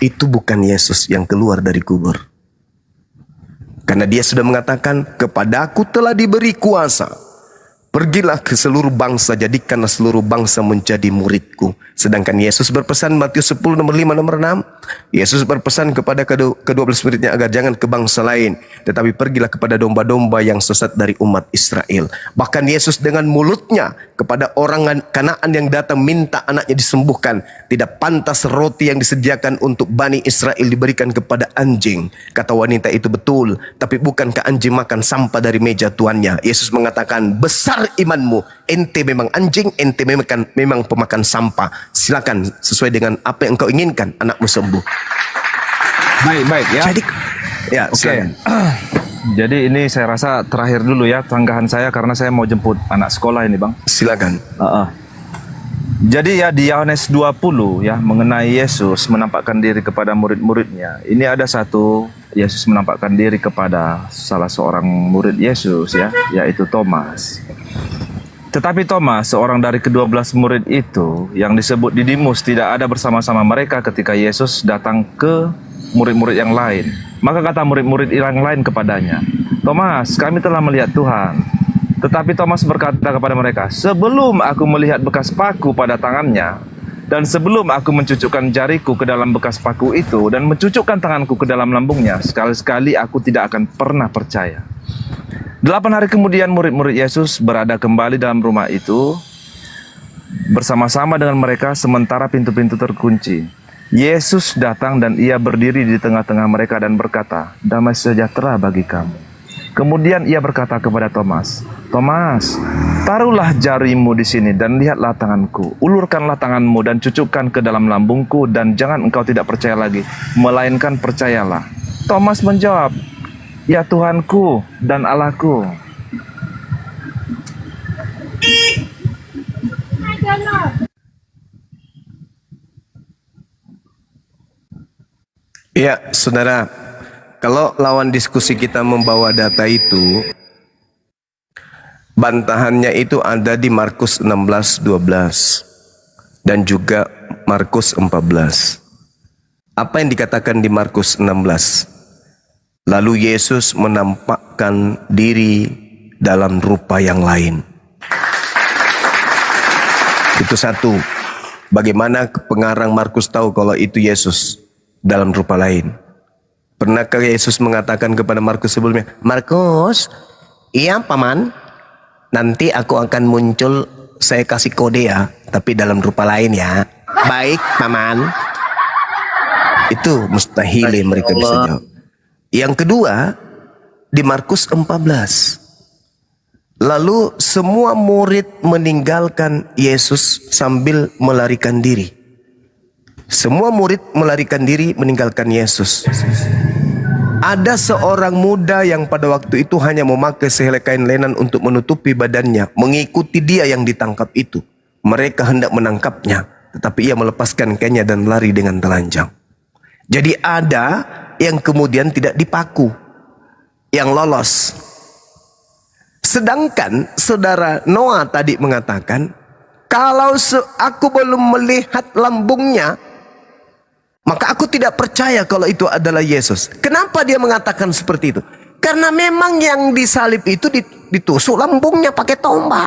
Itu bukan Yesus yang keluar dari kubur. Karena dia sudah mengatakan, kepadaku telah diberi kuasa. Pergilah ke seluruh bangsa, jadikanlah seluruh bangsa menjadi muridku. Sedangkan Yesus berpesan, Matius 10 nomor 5 nomor 6. Yesus berpesan kepada ke-12 muridnya agar jangan ke bangsa lain, tetapi pergilah kepada domba-domba yang sesat dari umat Israel. Bahkan Yesus dengan mulutnya kepada orang Kanaan yang datang minta anaknya disembuhkan. Tidak pantas roti yang disediakan untuk Bani Israel diberikan kepada anjing. Kata wanita itu betul, tapi bukankah anjing makan sampah dari meja tuannya? Yesus mengatakan, besar imanmu, ente memang anjing, ente memang pemakan sampah. Silakan sesuai dengan apa yang engkau inginkan, anakmu sembuh. Baik ya. Jadi, ya, Oke. Jadi ini saya rasa terakhir dulu ya tanggahan saya karena saya mau jemput anak sekolah ini, Bang. silakan. Jadi ya di Yohanes 20 ya mengenai Yesus menampakkan diri kepada murid-muridnya. Ini ada satu Yesus menampakkan diri kepada salah seorang murid Yesus ya, yaitu Thomas. Tetapi Thomas, seorang dari ke-12 murid itu yang disebut Didimus, tidak ada bersama-sama mereka ketika Yesus datang ke murid-murid yang lain. Maka kata murid-murid yang lain kepadanya, Thomas, kami telah melihat Tuhan. Tetapi Thomas berkata kepada mereka, sebelum aku melihat bekas paku pada tangannya, dan sebelum aku mencucukkan jariku ke dalam bekas paku itu, dan mencucukkan tanganku ke dalam lambungnya, sekali-sekali aku tidak akan pernah percaya. 8 hari kemudian murid-murid Yesus berada kembali dalam rumah itu, bersama-sama dengan mereka sementara pintu-pintu terkunci. Yesus datang dan ia berdiri di tengah-tengah mereka dan berkata, damai sejahtera bagi kamu. Kemudian ia berkata kepada Thomas, Thomas, taruhlah jarimu di sini dan lihatlah tanganku. Ulurkanlah tanganmu dan cucukkan ke dalam lambungku, dan jangan engkau tidak percaya lagi, melainkan percayalah. Thomas menjawab, ya Tuhanku dan Allahku. Ya, saudara, kalau lawan diskusi kita membawa data itu, bantahannya itu ada di Markus 16:12 dan juga Markus 14. Apa yang dikatakan di Markus 16? Lalu Yesus menampakkan diri dalam rupa yang lain. Itu satu. Bagaimana pengarang Markus tahu kalau itu Yesus dalam rupa lain? Pernahkah Yesus mengatakan kepada Markus sebelumnya, Markus, iya paman, nanti aku akan muncul, saya kasih kode ya, tapi dalam rupa lain ya. Baik paman. Itu mustahil mereka bisa jawab. Yang kedua, di Markus 14. Lalu semua murid meninggalkan Yesus sambil melarikan diri. Semua murid melarikan diri meninggalkan Yesus. Ada seorang muda yang pada waktu itu hanya memakai sehelai kain lenan untuk menutupi badannya, mengikuti dia yang ditangkap itu. Mereka hendak menangkapnya, tetapi ia melepaskan kainnya dan lari dengan telanjang. Jadi ada yang kemudian tidak dipaku, yang lolos. Sedangkan saudara Noah tadi mengatakan, kalau aku belum melihat lambungnya, maka aku tidak percaya kalau itu adalah Yesus. Kenapa dia mengatakan seperti itu? Karena memang yang disalib itu ditusuk lambungnya pakai tombak.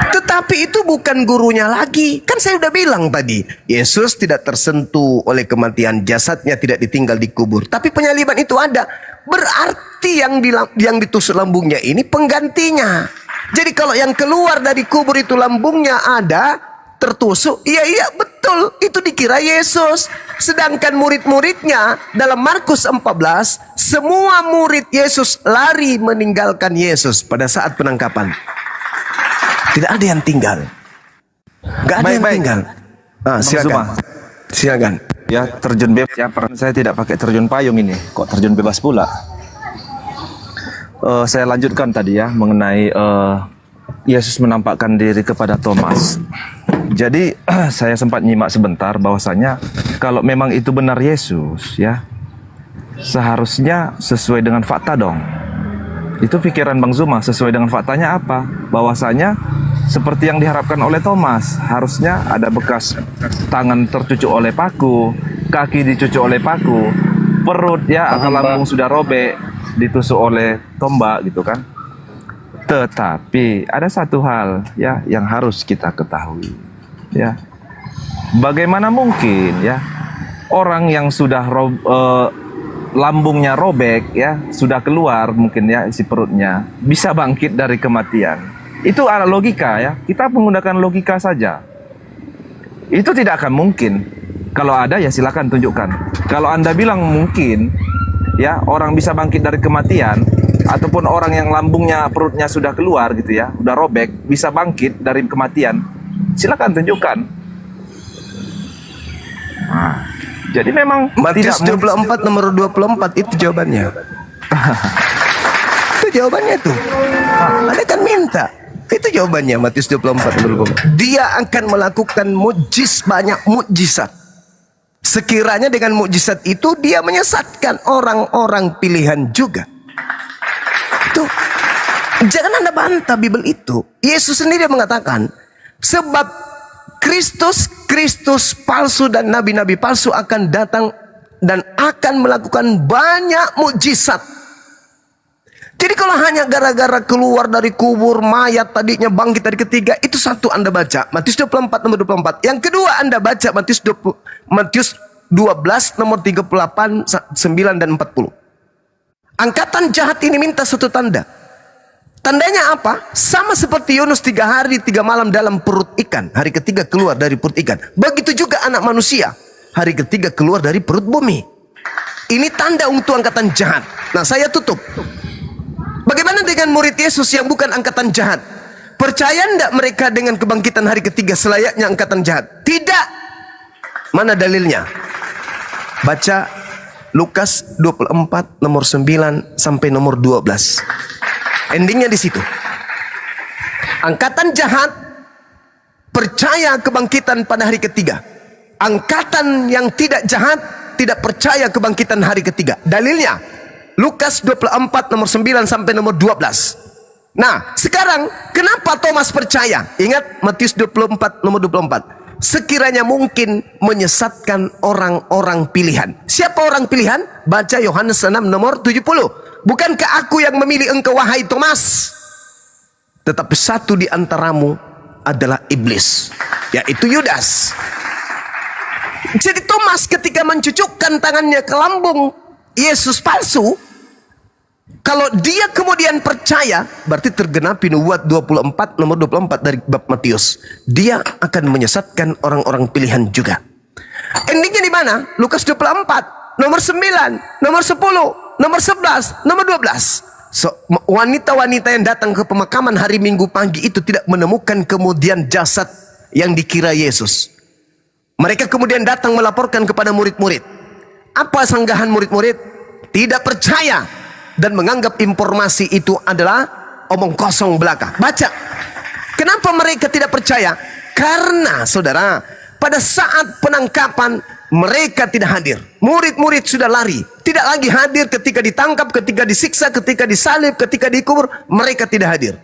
Tetapi itu bukan gurunya lagi. Kan saya udah bilang tadi, Yesus tidak tersentuh oleh kematian, jasadnya tidak ditinggal di kubur. Tapi penyaliban itu ada. Berarti yang ditusuk lambungnya ini penggantinya. Jadi kalau yang keluar dari kubur itu lambungnya ada, tertusuk, iya betul, itu dikira Yesus. Sedangkan murid-muridnya dalam Markus 14, semua murid Yesus lari meninggalkan Yesus pada saat penangkapan. Tidak ada yang tinggal. Gak ada yang tinggal. Silakan. Silakan. Ya, terjun bebas. Ya, saya tidak pakai terjun payung ini. Kok terjun bebas pula? Saya lanjutkan tadi ya mengenai Yesus menampakkan diri kepada Thomas. Jadi saya sempat nyimak sebentar bahwasanya kalau memang itu benar Yesus ya, seharusnya sesuai dengan fakta dong. Itu pikiran Bang Zuma, sesuai dengan faktanya apa? Bahwasanya seperti yang diharapkan oleh Thomas, harusnya ada bekas tangan tercucuk oleh paku, kaki dicucuk oleh paku, perut ya atau lambung sudah robek, ditusuk oleh tombak gitu kan. Tetapi ada satu hal ya yang harus kita ketahui ya. Bagaimana mungkin ya orang yang sudah lambungnya robek ya, sudah keluar mungkin ya isi perutnya, bisa bangkit dari kematian? Itu ada logika ya. Kita menggunakan logika saja. Itu tidak akan mungkin. Kalau ada ya silakan tunjukkan. Kalau Anda bilang mungkin ya orang bisa bangkit dari kematian, ataupun orang yang lambungnya perutnya sudah keluar gitu ya, udah robek, bisa bangkit dari kematian, silakan tunjukkan. Nah, jadi memang Matius 24 nomor 24 itu jawabannya. Itu jawabannya tuh. Anda kan minta. Itu jawabannya Matius 24 nomor 24. Dia akan melakukan banyak mukjizat. Sekiranya dengan mukjizat itu dia menyesatkan orang-orang pilihan juga. Tuh. Jangan Anda bantah Bible itu. Yesus sendiri mengatakan, sebab Kristus palsu dan nabi-nabi palsu akan datang dan akan melakukan banyak mukjizat. Jadi kalau hanya gara-gara keluar dari kubur mayat tadinya bangkit dari ketiga, itu satu Anda baca Matius 24 nomor 24. Yang kedua Anda baca Matius 12 nomor 38, 9 dan 40. Angkatan jahat ini minta satu tanda. Tandanya apa? Sama seperti Yunus 3 hari 3 malam dalam perut ikan, hari ketiga keluar dari perut ikan. Begitu juga anak manusia, hari ketiga keluar dari perut bumi. Ini tanda untuk angkatan jahat. Nah, saya tutup. Bagaimana dengan murid Yesus yang bukan angkatan jahat? Percaya enggak mereka dengan kebangkitan hari ketiga selayaknya angkatan jahat? Tidak. Mana dalilnya? Baca Lukas 24 nomor 9 sampai nomor 12. Endingnya di situ. Angkatan jahat percaya kebangkitan pada hari ketiga. Angkatan yang tidak jahat tidak percaya kebangkitan hari ketiga. Dalilnya Lukas 24 nomor 9 sampai nomor 12. Nah, sekarang kenapa Thomas percaya? Ingat Matius 24 nomor 24. Sekiranya mungkin menyesatkan orang-orang pilihan. Siapa orang pilihan? Baca Yohanes 6 nomor 70. Bukankah aku yang memilih engkau, wahai Thomas? Tetapi satu di antaramu adalah iblis, yaitu Yudas. Jadi Thomas ketika mencucukkan tangannya ke lambung Yesus palsu, kalau dia kemudian percaya, berarti tergenapi nubuat 24 nomor 24 dari bab Matius. Dia akan menyesatkan orang-orang pilihan juga. Endingnya di mana? Lukas 24 nomor 9, nomor 10, nomor 11, nomor 12. Wanita-wanita yang datang ke pemakaman hari Minggu pagi itu tidak menemukan kemudian jasad yang dikira Yesus. Mereka kemudian datang melaporkan kepada murid-murid. Apa sanggahan murid-murid? Tidak percaya dan menganggap informasi itu adalah omong kosong belaka. Baca. Kenapa mereka tidak percaya? Karena saudara, pada saat penangkapan mereka tidak hadir. Murid-murid sudah lari. Tidak lagi hadir ketika ditangkap, ketika disiksa, ketika disalib, ketika dikubur. Mereka tidak hadir.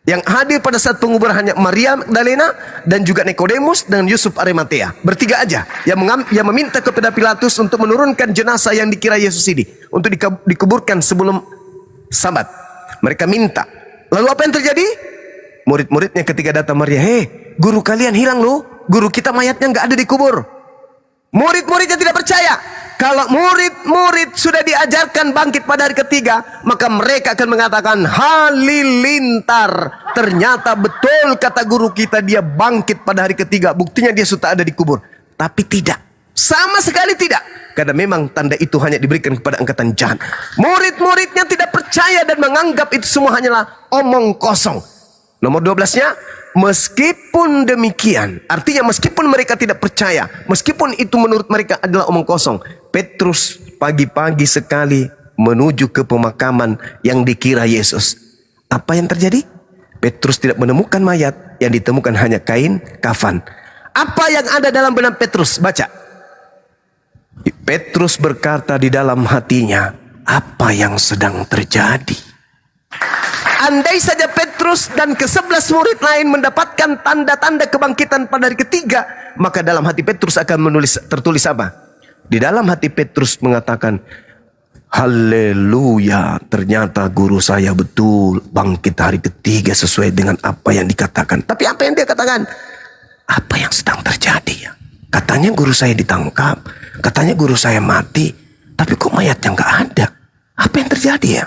Yang hadir pada saat penguburan hanya Maria Magdalena dan juga Nikodemus dan Yusuf Arimatea. Bertiga aja yang meminta kepada Pilatus untuk menurunkan jenazah yang dikira Yesus ini untuk dikuburkan sebelum Sabat. Mereka minta. Lalu apa yang terjadi? Murid-muridnya ketika datang Maria, "Hei, guru kalian hilang loh. Guru kita mayatnya nggak ada dikubur." Murid-muridnya tidak percaya. Kalau murid-murid sudah diajarkan bangkit pada hari ketiga, maka mereka akan mengatakan, halilintar, ternyata betul kata guru kita, dia bangkit pada hari ketiga. Buktinya dia sudah ada dikubur. Tapi tidak, sama sekali tidak. Karena memang tanda itu hanya diberikan kepada angkatan jahat. Murid-muridnya tidak percaya dan menganggap itu semua hanyalah omong kosong. Nomor 12-nya, meskipun demikian, artinya meskipun mereka tidak percaya, meskipun itu menurut mereka adalah omong kosong, Petrus pagi-pagi sekali menuju ke pemakaman yang dikira Yesus. Apa yang terjadi? Petrus tidak menemukan mayat, yang ditemukan hanya kain kafan. Apa yang ada dalam benak Petrus? Baca. Petrus berkata di dalam hatinya, apa yang sedang terjadi? Andai saja Petrus dan ke-11 murid lain mendapatkan tanda-tanda kebangkitan pada hari ketiga, maka dalam hati Petrus akan tertulis apa? Di dalam hati Petrus mengatakan, haleluya, ternyata guru saya betul bangkit hari ketiga sesuai dengan apa yang dikatakan. Tapi apa yang dia katakan? Apa yang sedang terjadi ya? Katanya guru saya ditangkap, katanya guru saya mati, tapi kok mayatnya nggak ada? Apa yang terjadi ya?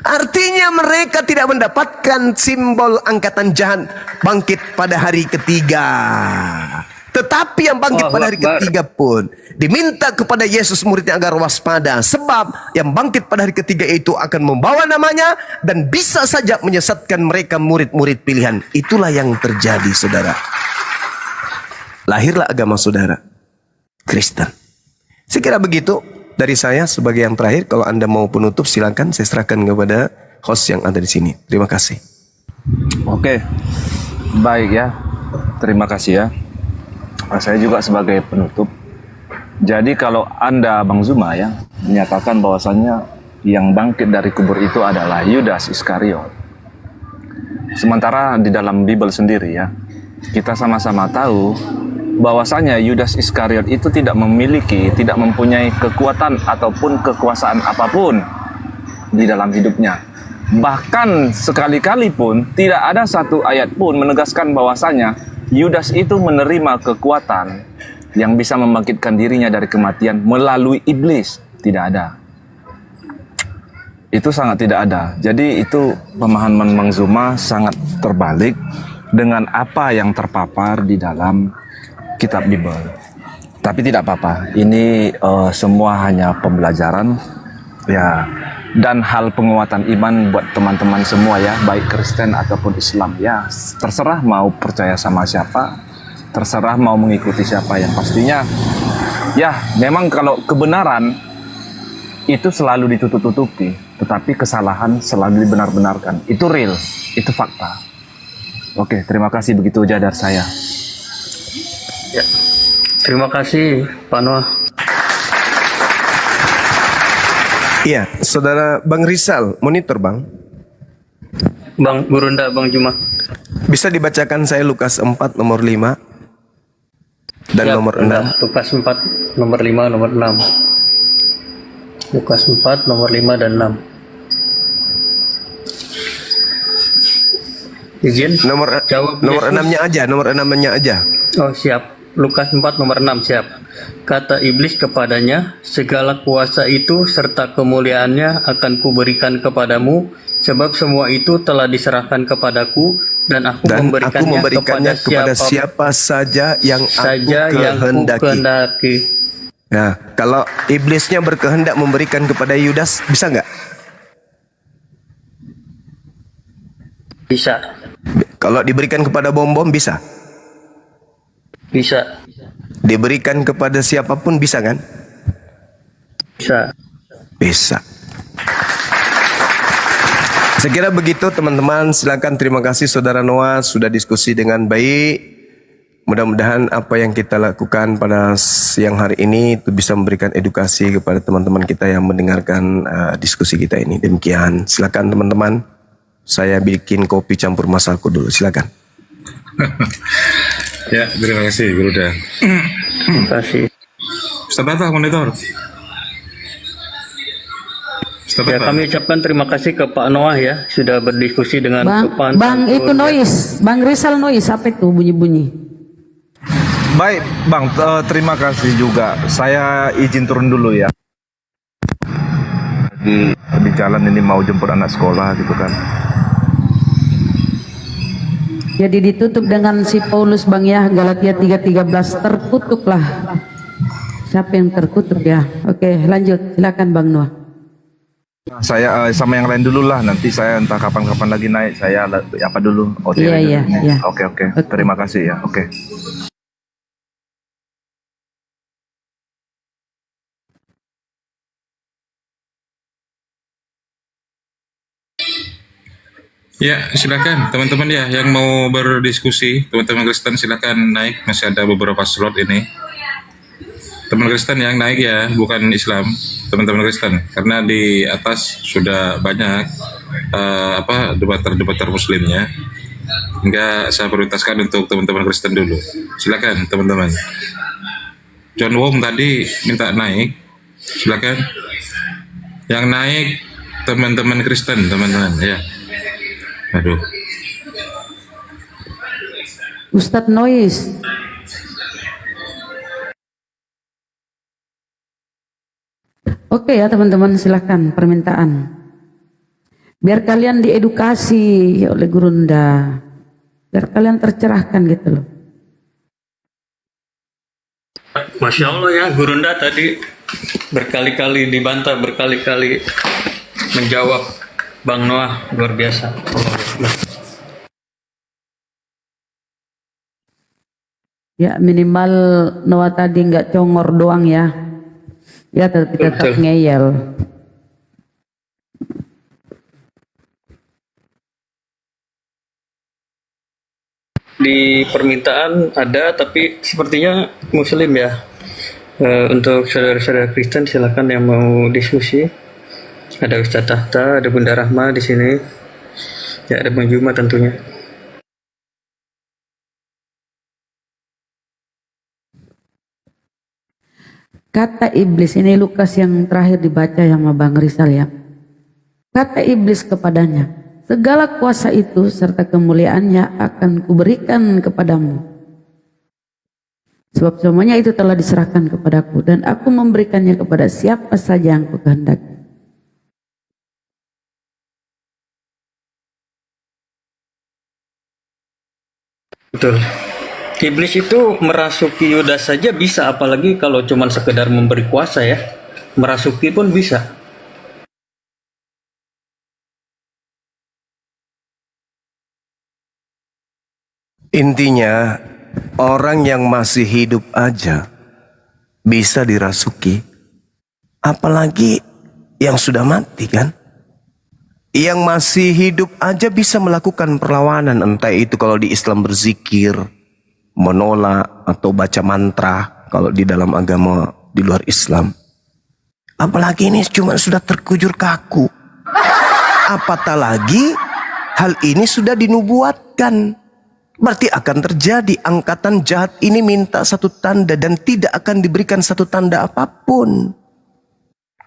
Artinya mereka tidak mendapatkan simbol angkatan jahat bangkit pada hari ketiga. Tetapi yang bangkit pada hari ketiga pun diminta kepada Yesus muridnya agar waspada. Sebab yang bangkit pada hari ketiga itu akan membawa namanya dan bisa saja menyesatkan mereka murid-murid pilihan. Itulah yang terjadi, saudara. Lahirlah agama saudara, Kristen. Sekira begitu dari saya sebagai yang terakhir. Kalau Anda mau penutup silakan, saya serahkan kepada host yang ada di sini. Terima kasih. Oke, baik ya. Terima kasih ya. Saya juga sebagai penutup. Jadi kalau Anda, Bang Zuma ya, menyatakan bahwasannya yang bangkit dari kubur itu adalah Yudas Iskariot. Sementara di dalam Bible sendiri ya, kita sama-sama tahu bahwasanya Yudas Iskariot itu tidak mempunyai kekuatan ataupun kekuasaan apapun di dalam hidupnya. Bahkan sekali-kali pun tidak ada satu ayat pun menegaskan bahwasanya Yudas itu menerima kekuatan yang bisa membangkitkan dirinya dari kematian melalui iblis. Tidak ada. Itu sangat tidak ada. Jadi itu pemahaman Bang Zuma sangat terbalik dengan apa yang terpapar di dalam kitab Bible. Tapi tidak apa-apa. Ini semua hanya pembelajaran ya, dan hal penguatan iman buat teman-teman semua ya, baik Kristen ataupun Islam ya. Terserah mau percaya sama siapa, terserah mau mengikuti siapa, yang pastinya ya memang kalau kebenaran itu selalu ditutup-tutupi, tetapi kesalahan selalu dibenar-benarkan. Itu real, itu fakta. Oke, terima kasih, begitu aja dari saya. Ya. Terima kasih Pak Noah. Iya, saudara Bang Rizal, monitor Bang. Bang Gurunda, Bang Juma. Bisa dibacakan saya Lukas 4 nomor 5 dan Siap, nomor Bunda. 6. Lukas 4 nomor 5 nomor 6. Lukas 4 nomor 5 dan 6. Izin Nomor jawab nomor Yesus. 6-nya aja, nomor 6-nya aja. Oh siap. Lukas 4 nomor 6 siap. Kata iblis kepadanya, segala kuasa itu serta kemuliaannya akan kuberikan kepadamu, sebab semua itu telah diserahkan kepadaku, dan aku Dan aku memberikannya, memberikannya kepada siapa saja yang aku kehendaki. kehendaki. Nah, kalau iblisnya berkehendak memberikan kepada Yudas, bisa nggak? Bisa. Kalau diberikan kepada bom-bom, bisa. Bisa. Diberikan kepada siapapun, bisa kan? Bisa. Bisa. Sekira begitu teman-teman, silakan. Terima kasih saudara Noah sudah diskusi dengan baik. Mudah-mudahan apa yang kita lakukan pada siang hari ini itu bisa memberikan edukasi kepada teman-teman kita yang mendengarkan diskusi kita ini. Demikian, silakan teman-teman. Saya bikin kopi campur masalku dulu, silakan. Ya, terima kasih Guru Dan. Terima kasih. Ustaz Batak monitor. Ustaz Ya, Batak. kami ucapkan terima kasih ke Pak Noah ya, sudah berdiskusi dengan sopan. Bang itu santun. noise, Bang Rizal noise, apa itu bunyi-bunyi? Baik, Bang, terima kasih juga. Saya izin turun dulu ya. Di jalan ini mau jemput anak sekolah gitu kan. Jadi ditutup dengan si Paulus Bang ya, Galatia 3:13, terkutuklah. Siapa yang terkutuk ya? Oke, lanjut, silakan Bang Noah. Saya sama yang lain dulu lah. Nanti saya entah kapan-kapan lagi naik. Saya apa dulu? Oh, Iya, iya, iya. Oke. Terima kasih ya. Oke. Ya, silakan teman-teman ya yang mau berdiskusi, teman-teman Kristen silakan naik, masih ada beberapa slot ini. Teman Kristen yang naik ya, bukan Islam, teman-teman Kristen, karena di atas sudah banyak debater-debater Muslimnya, hingga saya prioritaskan untuk teman-teman Kristen dulu. Silakan teman-teman. John Wong tadi minta naik, silakan. Yang naik teman-teman Kristen, teman-teman ya. Aduh. Ustadz noise. Oke ya teman-teman, silakan permintaan. Biar kalian diedukasi oleh Gurunda, biar kalian tercerahkan gitu loh. Masya Allah ya, Gurunda tadi berkali-kali dibantah, berkali-kali menjawab Bang Noah, luar biasa. Ya minimal Noah tadi nggak congor doang ya. Ya tetap Betul. ngeyel. Di permintaan ada, tapi sepertinya Muslim ya. Untuk saudara-saudara Kristen silakan yang mau diskusi. Ada Ustadz Tahta, ada Bunda Rahma di sini. Ya, ada Bang Juma tentunya. Kata iblis, ini Lukas yang terakhir dibaca yang sama Bang Rizal ya. Kata iblis kepadanya, segala kuasa itu serta kemuliaannya akan kuberikan kepadamu. Sebab semuanya itu telah diserahkan kepadaku, dan aku memberikannya kepada siapa saja yang kukehendaki. Betul. Iblis itu merasuki Yudas saja bisa, apalagi kalau cuman sekedar memberi kuasa ya. Merasuki pun bisa. Intinya, orang yang masih hidup aja bisa dirasuki. Apalagi yang sudah mati kan? Yang masih hidup aja bisa melakukan perlawanan. Entah itu kalau di Islam berzikir, menolak, atau baca mantra. Kalau di dalam agama di luar Islam. Apalagi ini cuma sudah terkujur kaku. Apatah lagi hal ini sudah dinubuatkan. Berarti akan terjadi angkatan jahat ini minta satu tanda dan tidak akan diberikan satu tanda apapun.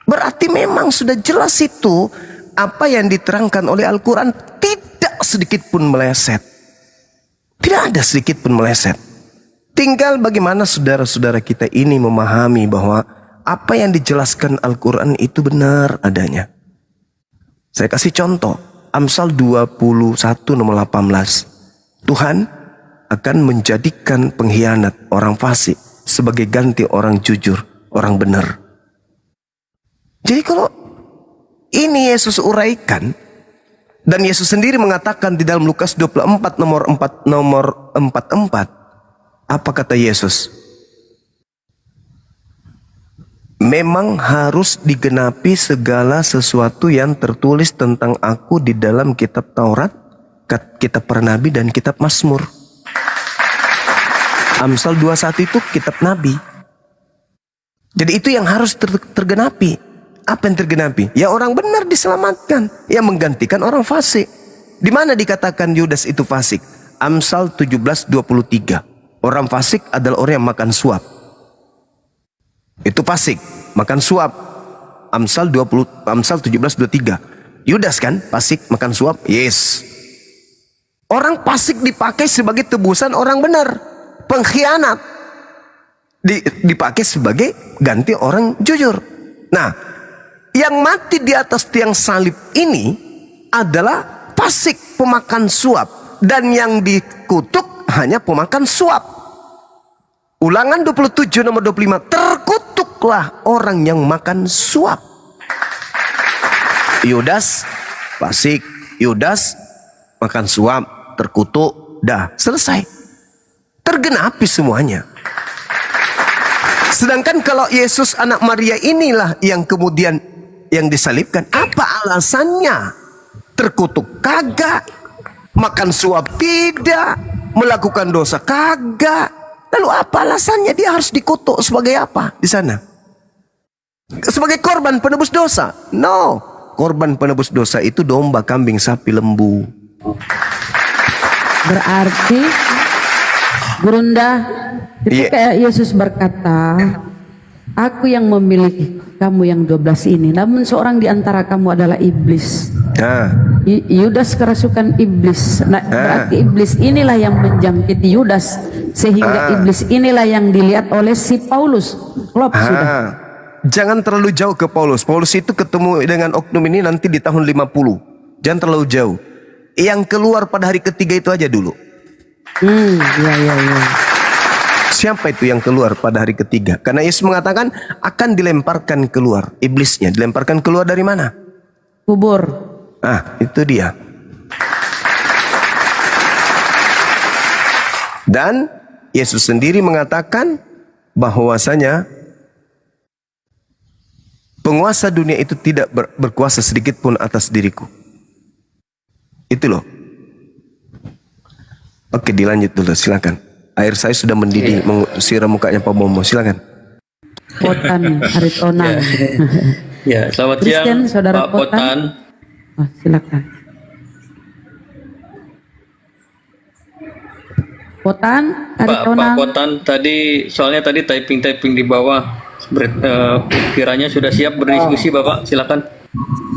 Berarti memang sudah jelas itu apa yang diterangkan oleh Al-Quran tidak sedikit pun meleset. Tidak ada sedikit pun meleset. Tinggal bagaimana saudara-saudara kita ini memahami bahwa apa yang dijelaskan Al-Quran itu benar adanya. Saya kasih contoh. Amsal 21 nomor 18. Tuhan akan menjadikan pengkhianat orang fasik sebagai ganti orang jujur, orang benar. Jadi kalau ini Yesus uraikan, dan Yesus sendiri mengatakan di dalam Lukas 24 nomor 44, apa kata Yesus? Memang harus digenapi segala sesuatu yang tertulis tentang aku di dalam kitab Taurat, kitab para nabi, dan kitab Mazmur. Amsal 21 itu kitab nabi. Jadi itu yang harus tergenapi. Apa yang tergenapi? Ya orang benar diselamatkan, yang menggantikan orang fasik. Di mana dikatakan Yudas itu fasik? Amsal 17:23. Orang fasik adalah orang yang makan suap. Itu fasik, makan suap. Amsal 17:23. Yudas kan fasik, makan suap? Yes. Orang fasik dipakai sebagai tebusan orang benar. Pengkhianat dipakai sebagai ganti orang jujur. Nah, yang mati di atas tiang salib ini adalah fasik, pemakan suap. Dan yang dikutuk hanya pemakan suap. Ulangan 27 nomor 25. Terkutuklah orang yang makan suap. Yudas fasik, Yudas makan suap, terkutuk, dah selesai. Tergenapi semuanya. Sedangkan kalau Yesus anak Maria inilah yang kemudian yang disalibkan, apa alasannya? Terkutuk kagak, makan suap tidak, melakukan dosa kagak. Lalu apa alasannya dia harus dikutuk sebagai apa di sana? Sebagai korban penebus dosa? No, korban penebus dosa itu domba, kambing, sapi, lembu. Berarti Gurunda, ketika Yesus berkata, aku yang memilih kamu yang 12 ini, namun seorang di antara kamu adalah iblis. Yudas kerasukan iblis. Nah, berarti iblis inilah yang menjangkiti Yudas, sehingga iblis inilah yang dilihat oleh si Paulus. Sudah. Jangan terlalu jauh ke Paulus. Paulus itu ketemu dengan oknum ini nanti di tahun 50. Jangan terlalu jauh. Yang keluar pada hari ketiga itu aja dulu. Ya. Siapa itu yang keluar pada hari ketiga? Karena Yesus mengatakan akan dilemparkan keluar. Iblisnya dilemparkan keluar dari mana? Kubur. Itu dia. Dan Yesus sendiri mengatakan bahwasanya penguasa dunia itu tidak berkuasa sedikit pun atas diriku. Itu loh. Oke, dilanjut dulu, silakan. Air saya sudah mendidih, siram mukanya Pak Bomo, silakan. Potan Aritonang. Ya, selamat Kristen, siang saudara Pak Potan. Silakan. Potan Aritonang. Pak Potan, soalnya tadi typing di bawah. Kiranya sudah siap berdiskusi Bapak, silakan.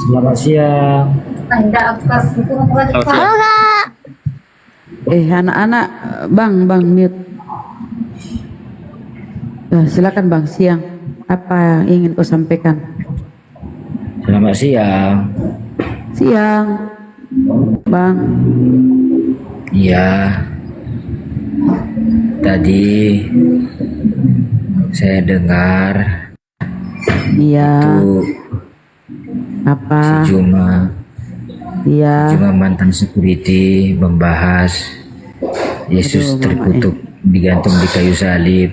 Selamat siang. Selamat siang. Anak-anak, bang mute. Silakan bang, siang. Apa yang ingin kau sampaikan? Selamat siang. Siang, bang. Iya. tadi saya dengar Iya. tuh Apa? cuma Iya. mantan security membahas Yesus Aduh, Mama, terkutuk digantung di kayu salib.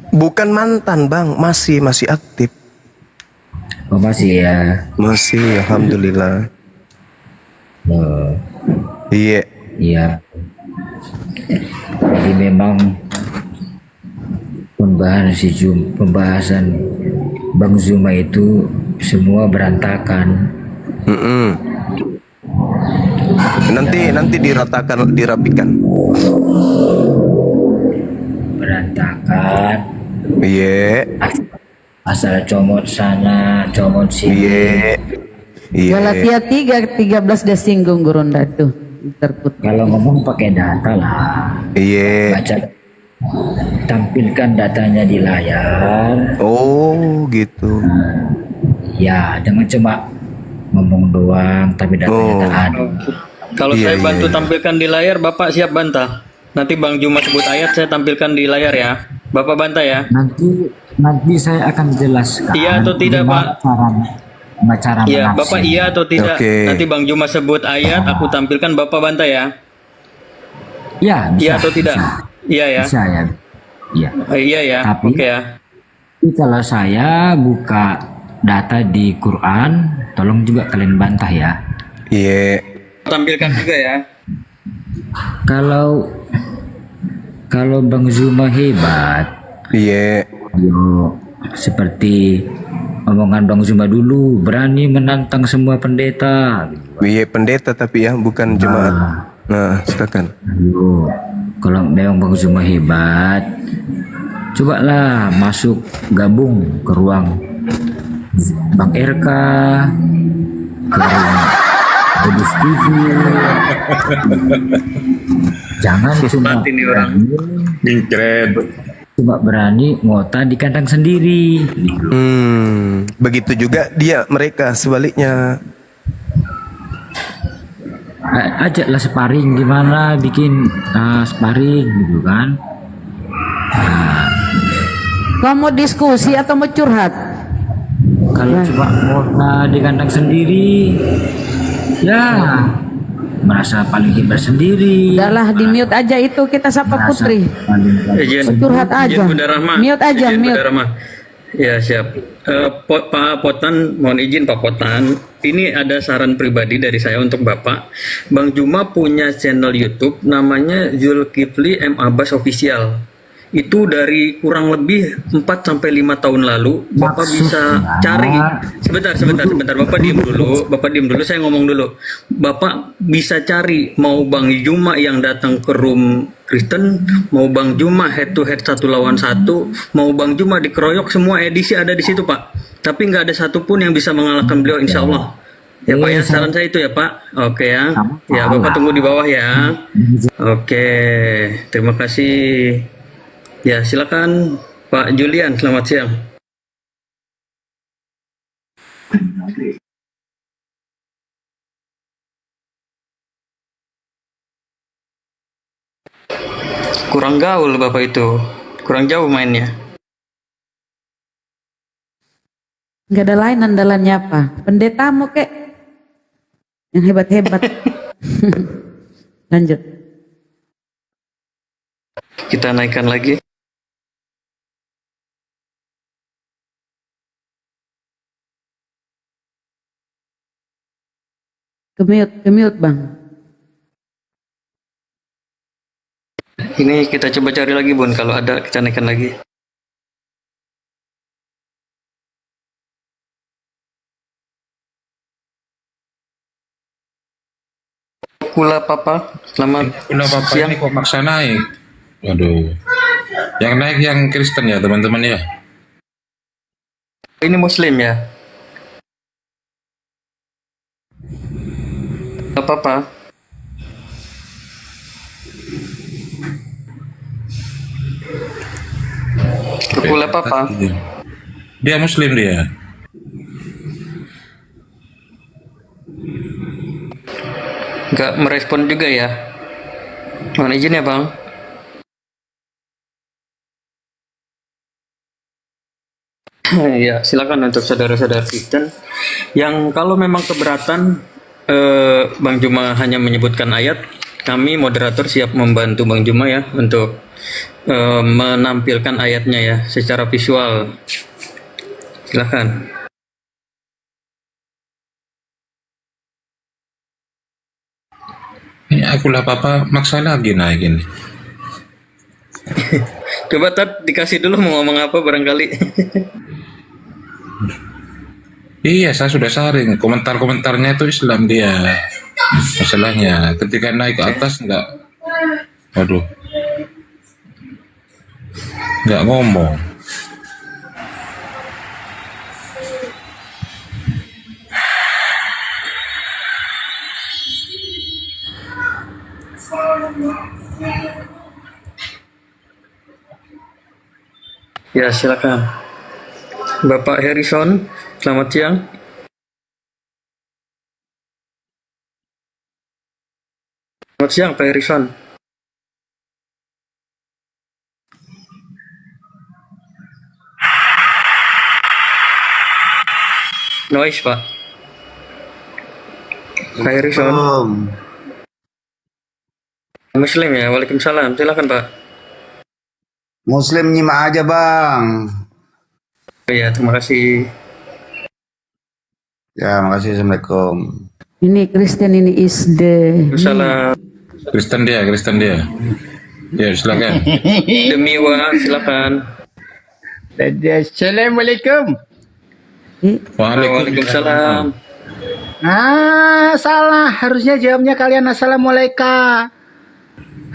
Bukan mantan bang, masih aktif. Oh masih ya? Masih, alhamdulillah. Oh, Iya. iya. Jadi memang pembahasan Bang Zuma itu semua berantakan. Mm-mm. Nanti dirapikan. Berantakan. Iya. Asal comot sana, comot sini. Iya. Iya. Galatia 3:13 dia singgung Guronda tuh. Terkutuk. Kalau ngomong pakai data lah. Iya. Baca, tampilkan datanya di layar. Oh, gitu. Ya, jangan cuma ngomong doang tapi datanya Oh. tak ada. Kalau Iya, saya iya, bantu iya. tampilkan di layar, Bapak siap bantah. Nanti Bang Juma sebut ayat, saya tampilkan di layar ya. Bapak bantah ya. Nanti saya akan jelaskan. Iya atau tidak, gimana Pak? cara Iya, menafsir. Bapak iya atau tidak? Oke. Nanti Bang Juma sebut ayat, aku tampilkan, Bapak bantah ya. Ya, bisa. Iya atau tidak? Bisa, Iya ya. bisa ya. Iya. Iya ya. Tapi- Oke ya. Tapi kalau saya buka data di Quran, tolong juga kalian bantah ya. Iya. Tampilkan juga ya. Kalau Bang Zuma hebat, Iya. yo seperti omongan Bang Zuma dulu, berani menantang semua pendeta. Iya pendeta tapi ya, bukan jemaat. Nah, silakan. Yo, kalau memang Bang Zuma hebat, cobalah masuk gabung ke ruang Bang RK, ke ruang Budus TV. Jangan cuma Mati nih orang. berani ngota di kandang sendiri. Begitu juga mereka sebaliknya. Ajaklah sparring, gimana bikin sparring gitu kan. Kamu diskusi atau mau curhat? Kalau cuma ngota di kandang sendiri, ya merasa paling hebat sendiri. Udahlah di mute aja itu, kita sapa Merasa Putri. Izin. Curhat aja. Izin Bunda Rahma. Mute aja, Izin mute. Bunda Rahma. Ya siap. Pak Potan, mohon izin Pak Potan. Ini ada saran pribadi dari saya untuk Bapak. Bang Juma punya channel YouTube namanya Zulkifli M Abbas Official. Itu dari kurang lebih 4 sampai 5 tahun lalu. Bapak bisa cari. Sebentar. Bapak diem dulu. Saya ngomong dulu. Bapak bisa cari mau Bang Juma yang datang ke room Kristen, mau Bang Juma head to head 1 lawan 1, mau Bang Juma dikeroyok, semua edisi ada di situ Pak. Tapi nggak ada satupun yang bisa mengalahkan beliau, insya Allah. Ya Pak ya, saran saya itu ya Pak. Oke ya. Ya Bapak tunggu di bawah ya. Oke, terima kasih. Ya silakan Pak Julian, selamat siang. Kurang gaul Bapak itu, kurang jauh mainnya. Nggak ada lain andalannya apa? Pendetamu kek yang hebat-hebat. Lanjut. Kita naikkan lagi. Ke mute Bang. Ini kita coba cari lagi Bun, kalau ada kita naikkan lagi. Kula Papa, selamat Udah Bapak siang. ini kok maksa naik. Waduh. Yang naik yang Kristen ya teman-teman ya. Ini Muslim ya? Gak apa-apa. Kula Papa. Dia Muslim dia. Gak merespon juga ya? Mohon izin ya Bang. Ya, silakan untuk saudara-saudara Kristen yang kalau memang keberatan Bang Juma hanya menyebutkan ayat, kami moderator siap membantu Bang Juma ya untuk menampilkan ayatnya ya secara visual. Silakan. Ini akulah papa maksa lagi naik ini. Coba Tat dikasih dulu mau ngomong apa barangkali. Iya, saya sudah saring komentar-komentarnya itu Islam dia. Masalahnya ketika naik ke atas waduh, nggak ngomong. Ya, silakan. Bapak Harrison, selamat siang. Selamat siang, Pak Harrison. Noise, Pak. Pak Harrison. Muslim ya, waalaikumsalam. Silakan, Pak. Muslim nyimak aja bang. Oh, ya, terima kasih. Ya makasih, assalamualaikum. Ini Kristen, ini is the Salam. Kristen dia. Ya, silakan. Demi wa, silakan. Assalamualaikum. Waalaikumsalam. Salah. Harusnya jawabnya kalian assalamualaikum.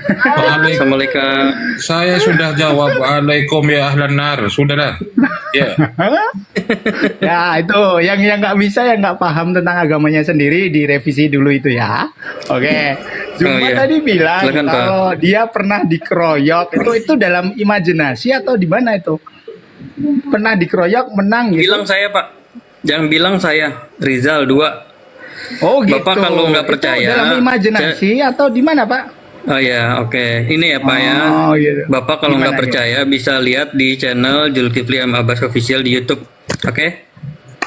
Assalamualaikum. Saya sudah jawab waalaikum ya ahlan nar. Sudahlah. Ya. Ya itu yang nggak bisa, yang nggak paham tentang agamanya sendiri direvisi dulu itu ya. Oke. Cuma iya. tadi bilang Silakan, Pak. kalau dia pernah dikeroyok itu dalam imajinasi atau di mana itu? Pernah dikeroyok menang gitu. Bilang saya, Pak. Jangan bilang saya. Rizal 2. Oh gitu. Bapak kalau nggak Itu percaya, dalam imajinasi atau di mana Pak? Oh ya, oke. Ini ya Pak ya. Oh, gitu. Bapak kalau nggak Gimana, percaya bisa lihat di channel Zulkifli M. Abbas Official di YouTube. Oke?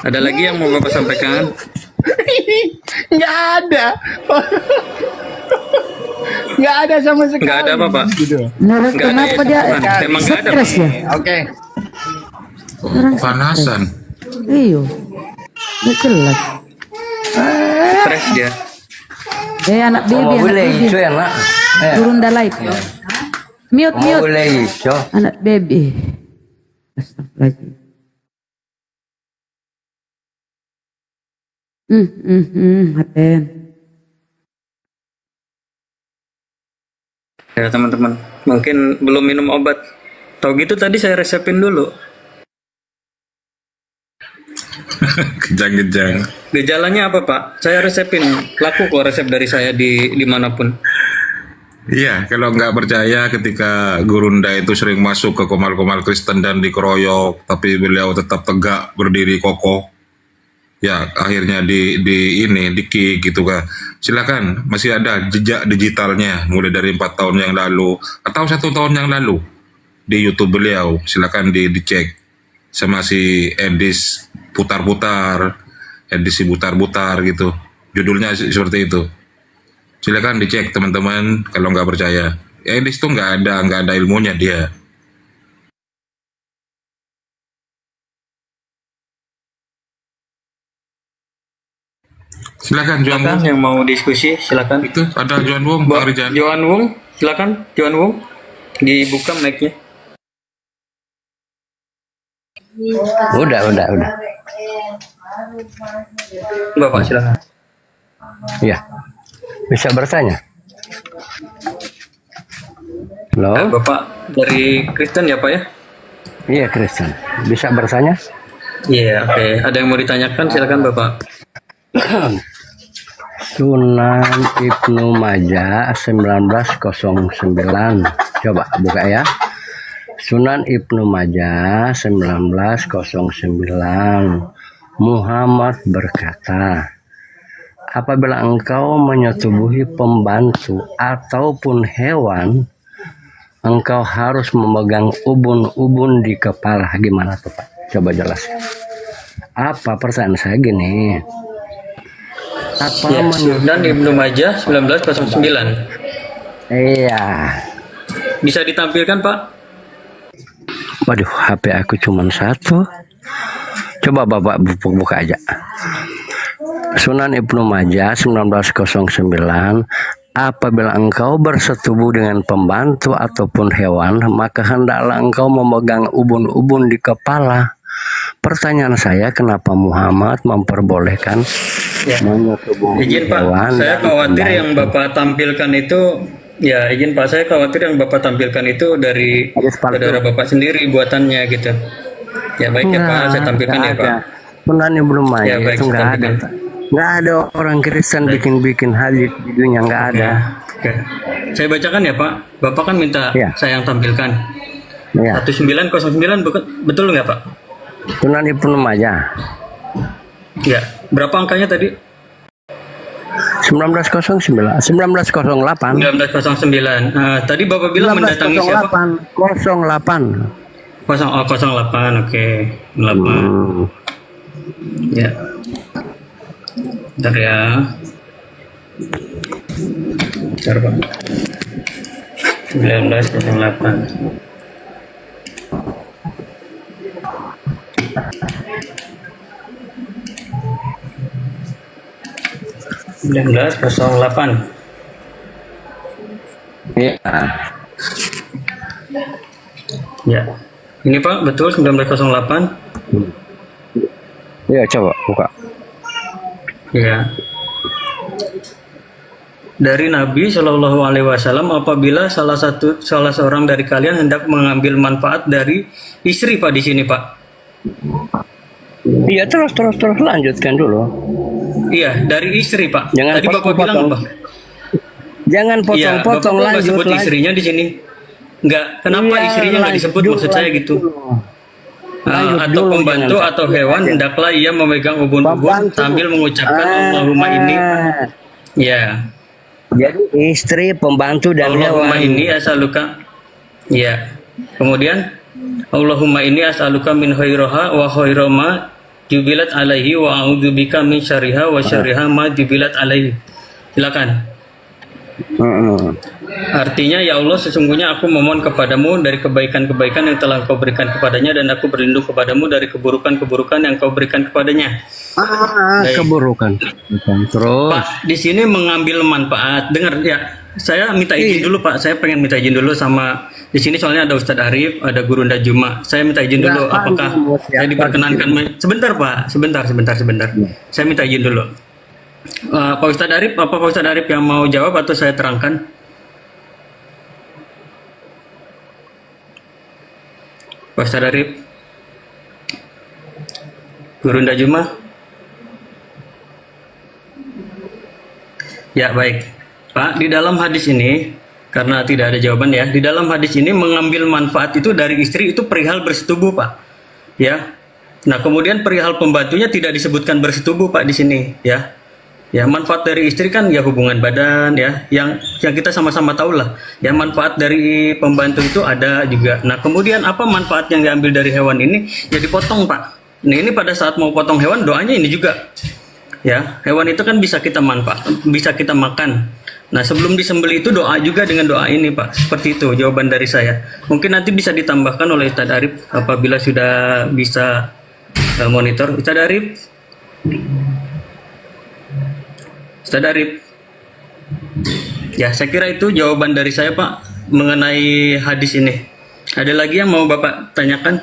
Ada lagi yang mau Bapak sampaikan? Nggak ada. Nggak ada sama sekali. Nggak ada apa, Pak? Gitu. Nah, Nggak ada kenapa ya, dia teman. Emang nggak ada, stres ya? Oke. Panasan. Iyo, nggak jelas. Stres dia. Anak baby, anak baby. Turun dah live. Mute. Anak baby. Astagfirullahaladzim. Haten. Ya teman-teman, mungkin belum minum obat. Tahu gitu tadi saya resepin dulu. Kejang-kejang. Gejalanya apa Pak? Saya resepin. Laku kok resep dari saya dimanapun. Iya, kalau nggak percaya ketika Gurunda itu sering masuk ke komal-komal Kristen dan dikeroyok, tapi beliau tetap tegak berdiri kokoh. Ya, akhirnya di kick gitu kan. Silakan, masih ada jejak digitalnya mulai dari 4 tahun yang lalu atau 1 tahun yang lalu di YouTube beliau. Silakan dicek sama si edisi putar-putar gitu. Judulnya seperti itu. Silakan dicek teman-teman kalau nggak percaya. Edis tuh nggak ada ilmunya dia. Silakan Juan Silakan Wong. yang mau diskusi, silakan. Itu ada Juan Wong, Bang Rizal. Johan Wong, silakan. Johan Wong, dibuka mic-nya. Udah. Bapak silakan. Ya, bisa bertanya. Halo, Bapak dari Kristen ya Pak ya? iya Kristen. Bisa bertanya? Iya, oke. Ada yang mau ditanyakan, silakan Bapak. Sunan Ibnu Majah 1909. Coba buka ya. Sunan Ibnu Majah 1909. Muhammad berkata, apabila engkau menyetubuhi pembantu ataupun hewan, engkau harus memegang ubun-ubun di kepala. Gimana tuh Pak? Coba jelaskan. Apa pertanyaan saya gini? Apa Ya, menurut? Sunan Ibnu Majah 1909. Iya. Bisa ditampilkan, Pak? Waduh, HP aku cuma satu. Coba Bapak buka aja. Sunan Ibnu Majah 1909. Apabila engkau bersetubuh dengan pembantu ataupun hewan, maka hendaklah engkau memegang ubun-ubun di kepala. Pertanyaan saya, kenapa Muhammad memperbolehkan Ya. menyetubuhi Izin Pak, hewan saya dan khawatir pembantu? yang Bapak tampilkan itu, ya izin Pak, saya khawatir yang Bapak tampilkan itu dari Ada sepatu. saudara Bapak sendiri buatannya gitu. Ya baik ya Pak, saya tampilkan ya Pak. Sunan Ibnu Ya Majah baik, itu saya nggak ada. tampilkan. Nggak ada orang Kristen bikin-bikin hadis di dunia, nggak ada. Oke. Saya bacakan ya Pak. Bapak kan minta Ya. saya yang tampilkan. Ya, 1909 betul nggak Pak? Sunan Ibnu Majah Ya. Berapa angkanya tadi? 1909, 1908. 1909. Tadi Bapak bilang mendatangi siapa? 08. 08, oke. 8. Ya. Bentar ya. Bentar Pak. 1908. Ya. Ya. Ini Pak, betul 1908. Ya, coba buka. Ya. Dari Nabi Shallallahu Alaihi Wasallam, apabila salah seorang dari kalian hendak mengambil manfaat dari istri Pak di sini Pak. Iya, terus lanjutkan dulu. Iya, dari istri Pak. Jangan Tadi Bapak bilang potong-potong. apa? Jangan Iya, potong-potong, Bapak kok nggak lanjut sebut lagi. istrinya di sini. Enggak, kenapa Iya, istrinya nggak disebut? lanjut, Maksud saya lanjut gitu. dulu. Lanjut Atau dulu, pembantu jangan. atau hewan hendaklah ia memegang ubun-ubun Pembantu. sambil mengucapkan Allahumma ini. Ya. Jadi istri, pembantu dan Allahumma hewan. ini asaluka. Ya. Kemudian Allahumma ini asaluka min khairaha wa khairama jubilat alaihi wa a'udzubika min syarriha wa syarriha ma jubilat alaihi. Silakan. Artinya, ya Allah, sesungguhnya aku memohon kepadamu dari kebaikan-kebaikan yang telah kau berikan kepadanya, dan aku berlindung kepadamu dari keburukan-keburukan yang kau berikan kepadanya. Baik. Keburukan. Terus. Pak, di sini mengambil manfaat. Dengar ya, saya minta izin dulu Pak. Saya pengen minta izin dulu sama di sini, soalnya ada Ustadz Arif, ada Guru Nda Juma. Saya minta izin dulu. Siapa Apakah dulu? saya Siapa diperkenankan? Sebentar Pak, sebentar. Saya minta izin dulu. Pak Ustadz Arif, apa Pak Ustadz Arif yang mau jawab atau saya terangkan? Pak Ustadz Arif, Guru Nda Juma. Ya baik, Pak. Di dalam hadis ini, karena tidak ada jawaban ya, di dalam hadis ini mengambil manfaat itu dari istri itu perihal bersetubuh, Pak. Ya. Nah, kemudian perihal pembantunya tidak disebutkan bersetubuh, Pak, di sini, ya. Ya, manfaat dari istri kan ya hubungan badan ya, yang kita sama-sama tahu lah. Ya, manfaat dari pembantu itu ada juga. Nah, kemudian apa manfaat yang diambil dari hewan ini? Ya dipotong, Pak. Nah, ini pada saat mau potong hewan doanya ini juga. Ya, hewan itu kan bisa kita bisa kita makan. Nah, sebelum disembelih itu doa juga dengan doa ini, Pak. Seperti itu jawaban dari saya. Mungkin nanti bisa ditambahkan oleh Ustadz Arif apabila sudah bisa monitor. Ustadz Arif. Ustadz Arif. Ya, saya kira itu jawaban dari saya, Pak, mengenai hadis ini. Ada lagi yang mau Bapak tanyakan?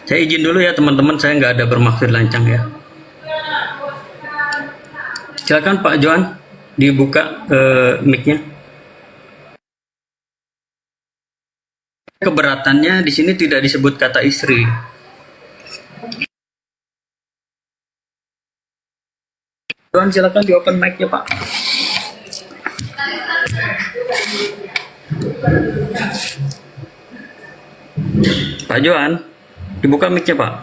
Saya izin dulu ya, teman-teman. Saya nggak ada bermaksud lancang ya. Silakan Pak Johan, dibuka mic-nya. Keberatannya di sini tidak disebut kata istri. Johan, silakan di open mic-nya, Pak. Pak Johan, dibuka mic-nya, Pak.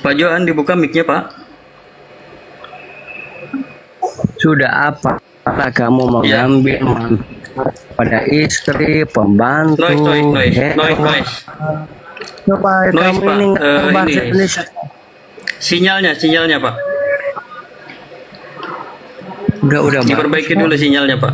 Pak Johan, dibuka mic-nya, Pak. Sudah apa? Kalau kamu mengambil manfaat pada istri, pembantu, Noise. coba Noise, kamu Pak. ini nggak bahasa Ini. Indonesia. Sinyalnya Pak. Udah Diperbaiki dulu sinyalnya Pak.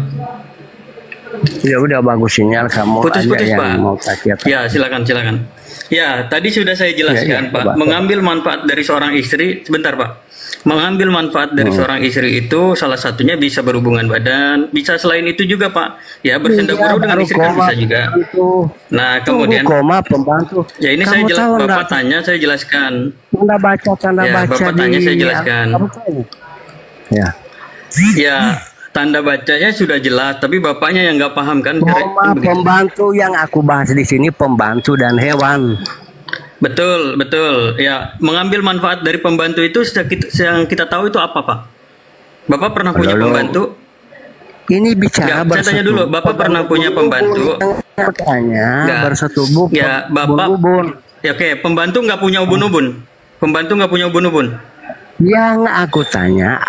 udah bagus sinyal kamu Putus-putus aja Pak. yang mau kasih apa. Ya silakan. Ya tadi sudah saya jelaskan Iya, Pak. coba. Mengambil manfaat dari seorang istri, sebentar Pak. Mengambil manfaat dari seorang istri itu salah satunya bisa berhubungan badan, bisa selain itu juga Pak. Ya bersenda gurau dengan baru istri kan koma, bisa juga. pembantu. Nah kemudian Koma pembantu. ya ini Kamu saya tahu Bapak nggak? tanya saya jelaskan. Tanda baca Bapak tanya saya jelaskan. Kamu tahu? Ya. Ya tanda bacanya sudah jelas, tapi bapaknya yang nggak paham kan? Koma Begitu. pembantu yang aku bahas di sini pembantu dan hewan. Betul. Ya, mengambil manfaat dari pembantu itu yang kita tahu itu apa, Pak? Bapak pernah punya Lalu, pembantu? Ini bicara Saya tanya dulu, Bapak pernah punya pembantu? Katanya Nggak. bersetubuh. Ya, Bapak. ubun-ubun. Ya, oke, pembantu nggak punya ubun-ubun. Pembantu nggak punya ubun-ubun. Yang aku tanya,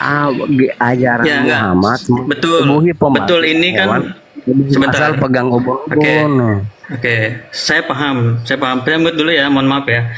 ajaran Ya, nggak. Muhammad Betul. mentubuhi pembantu Betul, ini kan hewan, sebentar. asal pegang ubun-ubun. Oke, saya paham. Saya mute dulu ya, mohon maaf ya.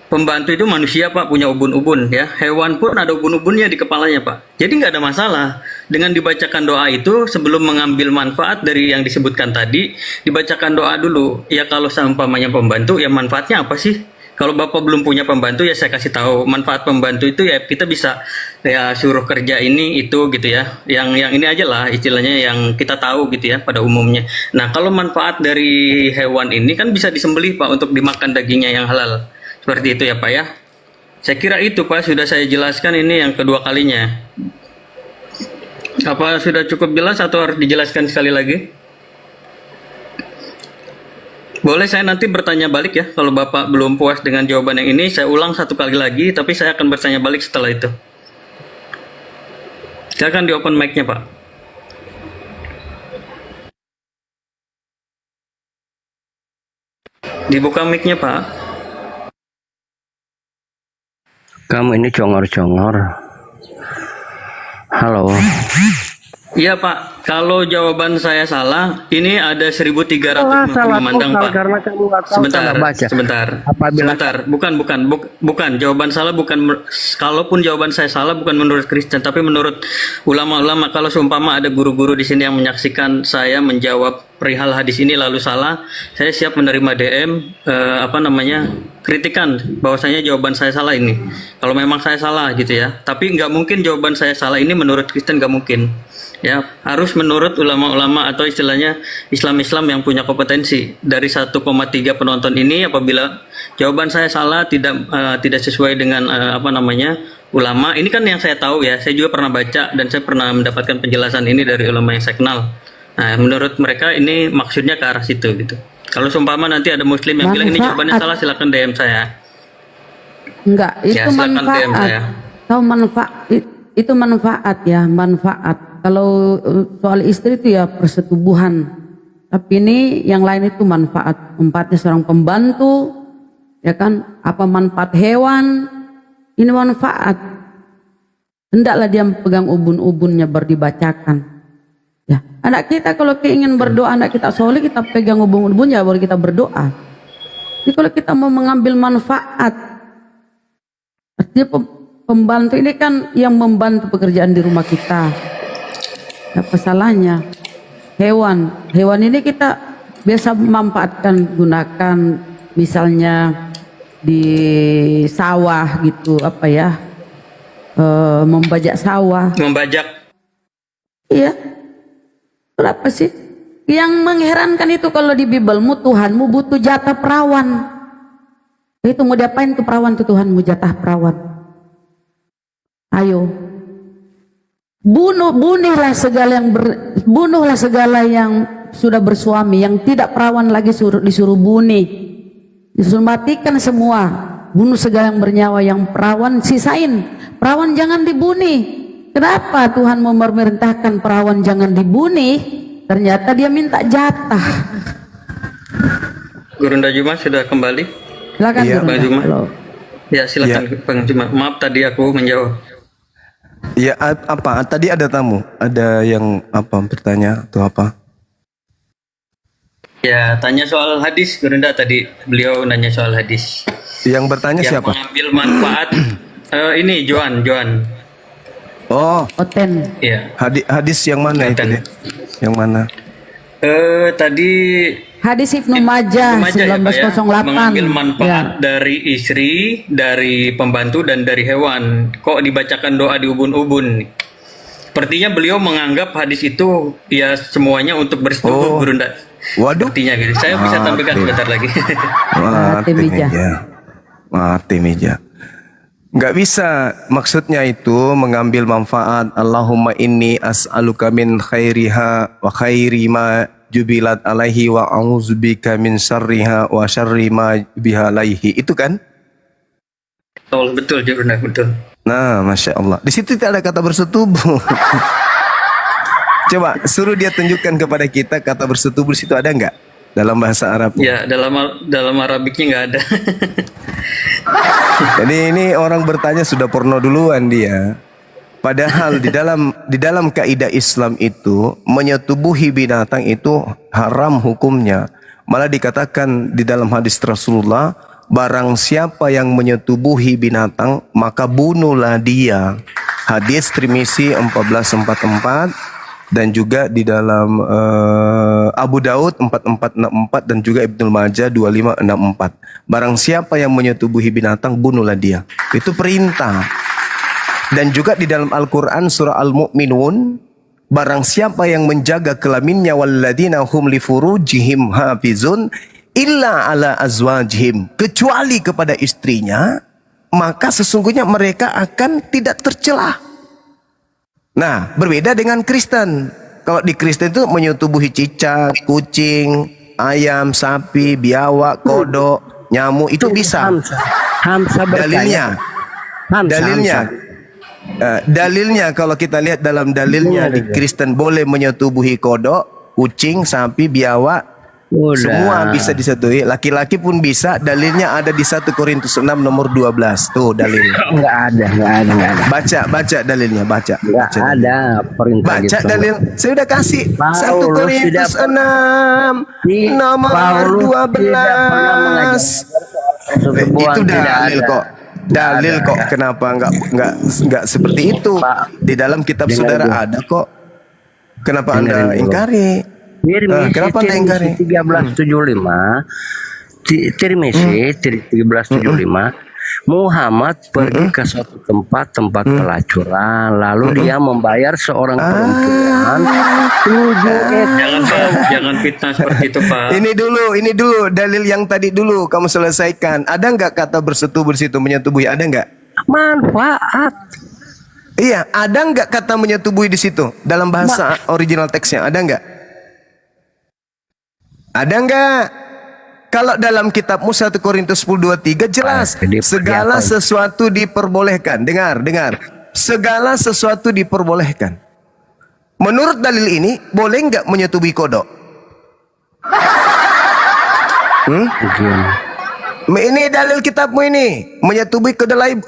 Pembantu itu manusia Pak, punya ubun-ubun ya. Hewan pun ada ubun-ubunnya di kepalanya Pak. Jadi nggak ada masalah. Dengan dibacakan doa itu sebelum mengambil manfaat dari yang disebutkan tadi, dibacakan doa dulu. Ya kalau seumpamanya pembantu, ya manfaatnya apa sih? Kalau Bapak belum punya pembantu ya saya kasih tahu manfaat pembantu itu ya kita bisa ya suruh kerja ini itu gitu ya. Yang ini aja lah istilahnya yang kita tahu gitu ya pada umumnya. Nah, kalau manfaat dari hewan ini kan bisa disembelih Pak untuk dimakan dagingnya yang halal. Seperti itu ya Pak ya. Saya kira itu Pak sudah saya jelaskan ini yang kedua kalinya. Apa sudah cukup jelas atau harus dijelaskan sekali lagi? Boleh saya nanti bertanya balik ya, kalau Bapak belum puas dengan jawaban yang ini, saya ulang satu kali lagi, tapi saya akan bertanya balik setelah itu. Silakan di open mic-nya Pak. Dibuka mic-nya Pak. Kamu ini congor-congor. Halo. Iya Pak, kalau jawaban saya salah, ini ada 1.300 Salah memandang total Pak. karena kamu nggak tahu cara baca. Sebentar. Bukan. Jawaban salah bukan. Kalaupun jawaban saya salah bukan menurut Kristen, tapi menurut ulama-ulama. Kalau seumpama ada guru-guru di sini yang menyaksikan saya menjawab perihal hadis ini lalu salah, saya siap menerima DM kritikan bahwasanya jawaban saya salah ini. Kalau memang saya salah gitu ya. Tapi nggak mungkin jawaban saya salah ini menurut Kristen nggak mungkin. Ya, harus menurut ulama-ulama atau istilahnya Islam-Islam yang punya kompetensi. Dari 1,3 penonton ini apabila jawaban saya salah tidak sesuai dengan ulama. Ini kan yang saya tahu ya. Saya juga pernah baca dan saya pernah mendapatkan penjelasan ini dari ulama yang saya kenal. Nah, menurut mereka ini maksudnya ke arah situ gitu. Kalau seumpama nanti ada muslim yang bilang ini jawabannya salah, silakan DM saya. Enggak, itu Ya, silakan DM manfaat. saya. Tahu itu manfaat ya, manfaat. Kalau soal istri itu ya persetubuhan. Tapi ini yang lain itu manfaat. Manfaatnya seorang pembantu, ya kan? Apa manfaat hewan? Ini manfaat. Hendaklah dia pegang ubun-ubunnya berdibacakan. Ya, anak kita kalau ingin berdoa, anak kita soleh, kita pegang ubun-ubunnya baru kita berdoa. Jadi kalau kita mau mengambil manfaat, artinya pembantu ini kan yang membantu pekerjaan di rumah kita. Apa salahnya? Hewan ini kita biasa memanfaatkan, gunakan misalnya di sawah gitu, membajak sawah. Membajak. Iya. Kenapa sih? Yang mengherankan itu kalau di Bibelmu Tuhanmu butuh jatah perawan. Itu mau diapain tuh perawan tuh Tuhanmu jatah perawan? Ayo. Bunuhlah segala yang sudah bersuami, yang tidak perawan lagi disuruh bunuh. Disuruh matikan semua. Bunuh segala yang bernyawa, yang perawan sisain. Perawan jangan dibunuh. Kenapa Tuhan memerintahkan perawan jangan dibunuh? Ternyata dia minta jatah. Gurunda Juma sudah kembali. Silakan Iya, Gurunda. Bang Juma. Halo. Ya silakan Bang Juma. Maaf tadi aku menjawab. Ya apa? Tadi ada tamu, ada yang apa bertanya atau apa? Ya, tanya soal hadis, Gurunda tadi beliau nanya soal hadis. Yang bertanya Yang siapa? mengambil manfaat ini Joan. Oh, Oten. Iya. hadis yang mana itu? Oten. Deh? Yang mana? Tadi Hadis Ibnu Majah ya, Pak, ya, 1908. mengambil manfaat Ya. dari istri, dari pembantu dan dari hewan. Kok dibacakan doa di ubun-ubun? Sepertinya beliau menganggap hadis itu ya semuanya untuk bersetubuh, Gurunda. Waduh. Sepertinya gitu. Saya bisa tampilkan sebentar lagi. Mati meja. meja. Mati meja. Nggak bisa. Maksudnya itu mengambil manfaat. Allahumma inni as'aluka min khairiha wa khairi ma jubilat alaihi wa a'udzubika min syarriha wa syarri ma biha alaihi. Itu kan? Betul, Gurunda, betul. Nah, Masya Allah. Di situ tidak ada kata bersetubuh. Coba suruh dia tunjukkan kepada kita kata bersetubuh di situ ada nggak dalam bahasa Arab? Ya, dalam Arabiknya nggak ada. Jadi ini orang bertanya sudah porno duluan dia. Padahal di dalam kaidah Islam itu menyetubuhi binatang itu haram hukumnya. Malah dikatakan di dalam hadis Rasulullah, barang siapa yang menyetubuhi binatang maka bunuhlah dia. Hadis Tirmizi 1444 dan juga di dalam Abu Daud 4464 dan juga Ibnu Majah 2564. Barang siapa yang menyetubuhi binatang bunuhlah dia. Itu perintah. Dan juga di dalam Al-Quran surah Al-Mu'minun, barang siapa yang menjaga kelaminnya walladzina hum li furujihim hafizun illa ala azwajihim, kecuali kepada istrinya, maka sesungguhnya mereka akan tidak tercelah. Nah, berbeda dengan Kristen. Kalau di Kristen itu menyetubuhi cicak, kucing, ayam, sapi, biawak, kodok, nyamuk itu bisa. Hamsa Dalilnya, dalilnya kalau kita lihat dalam dalilnya di Kristen boleh menyetubuhi kodok, kucing, sapi, biawak, semua bisa disetujui. Laki-laki pun bisa. Dalilnya ada di 1 Korintus 6 nomor 12. Tuh dalil. Enggak ada. Baca dalilnya, baca. Enggak ada perintah Baca gitu. dalil. Saya udah kasih 1 Paulus Korintus tidak- 6 nomor Paulus 12. Persetubuhan Itu tidak dalil ada. kok. Dalil kok. Kenapa enggak seperti itu? Pak, Di dalam kitab dengar saudara dulu. ada kok. Kenapa Anda Dengerin dulu. ingkari? Kenapa Anda ingkari? 1375 Tirmizi 1375 Muhammad pergi ke suatu tempat pelacuran, lalu dia membayar seorang perempuan 7 ekor. Jangan fitnah seperti itu, Pak. Ini dulu dalil yang tadi dulu kamu selesaikan. Ada nggak kata bersetubuh di situ, menyetubuhi? Ada nggak? Manfaat. Iya, ada nggak kata menyetubuhi di situ dalam bahasa original teksnya? Ada nggak? Ada nggak? Kalau dalam kitabmu 1 Korintus 10:23 jelas segala sesuatu diperbolehkan. Dengar. Segala sesuatu diperbolehkan. Menurut dalil ini boleh nggak menyetubuhi kodok? Ini dalil kitabmu ini. Menyetubuhi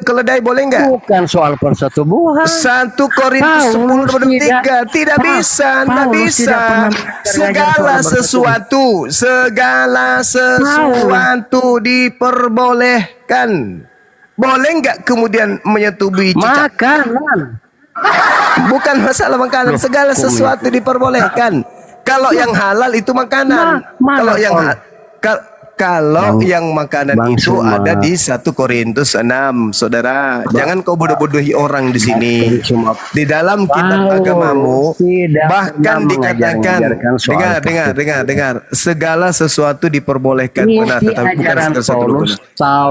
keledai boleh nggak? Bukan soal persetubuhan. 1 Korintus 10:23 tidak bisa, tidak bisa. Segala sesuatu diperbolehkan. Boleh nggak kemudian menyetubuhi cicak? Makanan. Bukan masalah makanan, segala sesuatu diperbolehkan. Kalau yang halal itu makanan. Kalau yang makanan itu ada di 1 Korintus 6, saudara. Jangan kau bodoh-bodohi orang di sini. Di dalam kitab agamamu bahkan dikatakan, dengar. Segala sesuatu diperbolehkan. Benar, tetapi bukan segala sesuatu.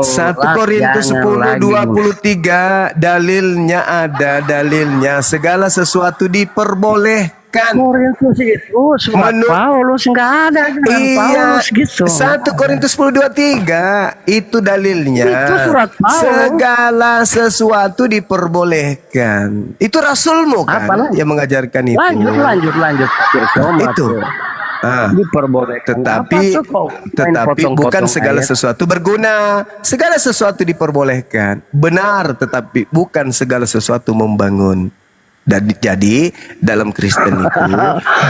1 Korintus 10:23 dalilnya ada, dalilnya segala sesuatu diperbolehkan. Korintus itu surat Paulus nggak ada dengan Paulus gitu. 1 Korintus 10:23 itu dalilnya. Itu surat Paulus. Segala sesuatu diperbolehkan. Itu rasulmu kan yang mengajarkan itu. Lanjut. Itu. diperbolehkan. Tetapi Apa tuh kok main bukan potong-potong segala ayat? sesuatu berguna. Segala sesuatu diperbolehkan. Benar, tetapi bukan segala sesuatu membangun. Dan jadi dalam Kristen itu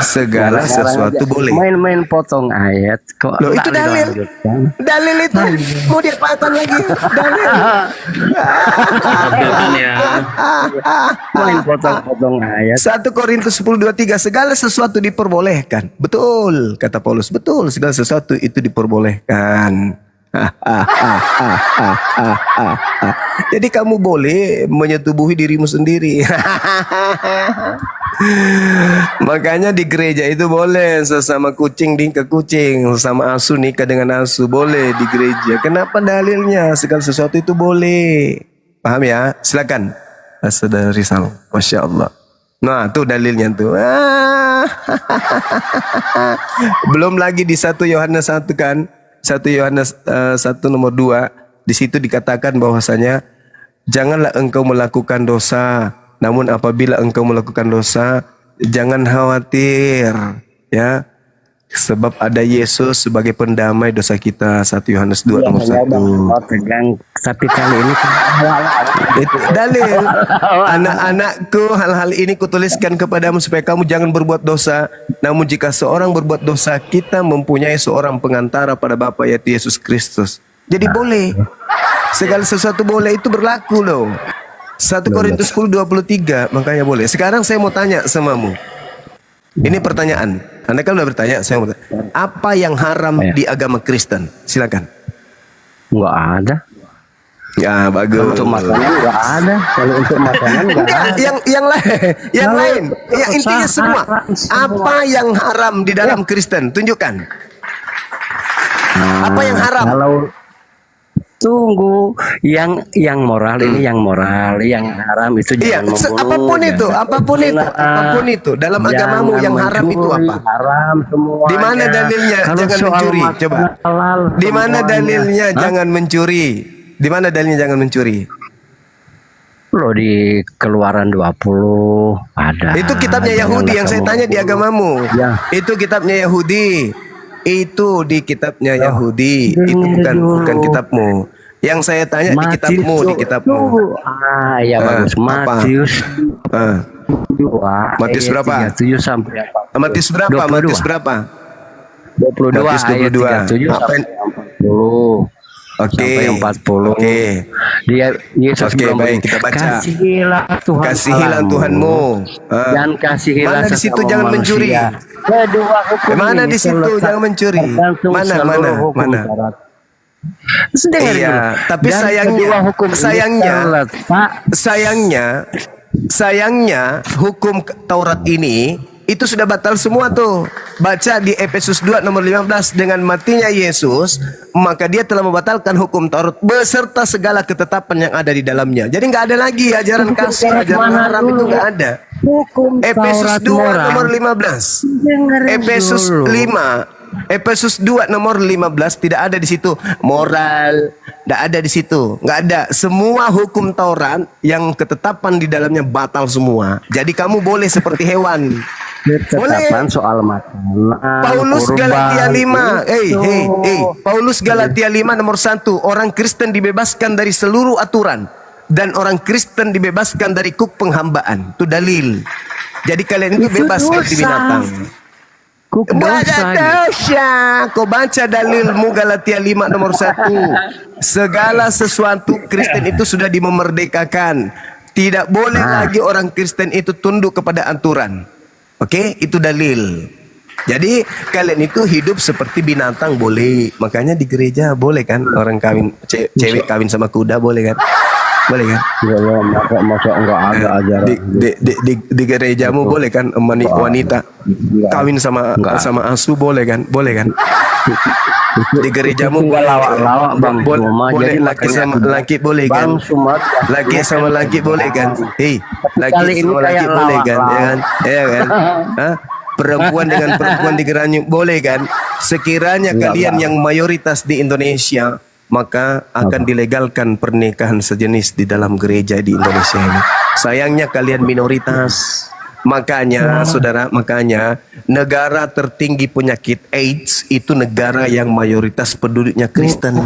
segala Sekarang sesuatu aja boleh. main-main potong ayat kok Loh, itu nggak dalil. dilanjutkan? Dalil itu mau diapakan lagi? Dalil. Tampilkan ya. Main potong-potong ayat. 1 Korintus 10:23 segala sesuatu diperbolehkan. Betul, kata Paulus. Betul, segala sesuatu itu diperbolehkan. Jadi kamu boleh menyetubuhi dirimu sendiri. Makanya di gereja itu boleh sesama kucing nikah kucing, sesama asu nikah dengan asu, boleh di gereja. Kenapa dalilnya? Segala sesuatu itu boleh. Paham ya? Silakan. Saudara Rizal, Masya Allah. Nah, tuh dalilnya tuh. Belum lagi di 1 Yohanes 1 kan? 1 Yohanes 1 nomor 2. Di situ dikatakan bahwasanya janganlah engkau melakukan dosa, namun apabila engkau melakukan dosa, jangan khawatir, ya. Sebab ada Yesus sebagai pendamai dosa kita. 1 Yohanes 2 nomor 1. Tegang, tapi kali ini Itu dalil. Anak-anakku, hal-hal ini kutuliskan kepadamu supaya kamu jangan berbuat dosa. Namun jika seorang berbuat dosa, kita mempunyai seorang pengantara pada Bapa, yaitu Yesus Kristus. Jadi boleh. Segala sesuatu boleh, itu berlaku loh. 1 Korintus 10:23, makanya boleh. Sekarang saya mau tanya samamu. Ini pertanyaan. Anda kan udah bertanya, saya mau tanya. Apa yang haram di agama Kristen? Silakan. nggak ada. Ya, bagus. Untuk makanan nggak ada. Kalau untuk makanan nggak Enggak, ada. yang lain, yang Kalau lain. Ya, intinya semua. semua. Apa yang haram di dalam Kristen? Tunjukkan. Apa yang haram? Kalau tunggu yang moral ini yang moral, yang haram itu Iya, jangan membunuh. apapun itu, apapun itu. Dalam agamamu yang haram itu apa? Haram semua. Di mana dalilnya jangan mencuri? Coba. Di mana dalilnya jangan mencuri? Di mana dalilnya jangan mencuri? Lo di Keluaran 20 ada. Itu kitabnya Yahudi yang saya tanya di agamamu. Ya. Itu kitabnya Yahudi. Itu di kitabnya Yahudi. Itu Dengar bukan dulu. kitabmu. Yang saya tanya di kitabmu, di kitabmu. Ya bagus. Apa? Matius Ah. 2 Matius ayat berapa? 37 sampai 40. Matius berapa? 22. Matius berapa? 22 Matius ayat 22. 37 Apa sampai yang- 40. Oke. Sampai 40. Oke. Dia Yesus Oke, bilang baik, begini, kita baca. Kasihilah Tuhan Kasihilah Allahmu, Tuhanmu. Ah. dan kasihilah Mana di situ sesama jangan mencuri? manusia. Kedua hukum Mana ini di situ terletak jangan mencuri? tergantung Mana, seluruh mana, hukum mana? Taurat. Dengar Iya, dulu. tapi Dan sayangnya- kedua hukum ini sayangnya- terletak Sayangnya hukum Taurat ini itu sudah batal semua tuh. Baca di Efesus 2 nomor 15, dengan matinya Yesus, maka dia telah membatalkan hukum Taurat beserta segala ketetapan yang ada di dalamnya. Jadi nggak ada lagi ajaran kasih, Taurat ajaran mana haram dulu? itu nggak ada. hukum Efesus Taurat 2 moral. nomor 15. Dengerin Efesus dulu. 5. Efesus 2 nomor 15 tidak ada di situ moral, tidak ada di situ, nggak ada. Semua hukum Taurat yang ketetapan di dalamnya batal semua. Jadi kamu boleh seperti hewan. Ketetapan soal makanan. Paulus kurban, Galatia 5. itu. Paulus Galatia 5 nomor 1. Orang Kristen dibebaskan dari seluruh aturan dan orang Kristen dibebaskan dari kuk penghambaan. Itu dalil. Jadi kalian itu Itu bebas seperti dosa. binatang. Kuk Ada dosa. dosa. Kau baca dalilmu Galatia 5 nomor 1. Segala sesuatu Kristen itu sudah dimerdekakan. Tidak boleh lagi orang Kristen itu tunduk kepada aturan. Oke, itu dalil. Jadi kalian itu hidup seperti binatang boleh. Makanya di gereja boleh kan orang kawin cewek kawin sama kuda boleh kan? Boleh kan? Masa enggak ada ajaran. Di gerejamu boleh kan wanita kawin sama asu boleh kan? Boleh kan? Di gerejamu Enggak lawak-lawak Bang boleh, Suma. boleh Jadi laki makanya sama laki boleh kan? Bang Suma Laki sama laki boleh kan? kali Laki ini sama laki kayak boleh kan? Ya lawak-lawak. kan? Ya kan? Hah? Perempuan dengan perempuan digeranyuk boleh kan? Sekiranya kalian yang mayoritas di Indonesia, maka akan dilegalkan pernikahan sejenis di dalam gereja di Indonesia ini. Sayangnya kalian minoritas. Makanya saudara, makanya negara tertinggi penyakit AIDS itu negara yang mayoritas penduduknya Kristen.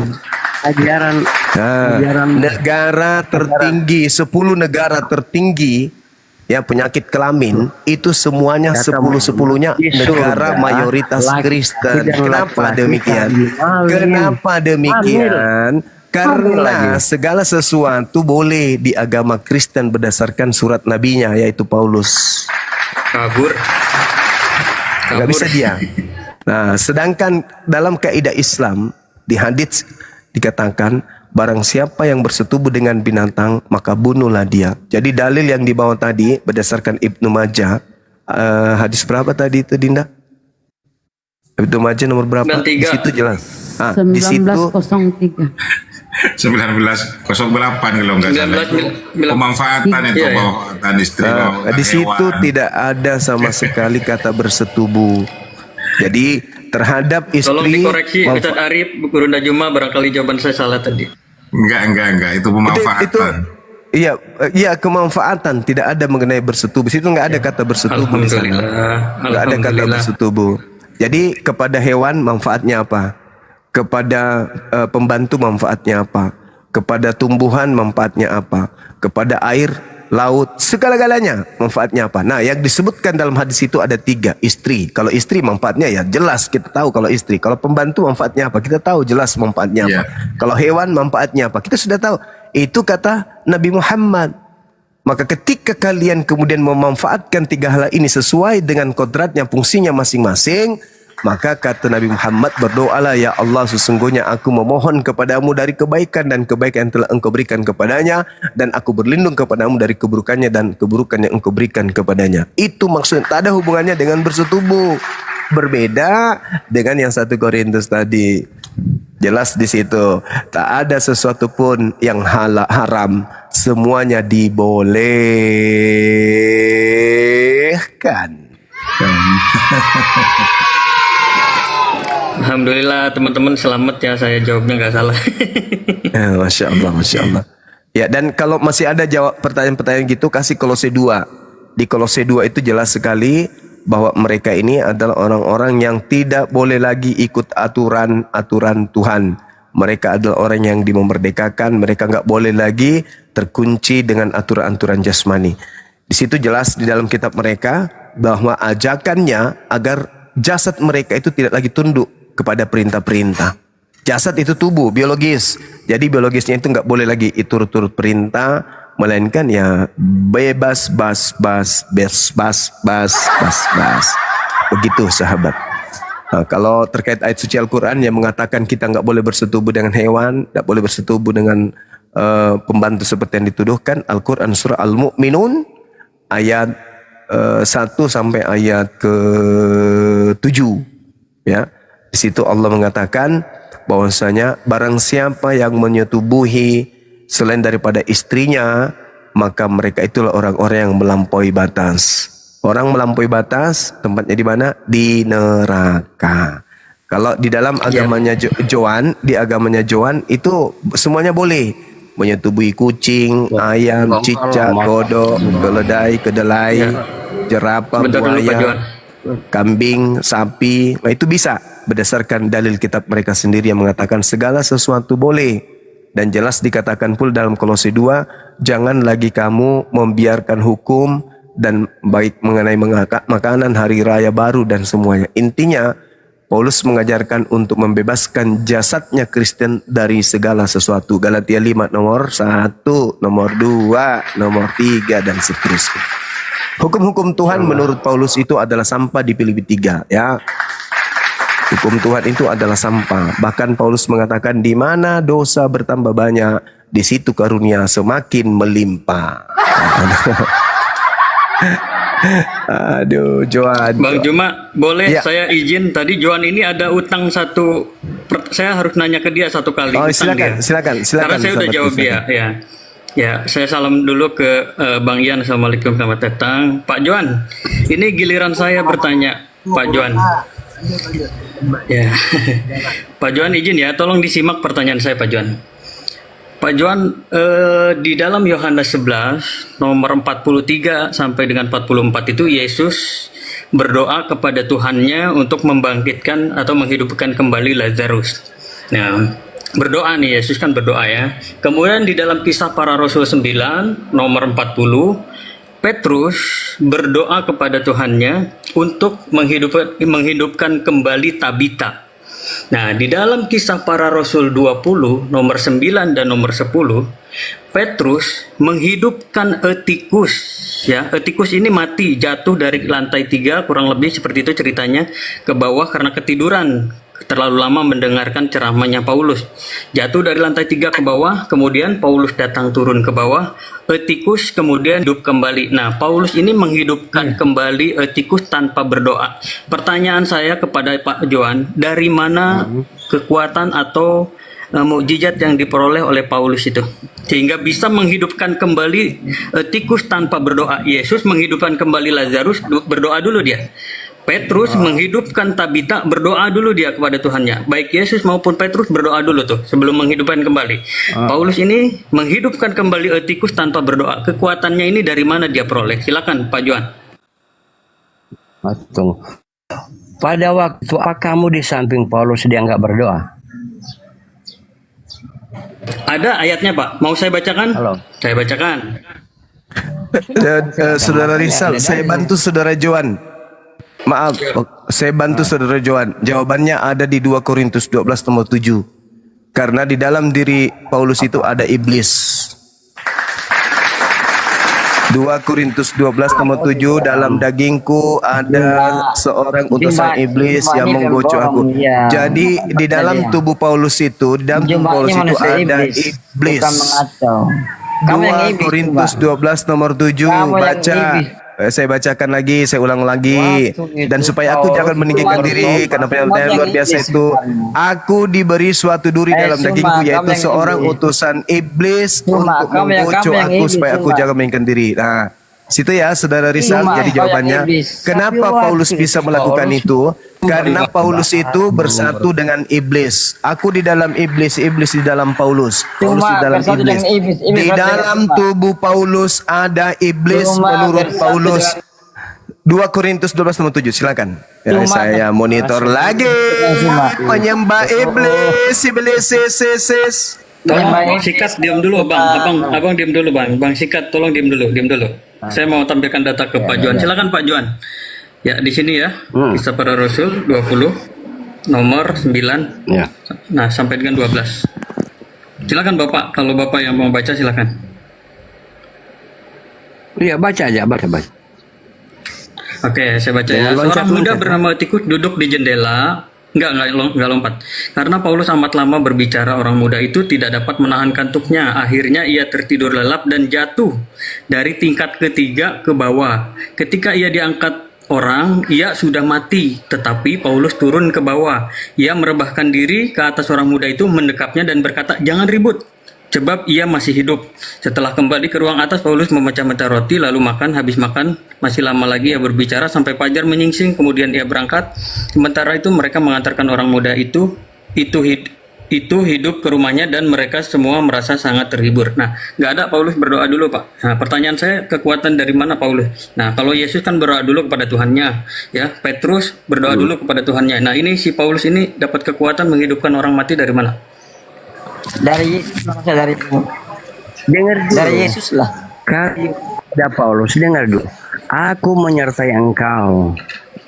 Ajaran Nah, negara tertinggi, 10 negara tertinggi ya penyakit kelamin itu semuanya 10-10-nya negara mayoritas Kristen. Kenapa demikian? Kenapa demikian? Karena segala sesuatu boleh di agama Kristen berdasarkan surat nabinya yaitu Paulus. Kabur. Nggak bisa dia. Nah, sedangkan dalam kaidah Islam di hadits dikatakan barang siapa yang bersetubuh dengan binatang maka bunuhlah dia. Jadi dalil yang dibawa tadi berdasarkan Ibnu Majah, hadis berapa tadi itu Dinda? Ibnu Majah nomor berapa? 93. Di situ jelas. Di situ 1903. 1908 kalau nggak salah. Pemanfaatan itu, Iya, iya. pemanfaatan istri. di situ tidak ada sama sekali kata bersetubuh. Jadi terhadap Tolong istri dikoreksi Ustaz Arif, Bu Guru Najuma, barangkali jawaban saya salah tadi. Enggak. Itu pemanfaatan. Iya kemanfaatan, tidak ada mengenai bersetubuh. Situ nggak ada kata bersetubuh di sana. Nggak ada kata bersetubuh. Jadi kepada hewan manfaatnya apa? Kepada pembantu manfaatnya apa? Kepada tumbuhan manfaatnya apa? Kepada air, laut, segala-galanya manfaatnya apa? Nah, yang disebutkan dalam hadis itu ada 3. Istri. Kalau istri manfaatnya ya jelas kita tahu kalau istri. Kalau pembantu manfaatnya apa? Kita tahu jelas manfaatnya apa. Kalau hewan manfaatnya apa? Kita sudah tahu. Itu kata Nabi Muhammad. Maka ketika kalian kemudian memanfaatkan 3 hal ini sesuai dengan kodratnya, fungsinya masing-masing, maka kata Nabi Muhammad, berdoalah ya Allah, sesungguhnya aku memohon kepadamu dari kebaikan dan kebaikan yang telah engkau berikan kepadanya, dan aku berlindung kepadamu dari keburukannya dan keburukan yang engkau berikan kepadanya. Itu maksudnya, tak ada hubungannya dengan bersetubuh. Berbeda dengan yang 1 Korintus tadi. Jelas di situ, tak ada sesuatu pun yang haram, semuanya dibolehkan. Alhamdulillah teman-teman selamat ya, saya jawabnya nggak salah. Masya Allah, Masya Allah. Ya, dan kalau masih ada jawab pertanyaan-pertanyaan gitu, kasih Kolose 2. Di Kolose 2 itu jelas sekali bahwa mereka ini adalah orang-orang yang tidak boleh lagi ikut aturan-aturan Tuhan. Mereka adalah orang yang dimerdekakan, mereka nggak boleh lagi terkunci dengan aturan-aturan jasmani. Di situ jelas di dalam kitab mereka bahwa ajakannya agar jasad mereka itu tidak lagi tunduk kepada perintah-perintah. Jasad itu tubuh, biologis. Jadi biologisnya itu nggak boleh lagi turut-turut perintah, melainkan ya bebas bas. Begitu sahabat. Nah, kalau terkait ayat suci Al-Quran yang mengatakan kita nggak boleh bersetubuh dengan hewan, nggak boleh bersetubuh dengan pembantu seperti yang dituduhkan, Al-Quran surah Al-Mu'minun ayat 1 sampai ayat ke-7 ya. Di situ Allah mengatakan bahwasanya barang siapa yang menyetubuhi selain daripada istrinya, maka mereka itulah orang-orang yang melampaui batas. Orang melampaui batas tempatnya di mana? Di neraka. Kalau di dalam agamanya Joan, di agamanya Joan itu semuanya boleh. Menyetubuhi kucing, ayam, cicak, kodok, keledai, kedelai, jerapah, buaya, kambing, sapi. Nah, itu bisa berdasarkan dalil kitab mereka sendiri yang mengatakan segala sesuatu boleh. Dan jelas dikatakan pula dalam Kolose 2, jangan lagi kamu membiarkan hukum dan baik mengenai makanan hari raya baru dan semuanya. Intinya Paulus mengajarkan untuk membebaskan jasadnya Kristen dari segala sesuatu. Galatia 5 nomor 1, nomor 2, nomor 3 dan seterusnya. Hukum-hukum Tuhan menurut Paulus itu adalah sampah di Filipi 3 ya. Hukum Tuhan itu adalah sampah. Bahkan Paulus mengatakan di mana dosa bertambah banyak, di situ karunia semakin melimpah. Aduh, Joan. Bang Juma, boleh Ya. saya izin tadi Joan ini ada utang saya harus nanya ke dia 1 kali. Oh, utang dia. silakan. Karena saya udah jawab dia, ya. Ya, saya salam dulu ke Bang Ian. Assalamualaikum, selamat datang. Pak Joan, ini giliran saya bertanya, Pak Joan. Ya, Pak Joan izin ya, tolong disimak pertanyaan saya, Pak Joan. Pak Johan, di dalam Yohanes 11 nomor 43 sampai dengan 44 itu Yesus berdoa kepada Tuhannya untuk membangkitkan atau menghidupkan kembali Lazarus. Nah, berdoa nih, Yesus kan berdoa ya. Kemudian di dalam Kisah Para Rasul 9 nomor 40, Petrus berdoa kepada Tuhannya untuk menghidupkan kembali Tabita. Nah, di dalam Kisah Para Rasul 20 nomor 9 dan nomor 10, Petrus menghidupkan Etikus. Ya, Etikus ini mati, jatuh dari lantai 3 kurang lebih seperti itu ceritanya, ke bawah karena ketiduran terlalu lama mendengarkan ceramahnya Paulus. Jatuh dari lantai 3 ke bawah, kemudian Paulus datang turun ke bawah, Etikus kemudian hidup kembali. Nah, Paulus ini menghidupkan kembali Etikus tanpa berdoa. Pertanyaan saya kepada Pak Johan, dari mana kekuatan atau mukjizat yang diperoleh oleh Paulus itu sehingga bisa menghidupkan kembali Etikus tanpa berdoa? Yesus menghidupkan kembali Lazarus, berdoa dulu dia. Petrus menghidupkan Tabita, berdoa dulu dia kepada Tuhannya. Baik Yesus maupun Petrus berdoa dulu tuh sebelum menghidupkan kembali. Paulus ini menghidupkan kembali Etikus tanpa berdoa. Kekuatannya ini dari mana dia peroleh? Silakan Pak Johan. Tunggu. Pada waktu kamu di samping Paulus dia nggak berdoa? Ada ayatnya Pak, mau saya bacakan? Halo. Saya bacakan. Saudara Rizal, saya bantu Saudara Johan. Maaf, saya bantu Saudara Johan. Jawabannya ada di 2 Korintus 12 nomor 7. Karena di dalam diri Paulus itu ada iblis. 2 Korintus 12 nomor 7, dalam dagingku ada seorang utusan iblis yang menggocok aku. Jadi di dalam tubuh Paulus itu, di dalam tubuh Paulus itu ada iblis. 2 Korintus 12 nomor 7, baca. Saya bacakan lagi, saya ulang lagi. Dan supaya aku jangan meninggikan diri, karena penyampaian luar biasa itu, aku diberi suatu duri dalam dagingku, yaitu seorang utusan iblis untuk menggocok aku supaya aku jangan meninggikan diri. Nah, situ ya Saudara Rizal, jadi jawabannya. Kenapa Paulus bisa melakukan itu? Karena Paulus itu bersatu dengan iblis. Aku di dalam iblis, iblis di dalam Paulus. Paulus di dalam iblis. Di dalam tubuh Paulus ada iblis menurut Paulus. 2 Korintus 12 nomor 7, silakan. Ya, saya monitor lagi. Penyembah iblis, iblis. Bang Sikat diam dulu abang diam dulu bang Sikat tolong diam dulu. Saya mau tampilkan data ke Pak Johan. Silakan Pak Johan. Ya di sini ya, Kisah Para Rasul 20 nomor 9 Ya. nah sampai dengan 12. Silakan Bapak, kalau Bapak yang mau baca silakan. Iya, baca aja, baca. Oke, saya baca ya. Seorang muda bernama Etikus duduk di jendela. Enggak lompat. Karena Paulus amat lama berbicara, orang muda itu tidak dapat menahan kantuknya. Akhirnya ia tertidur lelap dan jatuh dari tingkat ketiga ke bawah. Ketika ia diangkat orang, ia sudah mati. Tetapi Paulus turun ke bawah. Ia merebahkan diri ke atas orang muda itu, mendekapnya dan berkata, "Jangan ribut, sebab ia masih hidup." Setelah kembali ke ruang atas, Paulus memecah-mecah roti, lalu makan. Habis makan, masih lama lagi ia berbicara sampai fajar menyingsing, kemudian ia berangkat. Sementara itu mereka mengantarkan orang muda itu hidup ke rumahnya dan mereka semua merasa sangat terhibur. Nah, nggak ada Paulus berdoa dulu Pak. Nah, pertanyaan saya, kekuatan dari mana Paulus? Nah, kalau Yesus kan berdoa dulu kepada Tuhannya, ya. Petrus berdoa dulu kepada Tuhannya. Nah, ini si Paulus ini dapat kekuatan menghidupkan orang mati dari mana? Dari dengar dulu. Dari Yesus lah. Ada Paulus, dengar dulu. Aku menyertai engkau.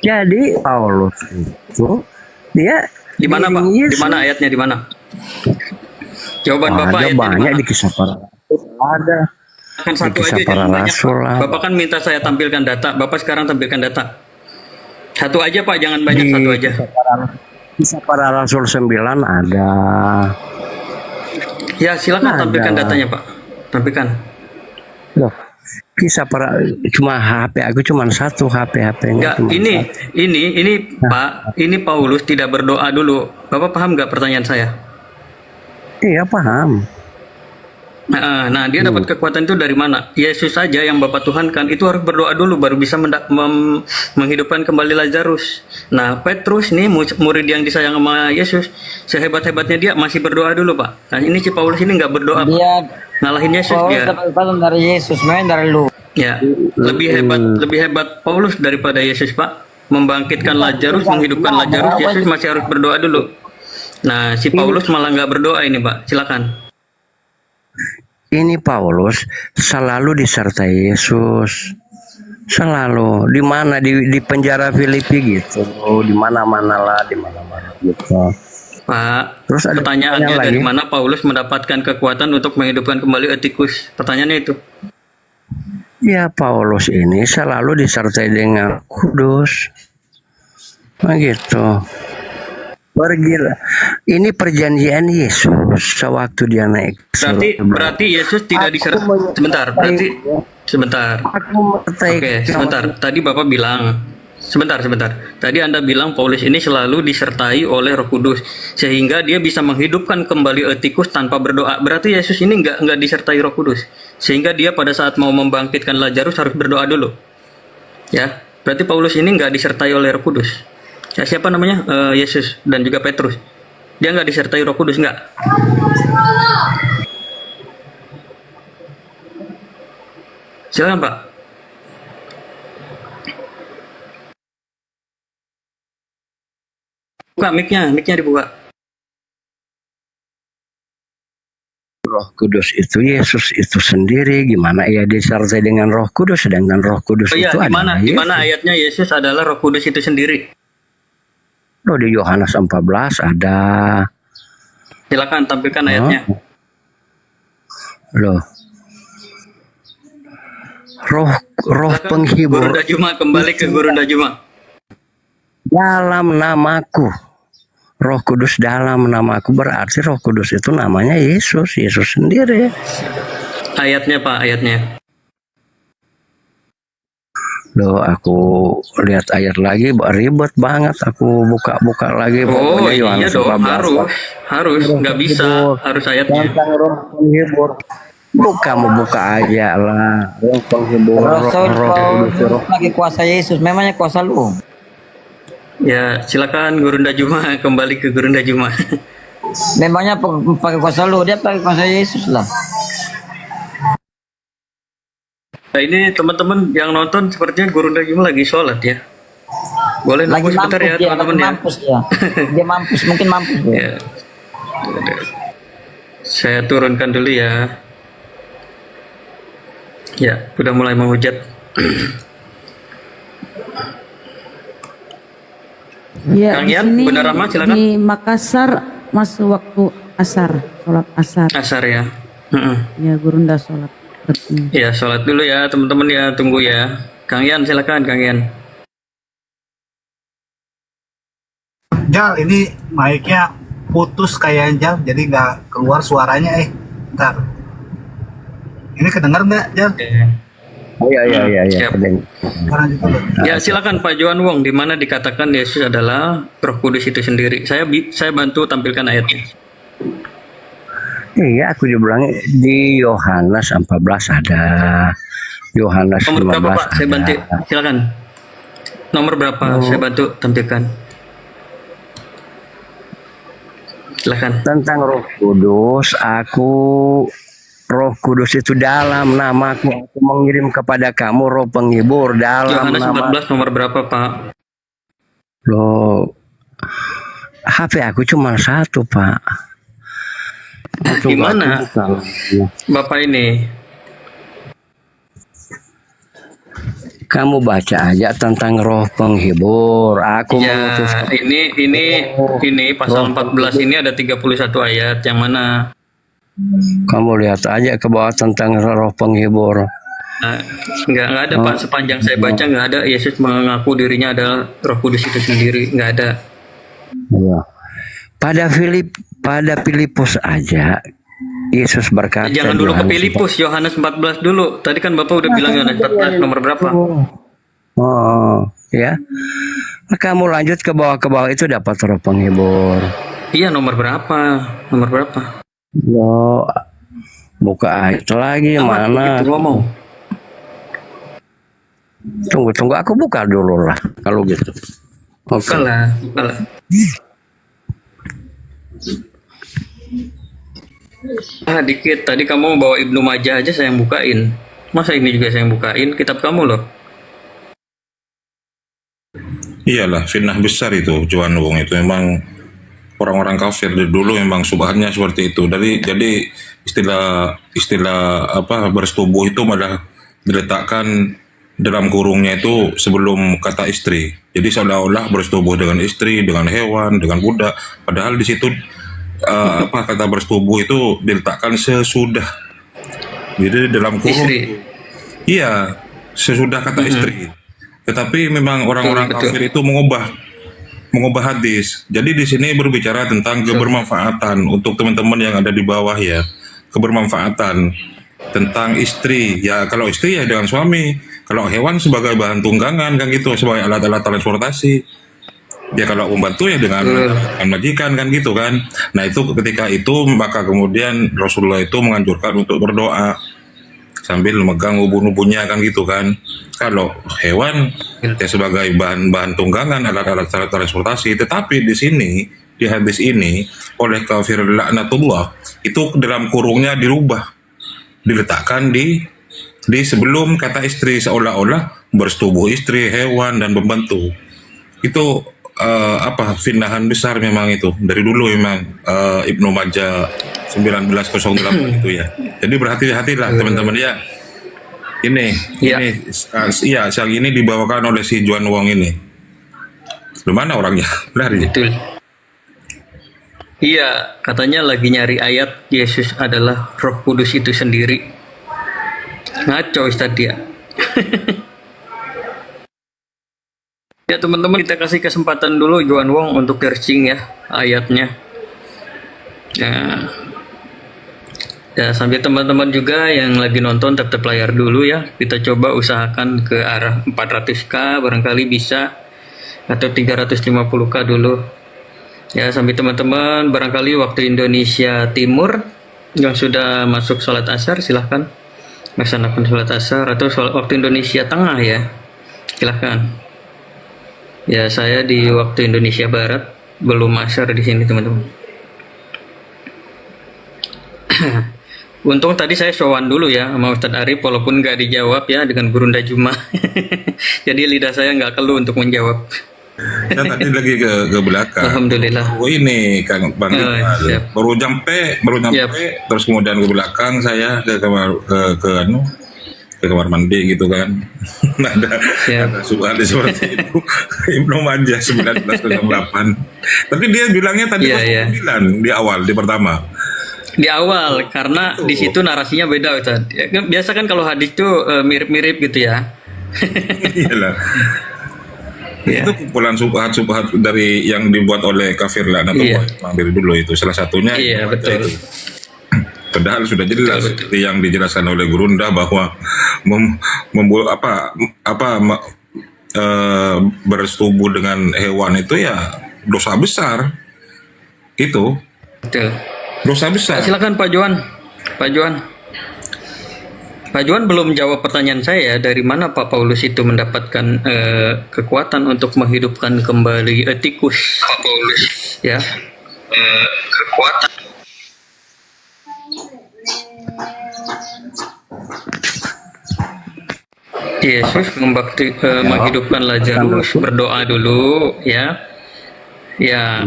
Jadi Paulus itu dia Di mana Pak? Di mana ayatnya, di mana? Jawaban Bapak ayatnya banyak di di Kisah Para Rasul. Ada. Kan satu Kisah aja Para jangan banyak, Rasul Pak. ada. Bapak kan minta saya tampilkan data. Bapak sekarang tampilkan data. Satu aja Pak, jangan banyak, satu aja. Kisah Para Rasul 9 ada. Ya, silakan Ada. tampilkan datanya Pak. Tampilkan. Loh, Kisah Para, cuma HP aku cuma satu HP Enggak, ini Pak, ini Paulus tidak berdoa dulu. Bapak paham nggak pertanyaan saya? Iya, paham. Nah, dia dapat kekuatan itu dari mana? Yesus saja yang Bapa Tuhan kan itu harus berdoa dulu baru bisa menghidupkan kembali Lazarus. Nah, Petrus nih murid yang disayang sama Yesus, sehebat-hebatnya dia masih berdoa dulu, Pak. Nah, ini si Paulus ini nggak berdoa, Pak. Dia Ngalahin Yesus Paulus dia. dapat kekuatan dari Yesus, main dari lu. Ya, lebih hebat Paulus daripada Yesus, Pak. Membangkitkan Lazarus, menghidupkan Lazarus, Yesus masih harus berdoa dulu. Nah, si Paulus malah nggak berdoa ini, Pak. Silakan. Ini Paulus selalu disertai Yesus. Selalu di mana di penjara Filipi gitu, di mana-mana lah, di mana-mana gitu. Pak, Terus ada pertanyaannya pertanyaan dari lagi? mana Paulus mendapatkan kekuatan untuk menghidupkan kembali Etikus? Pertanyaannya itu. Ya Paulus ini selalu disertai dengan kudus. Begitu. Pergilah. Ini perjanjian Yesus sewaktu dia naik. Berarti Yesus tidak disertai. Sebentar. Aku menyertai. Oke, sebentar. Tadi Bapak bilang, sebentar. Tadi Anda bilang Paulus ini selalu disertai oleh Roh Kudus sehingga dia bisa menghidupkan kembali Etikus tanpa berdoa. Berarti Yesus ini nggak disertai Roh Kudus sehingga dia pada saat mau membangkitkan Lazarus harus berdoa dulu. Ya, berarti Paulus ini nggak disertai oleh Roh Kudus. Ya, siapa namanya? Yesus dan juga Petrus. Dia nggak disertai Roh Kudus, nggak? Silakan, Pak. Buka mic-nya dibuka. Roh Kudus itu Yesus itu sendiri, gimana ia disertai dengan Roh Kudus, sedangkan Roh Kudus Oh iya, itu di mana adalah Yesus. ayatnya Yesus adalah Roh Kudus itu sendiri? Loh, di Yohanes 14 ada. Silakan tampilkan ayatnya. Loh. Roh Silakan, penghibur Guru Dajuma, kembali ke Guru Dajuma. dalam namaku. Roh Kudus dalam namaku, berarti Roh Kudus itu namanya Yesus sendiri. Ayatnya, Pak, ayatnya. Loh, aku lihat ayat lagi ribet banget, aku buka-buka lagi. Oh Pokoknya iya Yohanes dong, 14. harus, nggak bisa, harus ayatnya. Tentang Roh penghibur. Kamu buka aja lah. Roh penghibur, roh Lagi kuasa Yesus, memangnya kuasa lu. Ya, silakan Guru Dajuma, kembali ke Guru Dajuma. Memangnya pakai kuasa lu, dia pakai kuasa Yesus lah. Nah, ini teman-teman yang nonton sepertinya Guru Dajuma lagi sholat ya. Boleh nunggu sebentar ya teman-teman ya. Mampus dia. Dia mampus, mungkin mampus dia. Ya. Saya turunkan dulu ya. Ya, udah mulai menghujat. Ya, Kang di Yan, sini Bunda Rahma, silakan. di Makassar masuk waktu asar, sholat asar. Asar ya. Ya, Gurunda sholat. Ya, sholat dulu ya teman-teman ya, tunggu ya. Kang Yan, silakan Kang Yan. Jal, ini mic-nya putus kayaknya, Jal, jadi nggak keluar suaranya. Ntar. Ini kedengar nggak, Jal? Oh iya. Siap. Sekarang gitu loh. Ya, silakan Pak Johan Wong, di mana dikatakan Yesus adalah Roh Kudus itu sendiri. Saya bantu tampilkan ayatnya. Iya, aku dibilang di Yohanes 14 ada. Yohanes Nomor 15 berapa Pak? Saya ada. bantu. Silakan. Nomor berapa? Saya bantu tampilkan. Silakan. Tentang Roh Kudus, Roh Kudus itu dalam namaku, aku mengirim kepada kamu Roh penghibur dalam Yohanes nama. 14 nomor berapa Pak? Loh, HP aku cuma satu, Pak. Gimana Bapak ini? Kamu baca aja tentang Roh penghibur. Aku Ya, mengutus. ini pasal 14 ini ada 31 ayat yang mana? Kamu lihat aja ke bawah tentang Roh penghibur. Nggak ada Pak, sepanjang saya baca nggak ada Yesus mengaku dirinya adalah Roh Kudus itu sendiri, nggak ada. Ya. Pada Filipus aja Yesus berkata. Jangan dulu ke Yohanes Filipus, Yohanes 14 dulu. Tadi kan Bapak udah bilang Yohanes 14 nomor berapa? Oh, ya. Kamu lanjut ke bawah itu dapat Roh penghibur. Iya, nomor berapa? Nomor berapa? Loh, Buka ayat lagi Amat mana? begitu ngomong. Tunggu, aku buka dulu lah kalau gitu. Oke. Bukalah. Dikit. Tadi kamu bawa Ibnu Majah aja saya yang bukain. Masa ini juga saya yang bukain? Kitab kamu loh. Iyalah, fitnah besar itu Johan Wong itu memang orang-orang kafir dari dulu memang subhannya seperti itu. Jadi istilah apa bersetubuh itu malah diletakkan dalam kurungnya itu sebelum kata istri. Jadi seolah-olah bersetubuh dengan istri, dengan hewan, dengan budak. Padahal di situ apa kata bersetubuh itu diletakkan sesudah. Jadi dalam kurung. Istri. Iya, sesudah kata istri. Tetapi memang orang-orang Betul. kafir itu mengubah hadis. Jadi di sini berbicara tentang kebermanfaatan untuk teman-teman yang ada di bawah ya. Kebermanfaatan tentang istri. Ya kalau istri ya dengan suami. Kalau hewan sebagai bahan tunggangan kan gitu, sebagai alat-alat transportasi. Ya kalau membantu ya dengan majikan kan gitu kan. Nah itu ketika itu maka kemudian Rasulullah itu menganjurkan untuk berdoa sambil memegang ubun-ubunnya kan gitu kan. Kalau hewan ya sebagai bahan tunggangan, alat-alat transportasi. Tetapi di sini di hadis ini oleh kafir laknatullah itu dalam kurungnya dirubah, diletakkan di sebelum kata istri, seolah-olah bersetubuh istri, hewan dan pembantu. Itu apa fitnahan besar memang itu dari dulu memang Ibnu Majah 1908 itu ya. Jadi berhati-hatilah teman-teman ya. Ini siang ini dibawakan oleh si Johan Wong ini. Di mana orangnya? Lari. Betul. Iya, katanya lagi nyari ayat Yesus adalah Roh Kudus itu sendiri. Ngaco Ustaz dia. Ya teman-teman, kita kasih kesempatan dulu Johan Wong untuk searching ya ayatnya. Ya sambil teman-teman juga yang lagi nonton tetap layar dulu ya. Kita coba usahakan ke arah 400k barangkali bisa, atau 350k dulu. Ya sambil teman-teman barangkali waktu Indonesia Timur yang sudah masuk sholat asar silahkan melaksanakan sholat asar, atau waktu Indonesia Tengah ya silahkan. Ya saya di waktu Indonesia Barat belum asar di sini teman-teman. Untung tadi saya sowan dulu ya sama Ustadz Arif walaupun nggak dijawab ya dengan Gurunda Juma. Jadi lidah saya nggak keluh untuk menjawab. Saya tadi lagi ke belakang. Alhamdulillah. Oh ini Kang Bang Iqbal. siap. baru nyampe Yap. terus kemudian ke belakang saya ke kamar ke kamar mandi gitu kan. ada subhan seperti itu. Ibnu Majah 1908. Tapi dia bilangnya tadi 09 di awal di pertama. Di awal karena di situ narasinya beda Ustaz. Ya, biasa kan kalau hadis tuh mirip-mirip gitu ya. Iyalah. Itu kumpulan subhat dari yang dibuat oleh kafir laknatullah dari dulu itu salah satunya. Iya betul. Padahal sudah jelas seperti yang dijelaskan oleh Gurunda bahwa bersetubuh dengan hewan itu ya dosa besar. Gitu. Betul. Dosa besar. Silakan Pak Johan. Pak Johan belum jawab pertanyaan saya. Dari mana Pak Paulus itu mendapatkan kekuatan untuk menghidupkan kembali tikus? Pak Paulus. Ya. Kekuatan. Yesus menghidupkan Lazarus, berdoa dulu ya. Ya,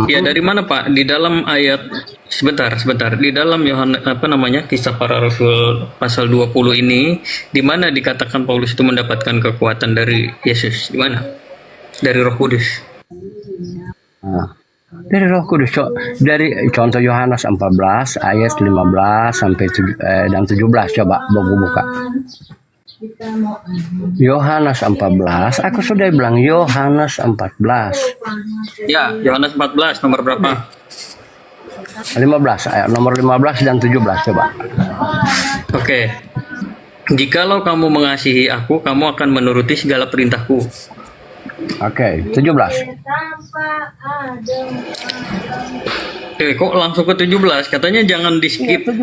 ya dari mana Pak? Di dalam ayat sebentar. Di dalam Yohanes Kisah Para Rasul pasal 20 ini, di mana dikatakan Paulus itu mendapatkan kekuatan dari Yesus? Di mana? Dari Roh Kudus. Dari Roh Kudus. Dari contoh Yohanes 14 ayat 15 sampai dan 17 coba buka. Yohanes 14, aku sudah bilang Yohanes 14. Ya, Yohanes 14 nomor berapa? 15, nomor 15 dan 17 coba. Oke. Jikalau kamu mengasihi aku, kamu akan menuruti segala perintahku. Oke, 17. kok langsung ke 17? Katanya jangan di skip. 17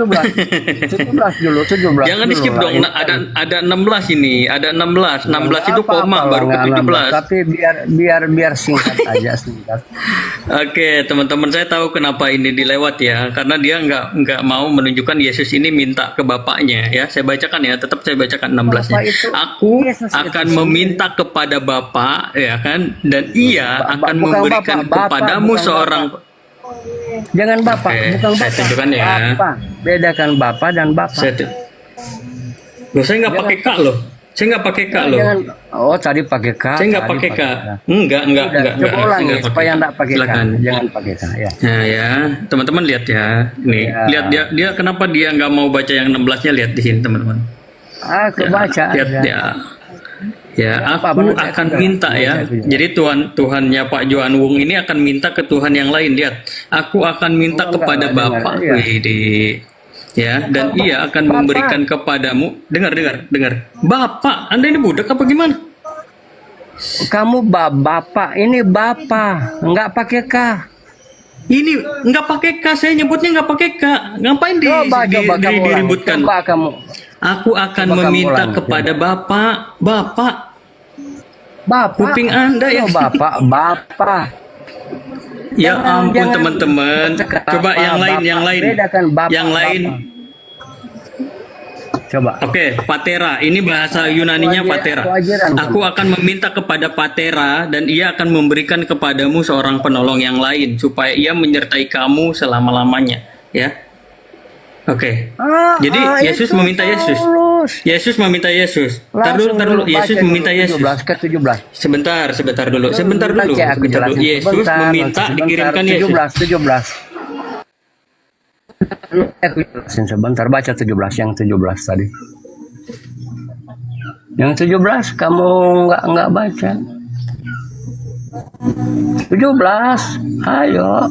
dulu, 17 Jangan di skip dulu dong. lah. Ada 16 ini, ada 16. 16 itu Apa-apa koma lah, baru ke nggak 17. Tapi biar singkat aja, singkat. Oke, teman-teman, saya tahu kenapa ini dilewat ya, karena dia nggak mau menunjukkan Yesus ini minta ke bapaknya ya. Saya bacakan ya, tetap saya bacakan 16-nya. Bapak itu- Aku Yesus itu akan sendiri. meminta kepada Bapa ya kan, dan Ia akan bukan memberikan Bapak, kepadamu bukan seorang. Jangan Bapak, Oke, bukan saya Bapak. tunjukkan ya. Bapak. Bedakan Bapak dan Bapak. Saya nggak pakai K loh. Saya nggak pakai K loh. Jangan, oh tadi pakai K. Saya nggak tadi pakai K. K. Enggak. Coba ulangi Saya nggak supaya pakai K. enggak pakai K. Silakan. Jangan pakai K ya. Nah ya, teman-teman lihat ya. Nih, Ya. lihat dia kenapa dia nggak mau baca yang 16-nya, lihat di sini teman-teman. Kebaca Lihat aja. ya. Ya, Apa, aku baca akan juga. minta ya. Baca juga. Jadi Tuhannya Pak Johan Wung ini akan minta ke Tuhan yang lain. Lihat, aku akan minta Oh, kepada enggak, Bapa. dengar, Widih. Ya, dan Ia akan Bapak. memberikan kepadamu. Dengar. Bapak, Anda ini budak apa gimana? Kamu Bapak, ini Bapak, enggak pakai K. Ini nggak pakai K, saya nyebutnya nggak pakai K. Ngapain Coba kamu ulangi. diributkan? Coba kamu. Aku akan Coba kamu meminta ulangi, kepada Bapak. Bapak. Kuping Anda ya. Oh, Bapak. Ya ampun Jangan teman-teman. bercakap Coba apa, yang lain. Bapak. Bedakan Bapak, Yang lain. Coba. Oke, Patera. Ini bahasa Yunaninya Patera. Kewajiran. Aku akan meminta kepada Patera dan ia akan memberikan kepadamu seorang penolong yang lain supaya ia menyertai kamu selama-lamanya, ya. Oke. Jadi Yesus itu meminta Yesus. Paulus. Yesus meminta Yesus. Tar Langsung dulu. Yesus baca meminta dulu, Yesus. 17 ke 17. Sebentar dulu. Baca, aku jelasin. Yesus Sebentar, meminta sebentar. dikirimkan Yesus. 17. Aku jelasin sebentar, baca 17, yang 17 tadi. Yang 17 kamu nggak baca. 17, ayo.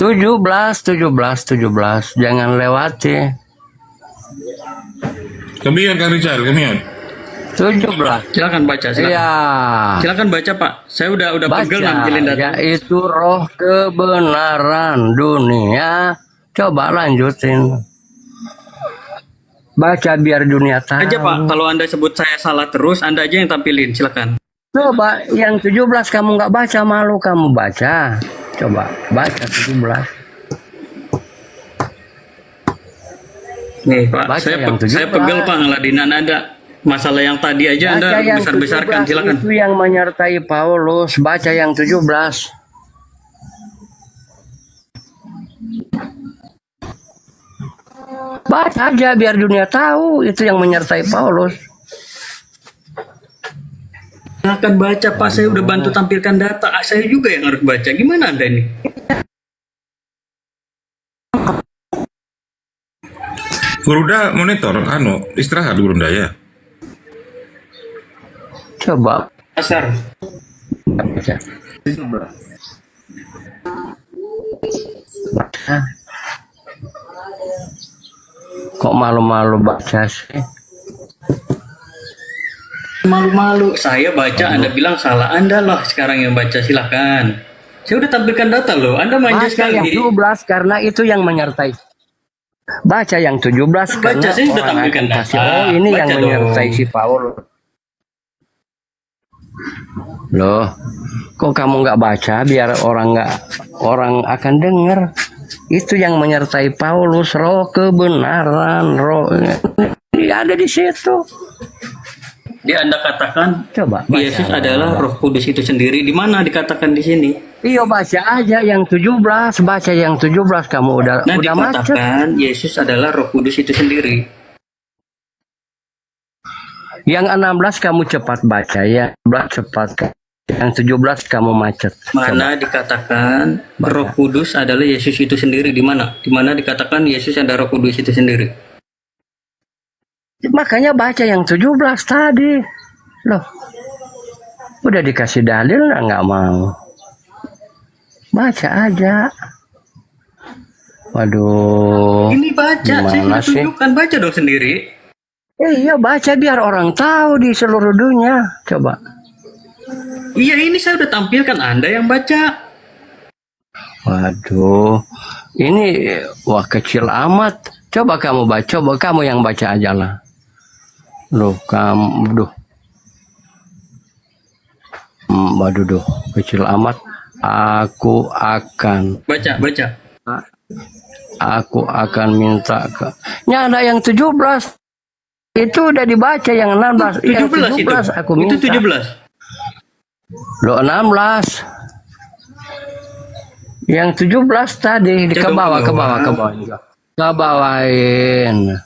17, jangan lewati. Kemian Kang Rizal, kemian. 17. Silakan baca, silakan. Iya. Silakan baca, Pak. Saya udah pegel nampilin data. Yaitu roh kebenaran dunia. Coba lanjutin. Baca biar dunia tahu. Aja Pak, kalau Anda sebut saya salah terus, Anda aja yang tampilin, silakan. Coba yang 17 kamu nggak baca, malu kamu baca. Coba baca 17. Nih Pak, Baca yang 17. saya pegel Pak ngeladinan Anda. Masalah yang tadi aja Anda Baca yang besar-besarkan, 17 silakan. itu yang menyertai Paulus. Baca yang 17. Baca aja biar dunia tahu itu yang menyertai Paulus. Silakan baca Pak, saya udah bantu tampilkan data. Saya juga yang harus baca. Gimana Anda ini? Guruda monitor, istirahat Guruda ya. Coba Asar. baca. Baca. Kok malu-malu baca sih? Malu-malu. Saya baca, Anda bilang salah. Anda lah sekarang yang baca, silakan. Saya udah tampilkan data loh. Anda manja Baca yang sekali. 17 karena itu yang menyertai. Baca yang 17 karena Saya sudah orang tampilkan akan kasih. data. Oh, ini Baca yang dong. menyertai si Paul. Loh, kok kamu nggak baca biar orang akan dengar. Itu yang menyertai Paulus, roh kebenaran, roh dia ada di situ. Dia Anda katakan Coba baca. Yesus adalah Roh Kudus itu sendiri. Di mana dikatakan di sini? Iya, baca aja yang 17, baca yang 17 kamu udah Nah, macet. dikatakan Yesus adalah Roh Kudus itu sendiri. Yang 16 kamu cepat baca ya, 11 cepat. Yang 17 kamu macet. Mana dikatakan Roh Kudus adalah Yesus itu sendiri? Di mana? Di mana dikatakan Yesus adalah Roh Kudus itu sendiri? Makanya baca yang 17 tadi. Loh, udah dikasih dalil nggak mau. Baca aja. Waduh. Ini baca, saya gimana sudah sih? tunjukkan, baca dong sendiri. Iya, baca biar orang tahu di seluruh dunia. Coba. Iya, ini saya udah tampilkan, Anda yang baca. Waduh, ini wah kecil amat. Coba kamu baca, coba kamu yang baca aja lah. Loh, kamu, duh. Waduh, duh, kecil amat. Aku akan minta ke. Ini ada yang 17. Itu udah dibaca yang 16. Yang 17 itu. aku minta. Itu 17. Loh, 16. Yang 17 tadi di ke bawah juga. Ke bawahin.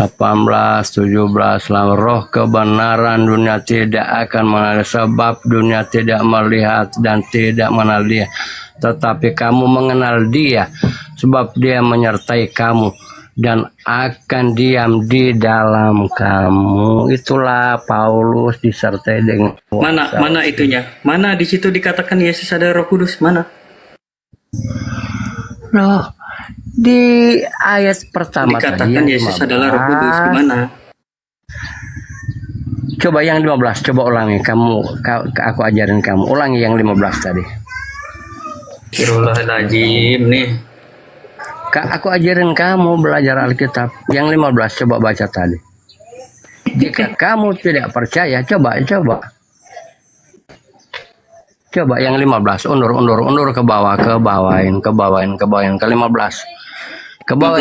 Delapan 17 roh kebenaran dunia tidak akan mengenal sebab dunia tidak melihat dan tidak mengenal dia, tetapi kamu mengenal dia sebab dia menyertai kamu dan akan diam di dalam kamu. Itulah Paulus disertai dengan kuasa. Mana itunya? Mana di situ dikatakan Yesus ada Roh Kudus? Mana? Loh, di ayat pertama Dikatakan tadi Yesus adalah Roh Kudus. Gimana? Coba yang 15, coba ulangi. Aku ajarin kamu. Ulangi yang 15 tadi. Astagfirullahaladzim nih. Aku ajarin kamu belajar Alkitab. Yang 15 coba baca tadi. Jika kamu tidak percaya, coba. Coba yang 15, undur ke bawah, ke 15. Ke bawah 15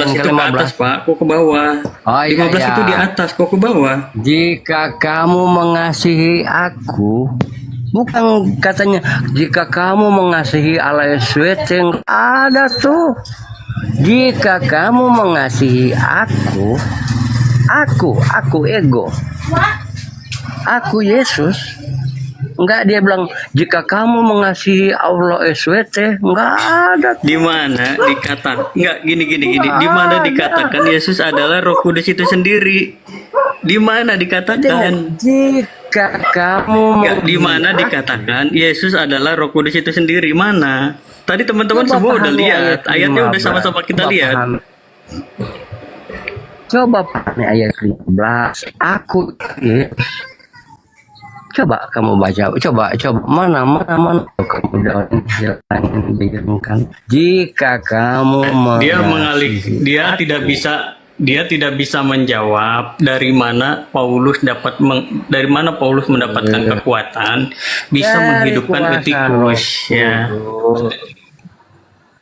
yang itu ke ke atas, 15. Pak. Kok ke bawah? Oh, iya, 15 iya. itu di atas, kok ke bawah? Jika kamu mengasihi aku, bukan katanya jika kamu mengasihi Allah Yesus, ada tuh. Jika kamu mengasihi aku ego. Aku Yesus. Enggak, dia bilang jika kamu mengasihi Allah SWT, enggak ada. Di mana dikatakan? Enggak, gini. Di mana dikatakan Yesus adalah Roh Kudus itu sendiri? Di mana dikatakan? Jika kamu Enggak, di mana dikatakan Yesus adalah Roh Kudus itu sendiri? Mana? Tadi teman-teman semua udah lihat. Ayatnya udah sama-sama kita lihat. Coba pahami ayat 15. Aku coba kamu baca, coba mana kamu silakan. Jika kamu dia tidak bisa menjawab dari mana Paulus mendapatkan kekuatan bisa menghidupkan etikus ya.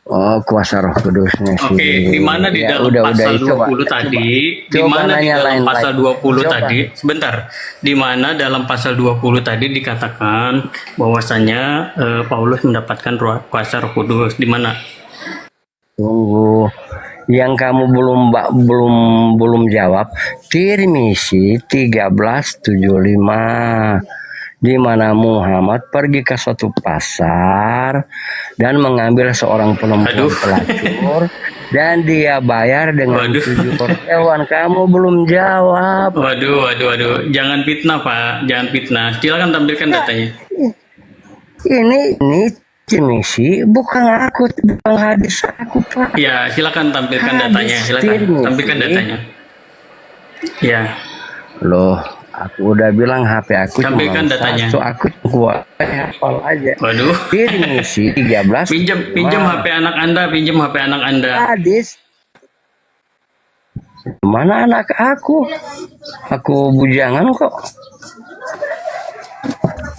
Oh, kuasa Roh Kudusnya sih. Oke, di mana di dalam pasal 20 tadi? Di mana di dalam pasal 20 tadi? Sebentar. Di mana dalam pasal 20 tadi dikatakan bahwasanya Paulus mendapatkan kuasa Roh Kudus? Di mana? Tunggu. Yang kamu belum jawab. Tirmisi 13:75. Di mana Muhammad pergi ke suatu pasar dan mengambil seorang perempuan pelacur dan dia bayar dengan 7 hewan. Kamu belum jawab. Waduh. Jangan fitnah, Pak. Jangan fitnah. Silakan tampilkan datanya. Ini misi bukan hadis aku, Pak. Ya, silakan tampilkan datanya. Silakan tampilkan datanya. Ya. Loh, aku udah bilang HP aku tampilkan cuma datanya. Satu, aku kuat hafal aja. Waduh. Misi 13. Pinjam HP anak Anda, Hadis. Mana anak aku? Aku bujangan kok.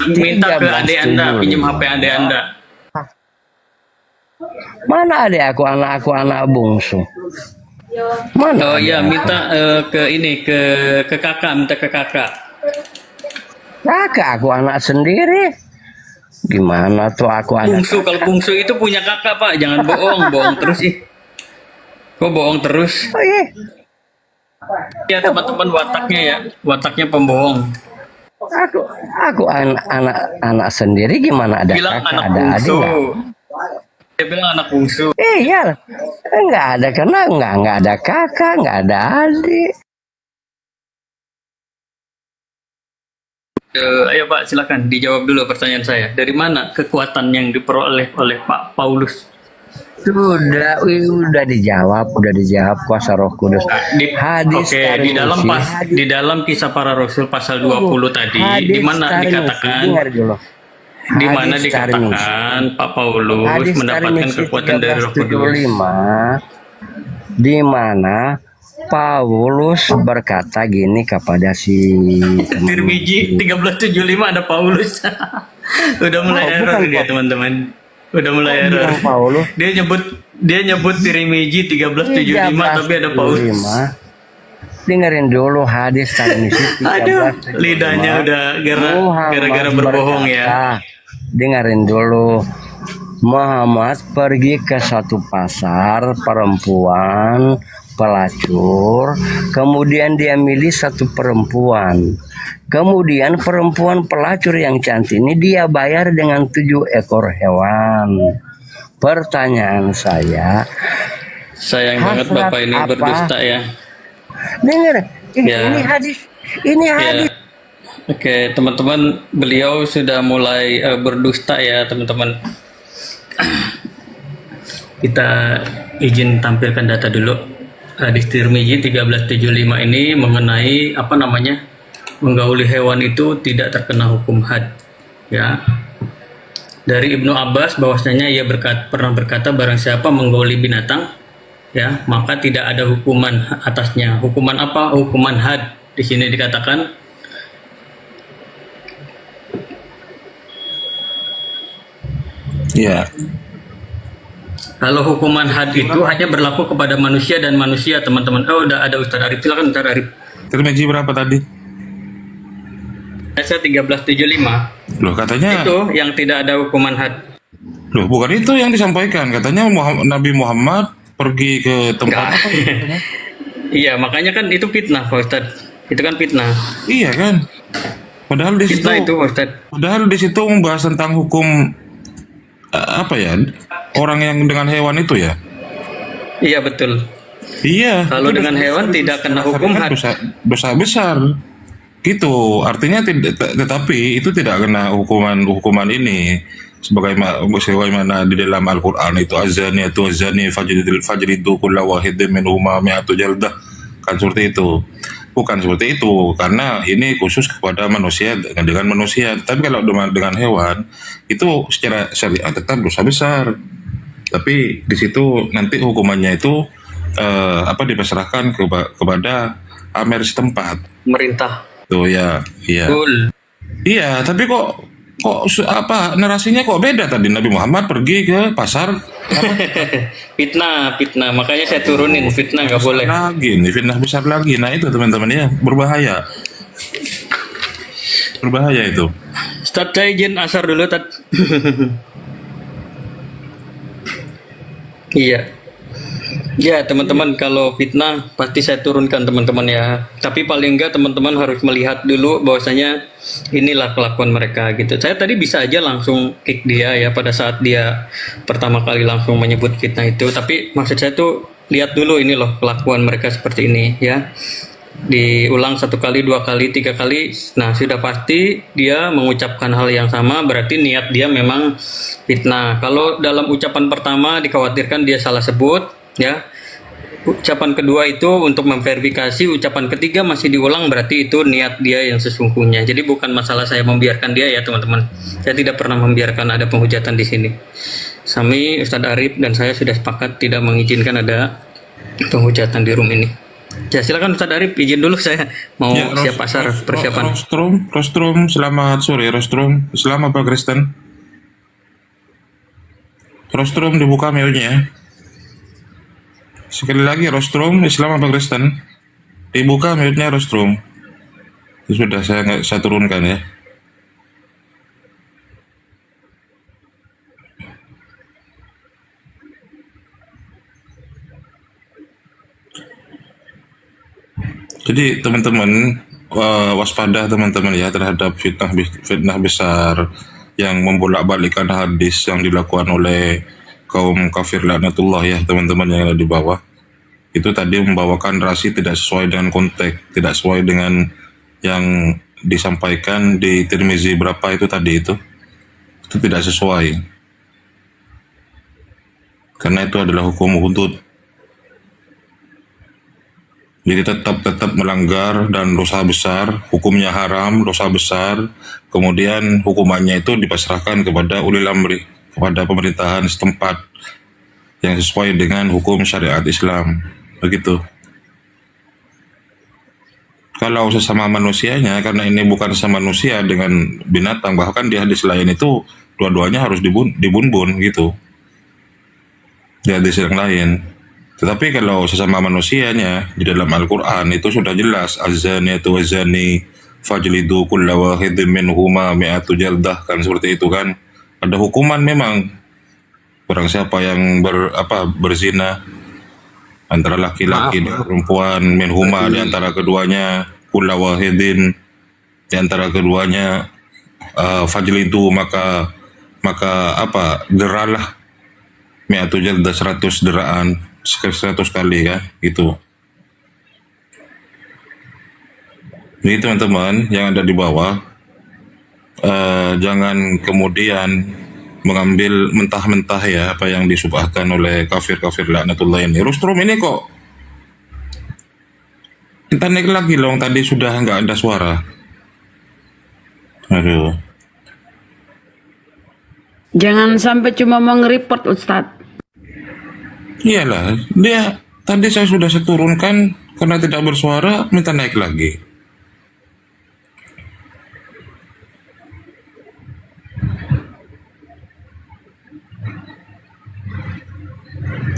Minta ke adik Anda, pinjam HP adik Anda. Mana adik aku? Anak bungsu. Mana? Oh iya, minta ke kakak, minta ke kakak. Kakak aku anak sendiri. Gimana tuh aku anak? Bungsu, kalau bungsu itu punya kakak, Pak. Jangan bohong terus ih. Kok bohong terus? Oh iya. Ya teman-teman, wataknya pembohong. Aku anak sendiri, gimana ada Bilang kakak, anak ada bungsu. adik? Dia bilang anak bungsu. Iya, enggak ada, karena enggak ada kakak, enggak ada adik. Ayo Pak, silakan dijawab dulu pertanyaan saya. Dari mana kekuatan yang diperoleh oleh Pak Paulus? Udah dijawab kuasa Roh Kudus. Hadis Oke, di dalam kisah para rasul pasal 20 tadi, di mana dikatakan Pak Paulus mendapatkan kekuatan dari Roh Kudus. Di mana Paulus berkata gini kepada si Tirmidzi 1375 ada Paulus. Udah mulai error dia, teman-teman. Udah mulai error. Paulus. Dia nyebut Tirmidzi 1375 tapi ada Paulus. Dengerin dulu hadis Tirmidzi 1375. Aduh, lidahnya udah gara-gara berbohong ya. Dengerin dulu. Muhammad pergi ke satu pasar perempuan pelacur, kemudian dia milih satu perempuan. Kemudian perempuan pelacur yang cantik ini dia bayar dengan 7 ekor hewan. Pertanyaan saya, sayang banget Bapak ini berdusta ya. Dengar, ini hadis. Ya. Oke, teman-teman, beliau sudah mulai berdusta ya, teman-teman. Kita izin tampilkan data dulu. Hadis Tirmidzi 1375 ini mengenai menggauli hewan itu tidak terkena hukum had. Ya. Dari Ibnu Abbas bahwasanya ia pernah berkata barang siapa menggauli binatang ya, maka tidak ada hukuman atasnya. Hukuman apa? Hukuman had. Di sini dikatakan Ya. kalau hukuman had itu hanya berlaku kepada manusia dan manusia, teman-teman. Oh, udah ada Ustadz Arif. Silakan Ustadz Arif. Tirmidzi berapa tadi? Saya 1375. Loh, katanya Itu yang tidak ada hukuman had. Loh, bukan itu yang disampaikan. Katanya Nabi Muhammad pergi ke tempat apa? Iya, makanya kan itu fitnah, Pak Ustadz. Itu kan fitnah. Iya kan? Padahal di situ Fitnah itu, Pak Ustadz. Padahal di situ membahas tentang hukum orang yang dengan hewan itu ya. Iya, betul. Iya. Kalau dengan hewan tidak kena hukum had. Dosa besar. Gitu. Artinya tetapi itu tidak kena hukuman ini. Sebagaimana di dalam Al-Qur'an itu azani fajridu kulla wahidin minhuma mi'atu jaldah. Kan seperti itu. Bukan seperti itu, karena ini khusus kepada manusia dengan manusia. Tapi kalau dengan hewan itu secara syariat tetap dosa besar. Tapi di situ nanti hukumannya itu dipasrahkan kepada amir setempat. Pemerintah. Tuh ya, iya. Betul. Iya, tapi kok narasinya kok beda tadi. Nabi Muhammad pergi ke pasar fitnah. Makanya saya turunin fitnah, nggak boleh. Lagi, ini fitnah besar lagi. Nah itu teman-teman ya, berbahaya. Berbahaya itu. Ustadz, saya izin asar dulu, Tad. Iya. Ya, teman-teman, kalau fitnah pasti saya turunkan, teman-teman ya. Tapi paling enggak teman-teman harus melihat dulu bahwasanya inilah kelakuan mereka gitu. Saya tadi bisa aja langsung kick dia ya pada saat dia pertama kali langsung menyebut fitnah itu. Tapi maksud saya tuh lihat dulu ini loh kelakuan mereka seperti ini ya. Diulang 1 kali, 2 kali, 3 kali. Nah, sudah pasti dia mengucapkan hal yang sama, berarti niat dia memang fitnah. Kalau dalam ucapan pertama dikhawatirkan dia salah sebut ya. Ucapan kedua itu untuk memverifikasi, ucapan ketiga masih diulang, berarti itu niat dia yang sesungguhnya. Jadi bukan masalah saya membiarkan dia ya, teman-teman. Saya tidak pernah membiarkan ada penghujatan di sini. Sami, Ustadz Arif dan saya sudah sepakat tidak mengizinkan ada penghujatan di room ini. Ya, silakan Ustadz Arif, izin dulu saya mau siap pasar persiapan. Rostrum, selamat sore Rostrum. Islam apa Kristen? Rostrum dibuka mute-nya. Sekali lagi Rostrum, Islam apa Kristen? Dibuka mute-nya Rostrum. Sudah saya turunkan ya. Jadi teman-teman waspada teman-teman ya terhadap fitnah besar yang membolak-balikkan hadis yang dilakukan oleh kaum kafir laknatullah ya teman-teman yang ada di bawah. Itu tadi membawakan narasi tidak sesuai dengan konteks, tidak sesuai dengan yang disampaikan di Tirmizi berapa itu tadi itu tidak sesuai. karena itu adalah hukum hudud. Jadi tetap melanggar dan dosa besar, hukumnya haram, dosa besar, kemudian hukumannya itu dipasrahkan kepada ulil amri, kepada pemerintahan setempat yang sesuai dengan hukum syariat Islam. Begitu. Kalau sesama manusianya, karena ini bukan sesama manusia dengan binatang, bahkan di hadis lain itu dua-duanya harus dibun-bun gitu. Di hadis yang lain. Tetapi kalau sesama manusianya di dalam Al-Quran itu sudah jelas az-zaniyatu waz-zani fajlidu kulla wahidin minhuma mi'atu jaldah, kan seperti itu kan. Ada hukuman memang. Barang siapa yang berzina antara laki-laki dan perempuan, minhuma di antara keduanya, kulla wahidin di antara keduanya, fajlidu maka deralah mi'atu jaldah 100 deraan 100 kali kan gitu. Jadi teman-teman yang ada di bawah, jangan kemudian mengambil mentah-mentah ya apa yang disubahkan oleh kafir-kafir laknatullah ini. Rustrum ini kok kita naik lagi loh, tadi sudah nggak ada suara. Aduh. Jangan sampai cuma mau nge-report Ustadz. Iyalah, dia tadi saya sudah seturunkan karena tidak bersuara, minta naik lagi.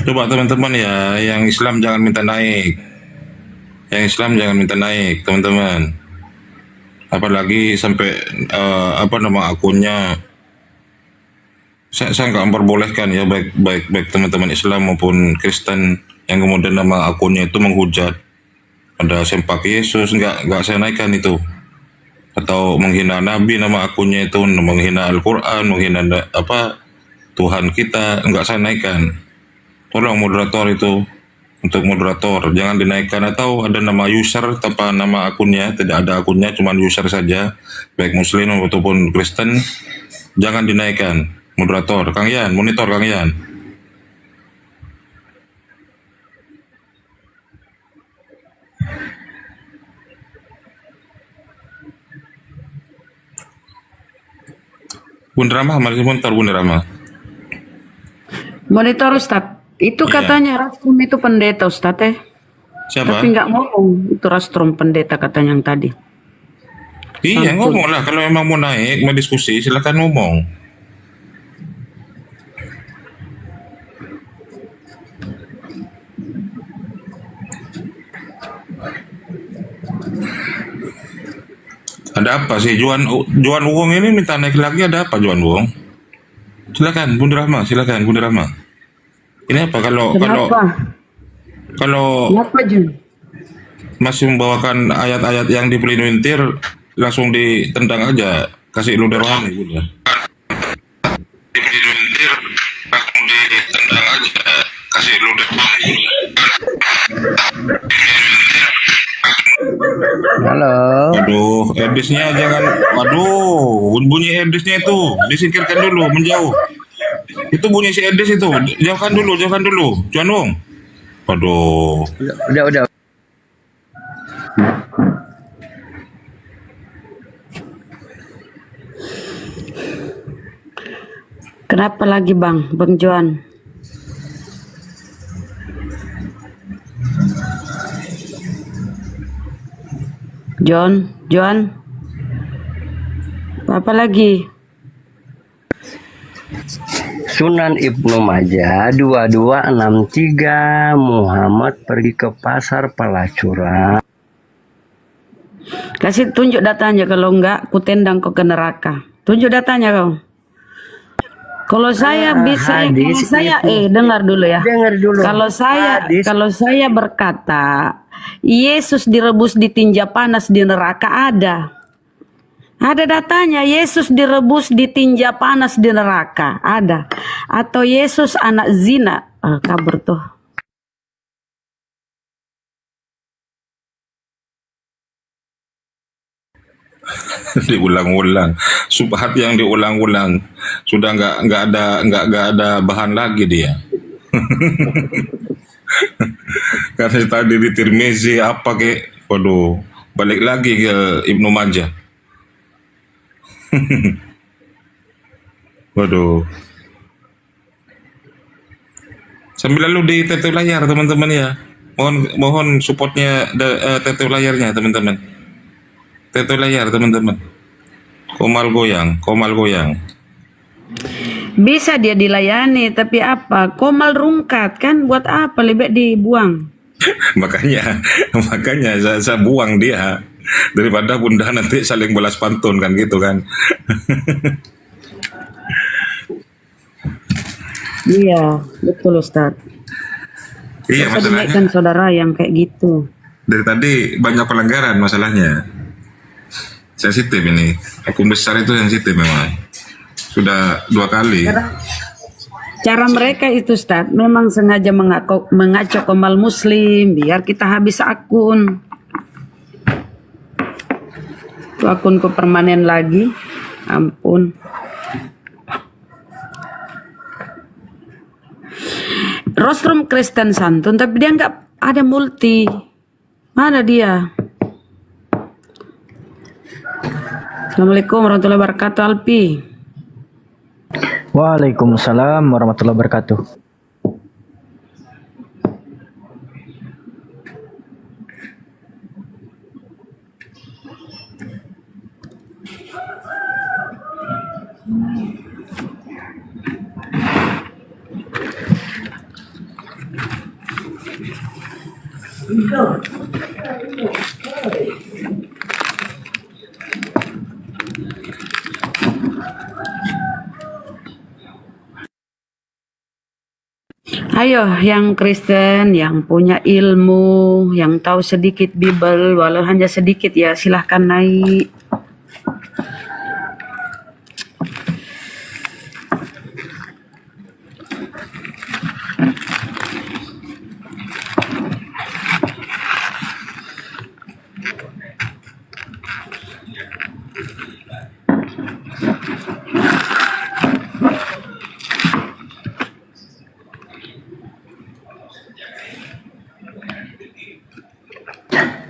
Coba teman-teman ya, yang Islam jangan minta naik. Yang Islam jangan minta naik, teman-teman. Apalagi sampai nama akunnya. Saya nggak memperbolehkan ya, baik teman-teman Islam maupun Kristen yang kemudian nama akunnya itu menghujat, ada sempak Yesus, nggak saya naikkan itu, atau menghina Nabi, nama akunnya itu menghina Al-Quran, menghina Tuhan kita, nggak saya naikkan. Tolong moderator itu, untuk moderator jangan dinaikkan, atau ada nama user tanpa nama akunnya, tidak ada akunnya, cuma user saja, baik Muslim maupun Kristen, jangan dinaikkan. Moderator, Kang Yan, monitor Kang Yan. Bunda Rama, mari monitor Bunda Rama. Monitor Ustadz. Itu Iya. katanya Rastrum itu pendeta Ustadz Siapa? Tapi nggak ngomong itu Rastrum pendeta katanya yang tadi. Iya, ngomong lah. Kalau memang mau naik, mau diskusi, silakan ngomong. Ada apa sih Juan Wong ini minta naik lagi, ada apa Juan Wong? Silakan Bunda Rahma, silakan Bunda Rahma. Ini apa kalau Kenapa Jun? masih membawakan ayat-ayat yang dipelintir langsung ditendang aja, kasih ludah rohani Bunda. Dipelintir langsung ditendang aja, kasih ludah rohani. Halo. Aduh, edisnya jangan. Aduh, bunyi edisnya itu disingkirkan dulu, menjauh. Itu bunyi si edis itu, jauhkan dulu, Juan Wong. Aduh. Udah. Kenapa lagi Bang Johan? John, apa lagi? Sunan Ibnu Majah 2263, Muhammad pergi ke pasar pelacuran. Kasih tunjuk datanya, kalau enggak ku tendang kau ke neraka. Tunjuk datanya kau. Kalau saya bisa, dengar dulu ya. Dengar dulu. Kalau saya berkata Yesus direbus di tinja panas di neraka, ada datanya. Yesus direbus di tinja panas di neraka, ada. Atau Yesus anak zina, kabur tuh. Diulang-ulang, subhat yang diulang-ulang, sudah nggak ada bahan lagi dia. Karena tadi di Tirmizi apa kek, waduh, balik lagi ke Ibnu Majah. Waduh. Sambil lalu di TT layar teman-teman ya. Mohon supportnya TT layarnya teman-teman. TT layar teman-teman. Komal goyang. Bisa dia dilayani, tapi apa? Komal rungkat kan, buat apa? Lebih dibuang. makanya saya buang dia daripada bunda nanti saling balas pantun kan gitu kan. Iya, betul Ustaz. Iya, Saya masalahnya dinaikkan saudara yang kayak gitu. dari tadi banyak pelanggaran masalahnya. Sensitif ini, akun besar itu sensitif memang. Sudah 2 kali. Cara mereka itu Ustaz, memang sengaja mengacau Komal Muslim biar kita habis akun. Itu akunku permanen lagi. Ampun. Rostrum Kristen Santun, tapi dia nggak ada multi. Mana dia? Assalamualaikum warahmatullahi wabarakatuh, Alpi. Waalaikumsalam warahmatullahi wabarakatuh. Ayo, yang Kristen, yang punya ilmu, yang tahu sedikit Bible, walau hanya sedikit ya, silahkan naik.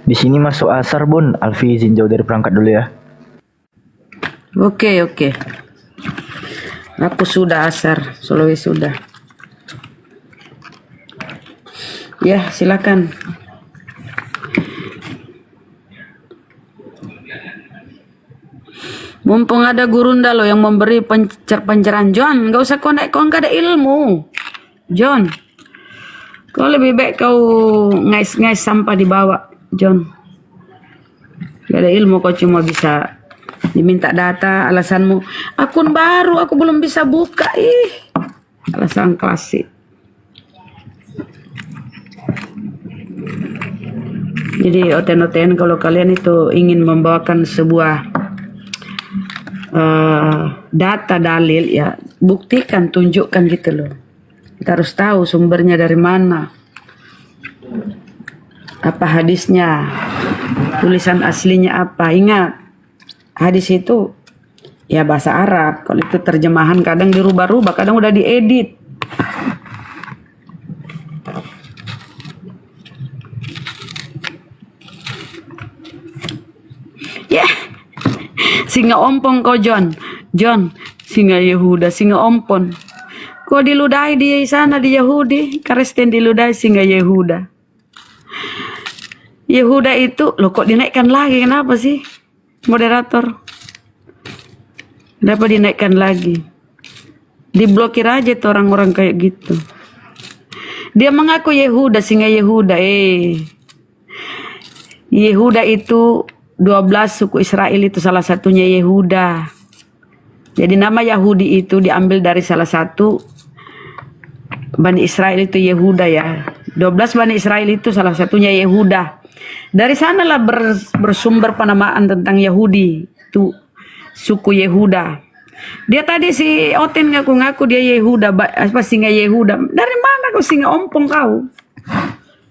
Di sini masuk asar Bun. Alfi izin jauh dari perangkat dulu ya. Oke. Aku sudah asar, Sulawesi sudah. Ya, silakan. Mumpung ada gurunda lo yang memberi pencerahan, John, nggak usah konek, kau nggak ada ilmu, John. Kau lebih baik kau ngais-ngais sampah di bawah, John. Gak ada ilmu, kau cuma bisa diminta data, alasanmu akun baru, aku belum bisa buka, alasan klasik. Jadi oten-oten kalau kalian itu ingin membawakan sebuah data dalil ya, buktikan, tunjukkan gitu loh. Kita harus tahu sumbernya dari mana, apa hadisnya, tulisan aslinya apa. Ingat, hadis itu ya bahasa Arab. Kalau itu terjemahan kadang dirubah-rubah, kadang udah diedit. Ya, singa ompong kau John, singa Yehuda, singa ompon. Kau diludahi di sana di Yahudi, Kristen diludahi singa Yehuda. Yehuda itu, loh kok dinaikkan lagi, kenapa sih? Moderator. Kenapa dinaikkan lagi? Diblokir aja tuh orang-orang kayak gitu. Dia mengaku Yehuda, singa Yehuda. Yehuda itu 12 suku Israel itu salah satunya Yehuda. Jadi nama Yahudi itu diambil dari salah satu Bani Israel itu Yehuda ya. 12 Bani Israel itu salah satunya Yehuda. Dari sanalah bersumber penamaan tentang Yahudi, itu suku Yehuda. Dia tadi si Oten ngaku-ngaku dia Yehuda, apa singa Yehuda. Dari mana kau singa ompong kau?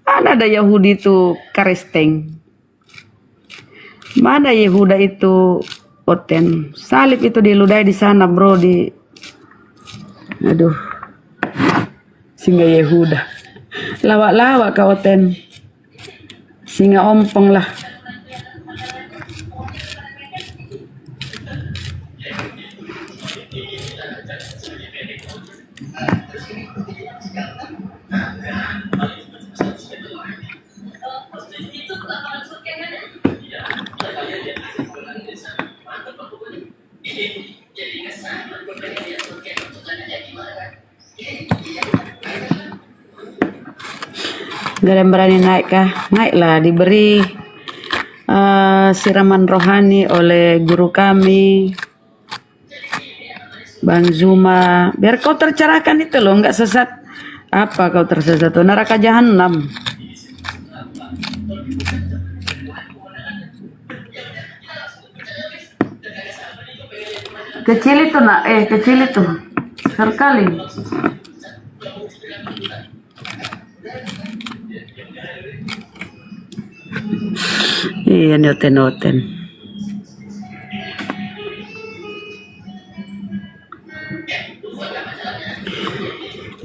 Mana ada Yahudi itu Kristen? Mana Yehuda itu Oten? Salib itu diludahi di sana bro, di aduh. singa Yehuda. Lawak-lawak kau Oten. Singa ompong lah. Gak ada yang berani naik kah? Naiklah, diberi siraman rohani oleh guru kami Bang Zuma, biar kau tercerahkan itu loh, nggak sesat. Apa kau tersesat tuh? Neraka jahanam. Kecil itu nak, kecil itu sekali. Iya, noten.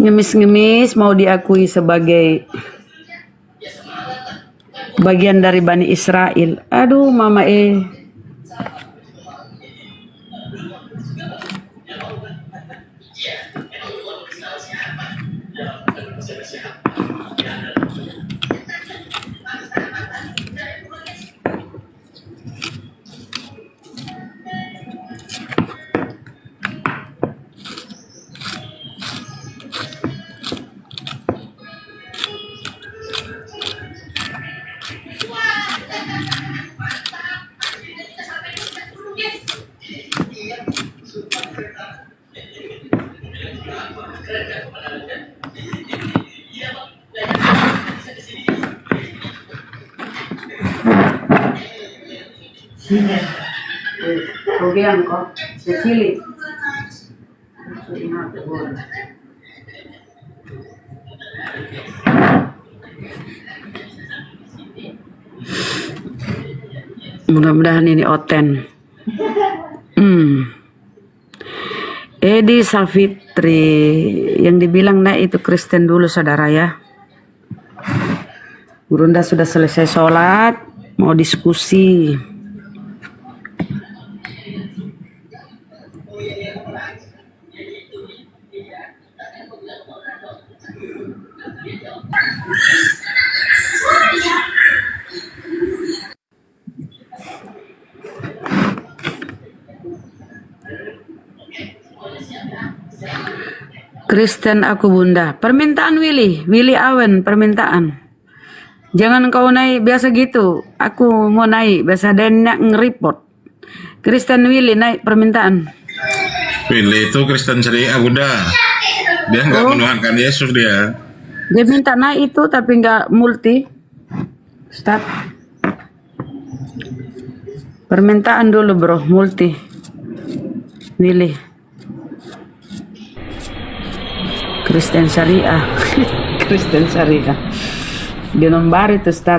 Ngemis-ngemis mau diakui sebagai bagian dari Bani Israel. Aduh, mama Kemudian kok kecil. Mudah-mudahan ini Oten. Edi Safitri yang dibilang itu Kristen dulu saudara ya. Gurunda sudah selesai sholat, mau diskusi. Kristen aku bunda. Permintaan Willy Awen permintaan. Jangan kau naik biasa gitu. Aku mau naik biasa dan nge-report. Kristen Willy naik permintaan. Willy itu Kristen Syariah bunda. Dia nggak menuhankan Yesus dia. Dia minta naik itu tapi nggak multi. Start. Permintaan dulu bro, multi. Willy. Kristen Syariah. Kristen Syariah. Di nomor itu start.